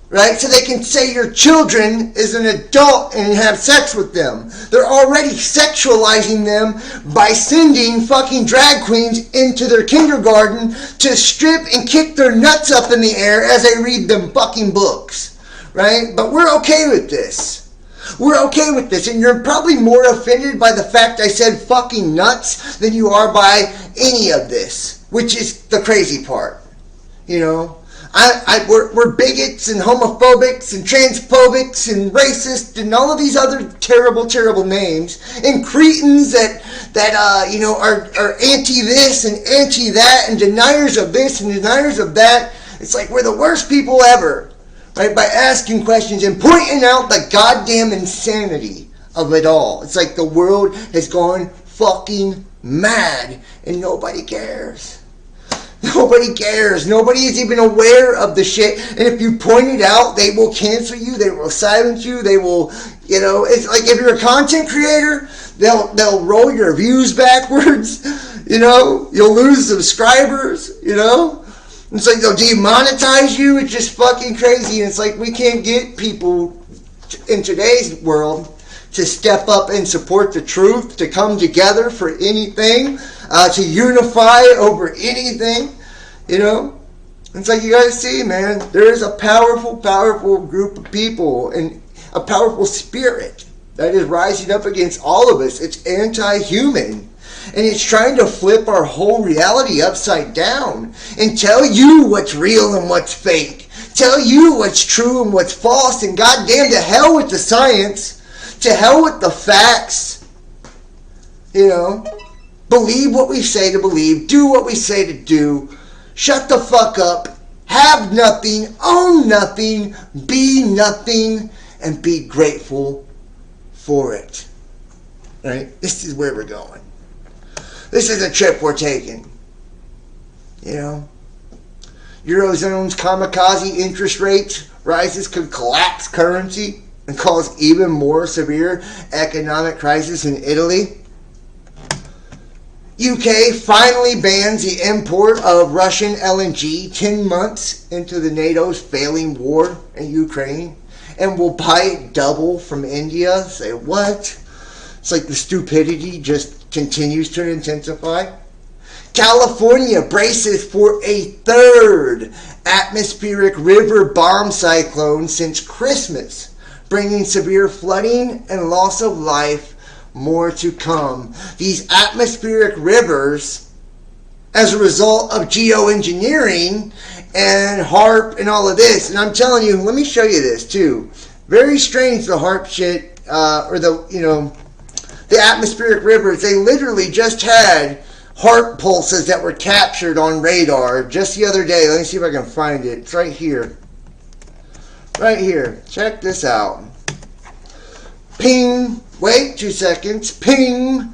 right? So they can say your children is an adult and have sex with them. They're already sexualizing them by sending fucking drag queens into their kindergarten to strip and kick their nuts up in the air as they read them fucking books, right? But we're okay with this. We're okay with this, and you're probably more offended by the fact I said fucking nuts than you are by any of this, which is the crazy part. You know, we're bigots and homophobics and transphobics and racists and all of these other terrible, terrible names, and cretins that you know are anti this and anti that and deniers of this and deniers of that. It's like we're the worst people ever. Right, by asking questions and pointing out the goddamn insanity of it all. It's like the world has gone fucking mad and nobody cares. Nobody cares. Nobody is even aware of the shit. And if you point it out, they will cancel you. They will silence you. They will, you know, it's like if you're a content creator, they'll roll your views backwards. You know, you'll lose subscribers, you know. It's like they'll demonetize you. It's just fucking crazy. And it's like we can't get people in today's world to step up and support the truth, to come together for anything, to unify over anything, you know. It's like you gotta see, man, there is a powerful, powerful group of people and a powerful spirit that is rising up against all of us. It's anti-human. And it's trying to flip our whole reality upside down and tell you what's real and what's fake. Tell you what's true and what's false. And goddamn, to hell with the science. To hell with the facts. You know, believe what we say to believe. Do what we say to do. Shut the fuck up. Have nothing. Own nothing. Be nothing. And be grateful for it. Right? This is where we're going. This is a trip we're taking. You know, Eurozone's kamikaze interest rates rises could collapse currency and cause even more severe economic crisis in Italy. UK finally bans the import of Russian LNG 10 months into the NATO's failing war in Ukraine and will buy it double from India. Say what? It's like the stupidity just continues to intensify. California braces for a third atmospheric river bomb cyclone since Christmas, bringing severe flooding and loss of life. More to come. These atmospheric rivers, as a result of geoengineering and HARP and all of this, and I'm telling you, let me show you this too. Very strange, the HARP shit, or the, you know, the atmospheric rivers, they literally just had HARP pulses that were captured on radar just the other day. Let me see if I can find it. It's right here. Right here. Check this out. Ping. Wait 2 seconds. Ping.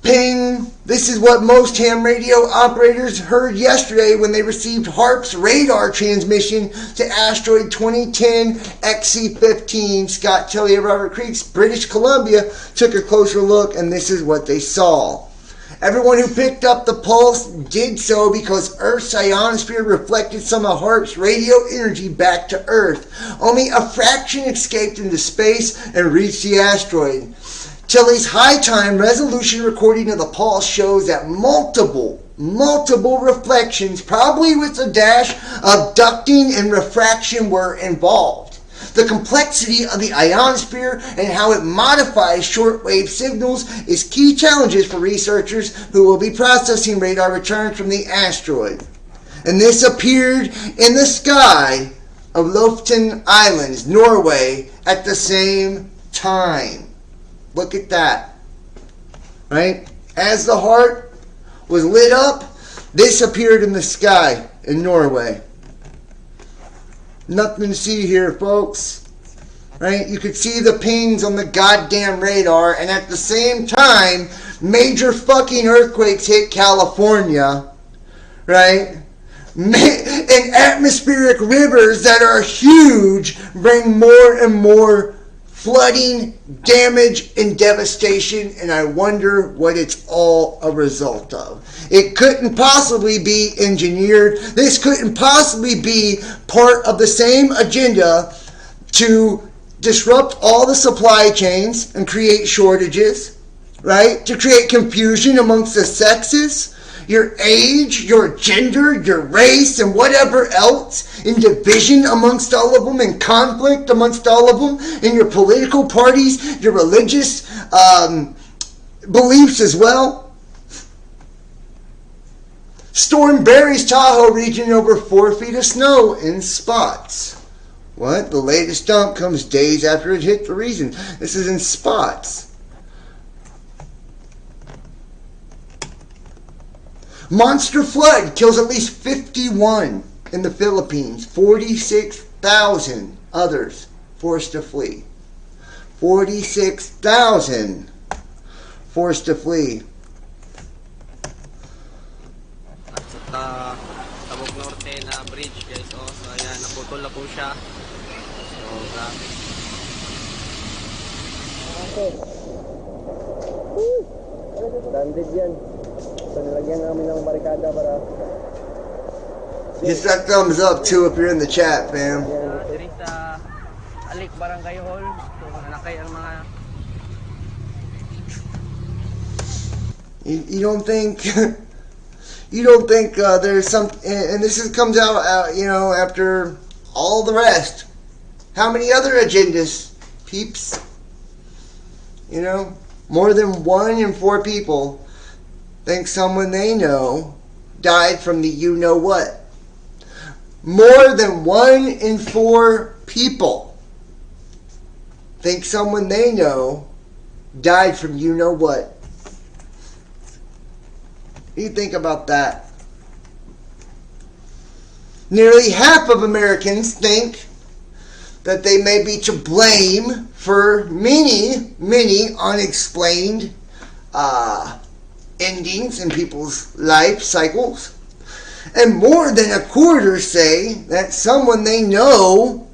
Ping. This is what most ham radio operators heard yesterday when they received HARP's radar transmission to asteroid 2010 XC15. Scott Tilley of Robert Creek's British Columbia took a closer look, and this is what they saw. Everyone who picked up the pulse did so because Earth's ionosphere reflected some of HARP's radio energy back to Earth. Only a fraction escaped into space and reached the asteroid. Tilley's high-time resolution recording of the pulse shows that multiple reflections, probably with a dash of ducting and refraction, were involved. The complexity of the ionosphere and how it modifies shortwave signals is key challenges for researchers who will be processing radar returns from the asteroid. And this appeared in the sky of Lofoten Islands, Norway, at the same time. Look at that. Right? As the heart was lit up, this appeared in the sky in Norway. Nothing to see here, folks. Right? You could see the pings on the goddamn radar, and at the same time, major fucking earthquakes hit California. Right? and atmospheric rivers that are huge bring more and more flooding, damage, and devastation, and I wonder what it's all a result of. It couldn't possibly be engineered. This couldn't possibly be part of the same agenda to disrupt all the supply chains and create shortages, right? To create confusion amongst the sexes, your age, your gender, your race, and whatever else, in division amongst all of them, in conflict amongst all of them, in your political parties, your religious beliefs as well. Storm buries Tahoe region over 4 feet of snow in spots. What? The latest dump comes days after it hit the region. This is in spots. Monster flood kills at least 51 in the Philippines. 46,000 others forced to flee. 46,000 forced to flee. Sa Tabog Norte na bridge, guys. Oh, so ayan, naputol na po siya. So, grabe. Banded yan. So, nilagyan namin ng barikada para... Hit that thumbs up too if you're in the chat, fam. Diri sa Alik Barangay Hall. So, nanakay ang mga... You don't think... You don't think there's some... And this comes out, you know, after all the rest. How many other agendas, peeps? You know? More than 1 in 4 people think someone they know died from the you-know-what. More than 1 in 4 people think someone they know died from you-know-what. What do you think about that? Nearly half of Americans think that they may be to blame for many, many unexplained endings in people's life cycles. And more than a quarter say that someone they know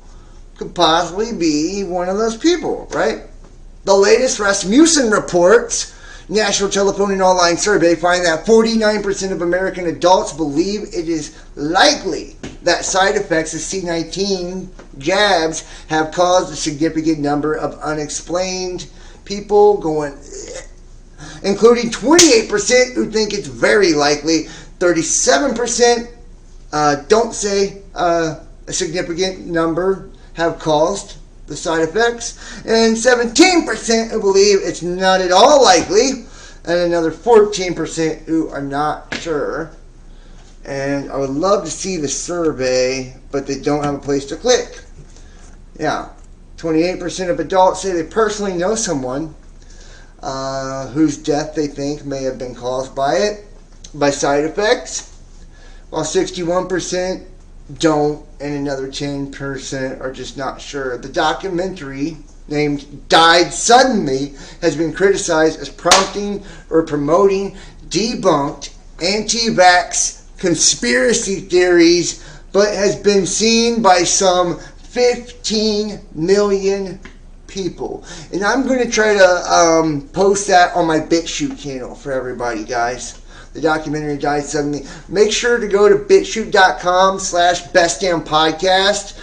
could possibly be one of those people, right? The latest Rasmussen reports, National Telephone and Online Survey, find that 49% of American adults believe it is likely that side effects of C-19 jabs have caused a significant number of unexplained people going, including 28% who think it's very likely, 37% don't say a significant number have caused the side effects, and 17% who believe it's not at all likely, and another 14% who are not sure. And I would love to see the survey, but they don't have a place to click. Yeah, 28% of adults say they personally know someone whose death they think may have been caused by side effects, while 61% don't, and another 10% are just not sure. The documentary, named Died Suddenly, has been criticized as prompting or promoting debunked anti-vax conspiracy theories, but has been seen by some 15 million people. And I'm going to try to post that on my BitChute channel for everybody, guys. The documentary Died Suddenly. Make sure to go to bitchute.com/bestdampodcast.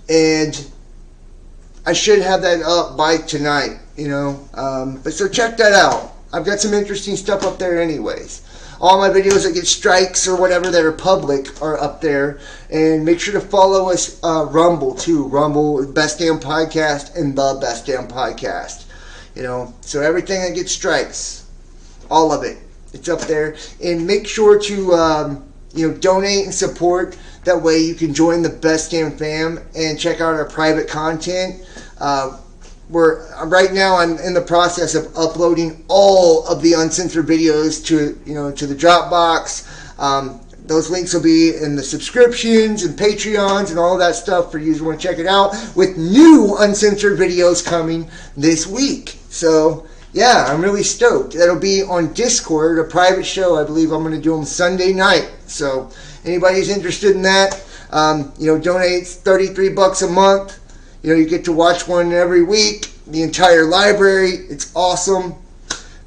And I should have that up by tonight, you know. But so check that out. I've got some interesting stuff up there anyways. All my videos that get strikes or whatever that are public are up there. And make sure to follow us Rumble too. Rumble, Best Damn Podcast, and the Best Damn Podcast. You know, so everything that gets strikes, all of it, it's up there. And make sure to donate and support. That way you can join the Best Damn Fam and check out our private content. Right now I'm in the process of uploading all of the uncensored videos to the Dropbox. Those links will be in the subscriptions and Patreons and all of that stuff for you who want to check it out, with new uncensored videos coming this week. So yeah, I'm really stoked. That'll be on Discord, a private show. I believe I'm going to do them Sunday night. So anybody's interested in that, donate $33 a month. You get to watch one every week. The entire library. It's awesome.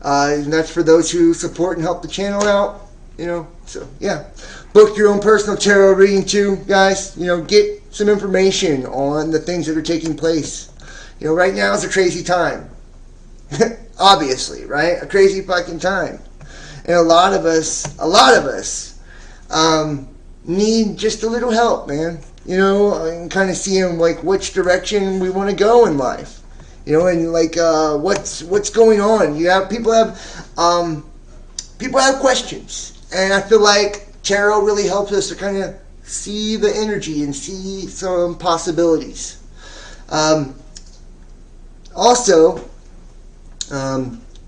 And that's for those who support and help the channel out. So yeah. Book your own personal tarot reading too, guys. Get some information on the things that are taking place. Right now is a crazy time. Obviously, right? A crazy fucking time. And a lot of us need just a little help, man. And kind of seeing like which direction we want to go in life. And like what's going on. People have questions. And I feel like tarot really helps us to kind of see the energy and see some possibilities. Also,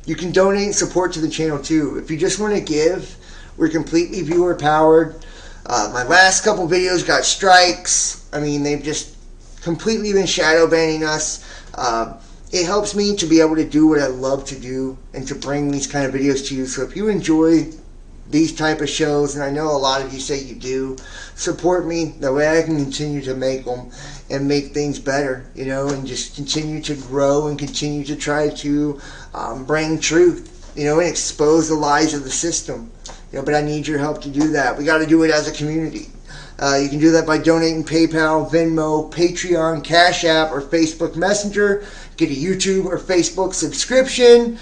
you can donate support to the channel too. If you just want to give, we're completely viewer powered. My last couple videos got strikes. I mean, they've just completely been shadow banning us. It helps me to be able to do what I love to do and to bring these kind of videos to you. So if you enjoy these type of shows, and I know a lot of you say you do, support me. That way I can continue to make them and make things better, and just continue to grow and continue to try to bring truth, and expose the lies of the system. But I need your help to do that. We got to do it as a community. You can do that by donating PayPal, Venmo, Patreon, Cash App, or Facebook Messenger. Get a YouTube or Facebook subscription.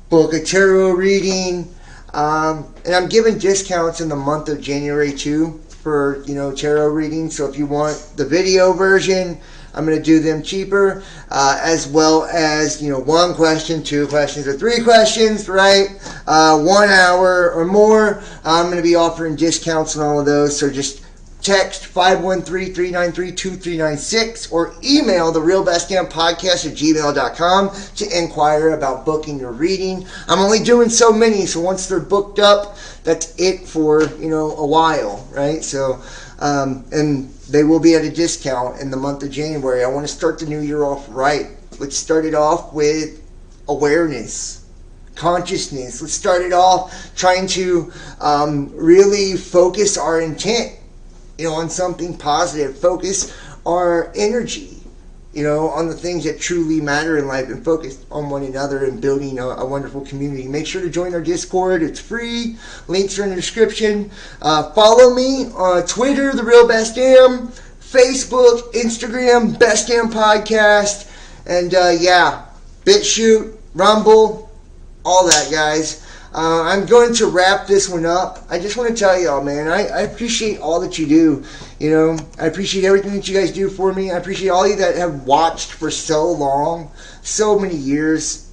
Book a tarot reading. And I'm giving discounts in the month of January too for tarot readings. So if you want the video version, I'm going to do them cheaper, as well as one question, 2 questions, or 3 questions, right? 1 hour or more. I'm going to be offering discounts on all of those. So just text 513-393-2396 or email therealbestdampodcast@gmail.com to inquire about booking your reading. I'm only doing so many, so once they're booked up, that's it for a while, right? So and they will be at a discount in the month of January. I want to start the new year off right. Let's start it off with awareness, consciousness. Let's start it off trying to really focus our intent on something positive. Focus our energy, on the things that truly matter in life, and focus on one another and building a wonderful community. Make sure to join our Discord. It's free. Links are in the description. Follow me on Twitter, The Real Best Damn, Facebook, Instagram, Best Damn Podcast, and BitChute, Rumble, all that, guys. I'm going to wrap this one up. I just want to tell y'all, man, I appreciate all that you do. I appreciate everything that you guys do for me. I appreciate all you that have watched for so long, so many years,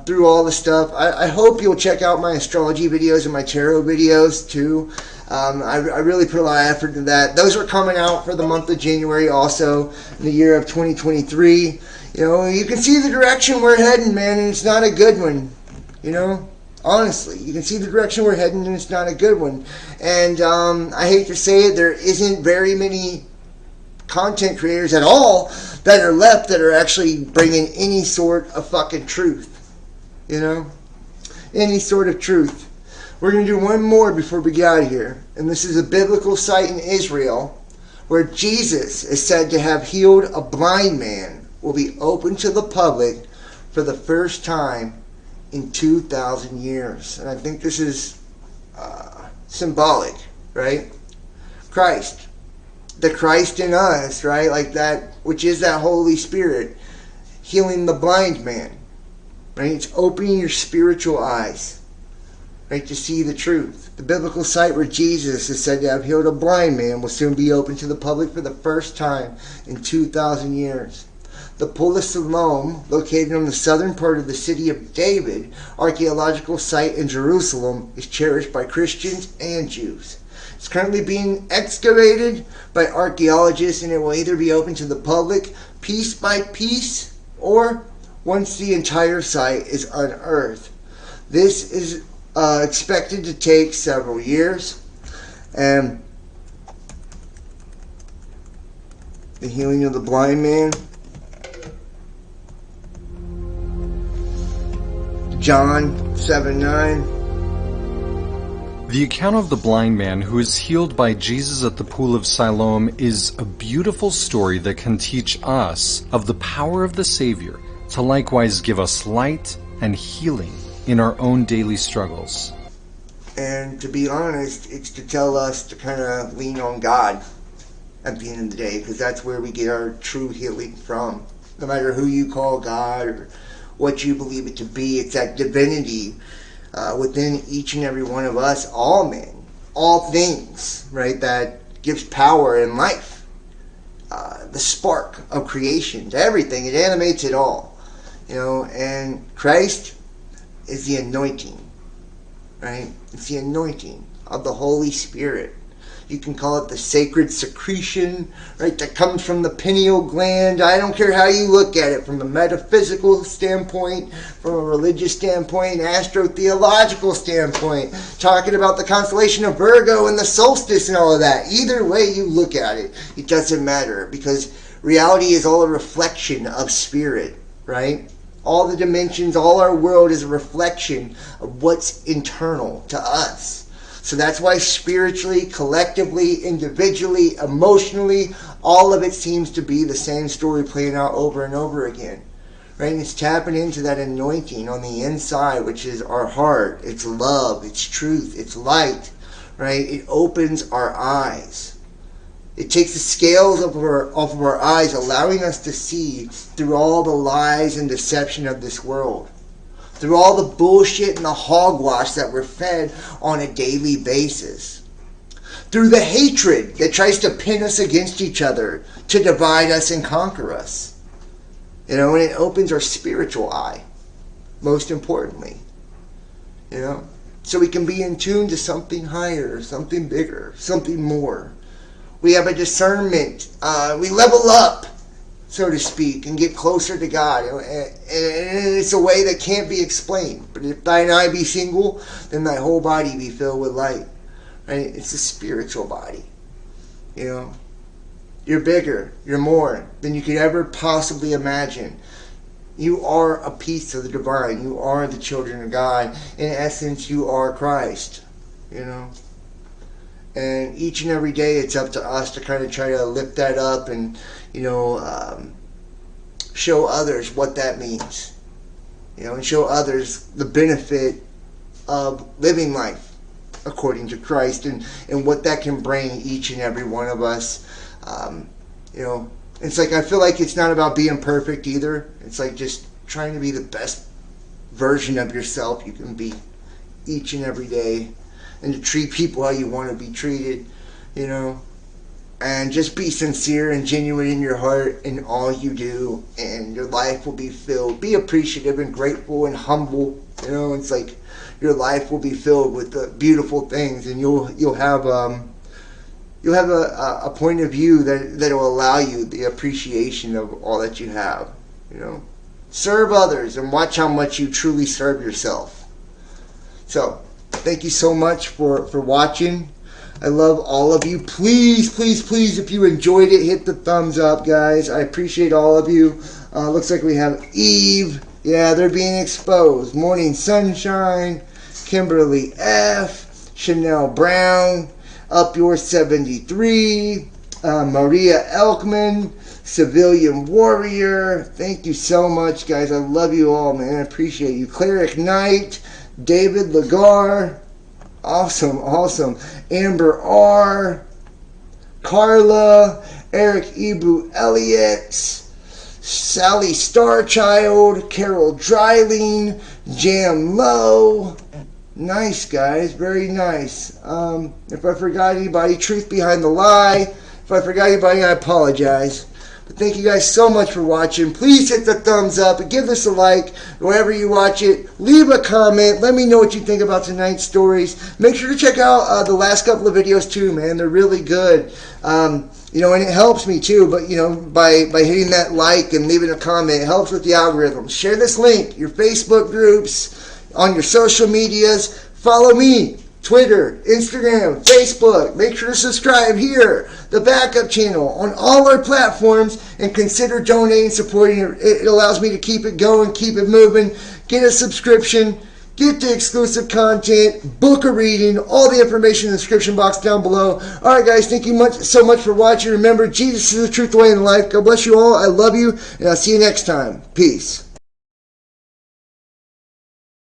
through all the stuff. I hope you'll check out my astrology videos and my tarot videos too. I really put a lot of effort into that. Those are coming out for the month of January also, in the year of 2023. You can see the direction we're heading, man, and it's not a good one. Honestly, you can see the direction we're heading, and it's not a good one. And I hate to say it, there isn't very many content creators at all that are left that are actually bringing any sort of fucking truth. Any sort of truth. We're going to do one more before we get out of here. And this is a biblical site in Israel where Jesus is said to have healed a blind man. Will be open to the public for the first time in 2,000 years. And I think this is symbolic, right? Christ. The Christ in us, right? Like that, which is that Holy Spirit healing the blind man, right? It's opening your spiritual eyes, right, to see the truth. The biblical site where Jesus is said to have healed a blind man will soon be open to the public for the first time in 2,000 years. The Pool of Siloam, located on the southern part of the city of David, archaeological site in Jerusalem, is cherished by Christians and Jews. It's currently being excavated by archaeologists, and it will either be open to the public piece by piece or once the entire site is unearthed. This is expected to take several years. And the healing of the blind man. John 7:9. The account of the blind man who is healed by Jesus at the pool of Siloam is a beautiful story that can teach us of the power of the Savior to likewise give us light and healing in our own daily struggles. And to be honest, it's to tell us to kind of lean on God at the end of the day, because that's where we get our true healing from. No matter who you call God or what you believe it to be, it's that divinity within each and every one of us, all men, all things, right, that gives power and life. The spark of creation to everything. It animates it all. And Christ is the anointing, right? It's the anointing of the Holy Spirit. You can call it the sacred secretion, right, that comes from the pineal gland. I don't care how you look at it, from a metaphysical standpoint, from a religious standpoint, astrotheological standpoint, talking about the constellation of Virgo and the solstice and all of that. Either way you look at it, it doesn't matter, because reality is all a reflection of spirit, right? All the dimensions, all our world is a reflection of what's internal to us. So that's why spiritually, collectively, individually, emotionally, all of it seems to be the same story playing out over and over again. Right? And it's tapping into that anointing on the inside, which is our heart. It's love, it's truth, it's light. Right? It opens our eyes. It takes the scales off of our eyes, allowing us to see through all the lies and deception of this world. Through all the bullshit and the hogwash that we're fed on a daily basis. Through the hatred that tries to pin us against each other, to divide us and conquer us. And it opens our spiritual eye, most importantly. So we can be in tune to something higher, something bigger, something more. We have a discernment. We level up, so to speak, and get closer to God. And it's a way that can't be explained. But if thine eye be single, then thy whole body be filled with light. Right? It's a spiritual body. You're bigger, you're more than you could ever possibly imagine. You are a piece of the divine. You are the children of God. In essence, you are Christ. And each and every day it's up to us to kind of try to lift that up and show others what that means, and show others the benefit of living life according to Christ and what that can bring each and every one of us. It's like, I feel like it's not about being perfect either. It's like just trying to be the best version of yourself you can be each and every day, and to treat people how you want to be treated, and just be sincere and genuine in your heart in all you do, and your life will be filled. Be appreciative and grateful and humble. It's like your life will be filled with the beautiful things, and you'll have a point of view that will allow you the appreciation of all that you have. Serve others and watch how much you truly serve yourself. So, thank you so much for watching. I love all of you. Please, please, please, if you enjoyed it, hit the thumbs up, guys. I appreciate all of you. Looks like we have Eve. Yeah, they're being exposed. Morning Sunshine. Kimberly F. Chanel Brown. Up Yours 73. Maria Elkman. Civilian Warrior. Thank you so much, guys. I love you all, man. I appreciate you. Cleric Knight. David Lagar. Awesome, awesome. Amber R. Carla. Eric Ibu Elliott. Sally Starchild. Carol Dryling. Jam Low. Nice, guys. Very nice. If I forgot anybody, Truth Behind the Lie. If I forgot anybody, I apologize. But thank you guys so much for watching. Please hit the thumbs up and give this a like wherever you watch it. Leave a comment. Let me know what you think about tonight's stories. Make sure to check out the last couple of videos too, man. They're really good. And it helps me too. But by hitting that like and leaving a comment, it helps with the algorithm. Share this link, your Facebook groups, on your social medias. Follow me Twitter, Instagram, Facebook. Make sure to subscribe here, the backup channel, on all our platforms, and consider donating, supporting it. It allows me to keep it going, keep it moving. Get a subscription, get the exclusive content, book a reading, all the information in the description box down below. All right, guys, thank you so much for watching. Remember, Jesus is the truth, the way, and the life. God bless you all. I love you, and I'll see you next time. Peace.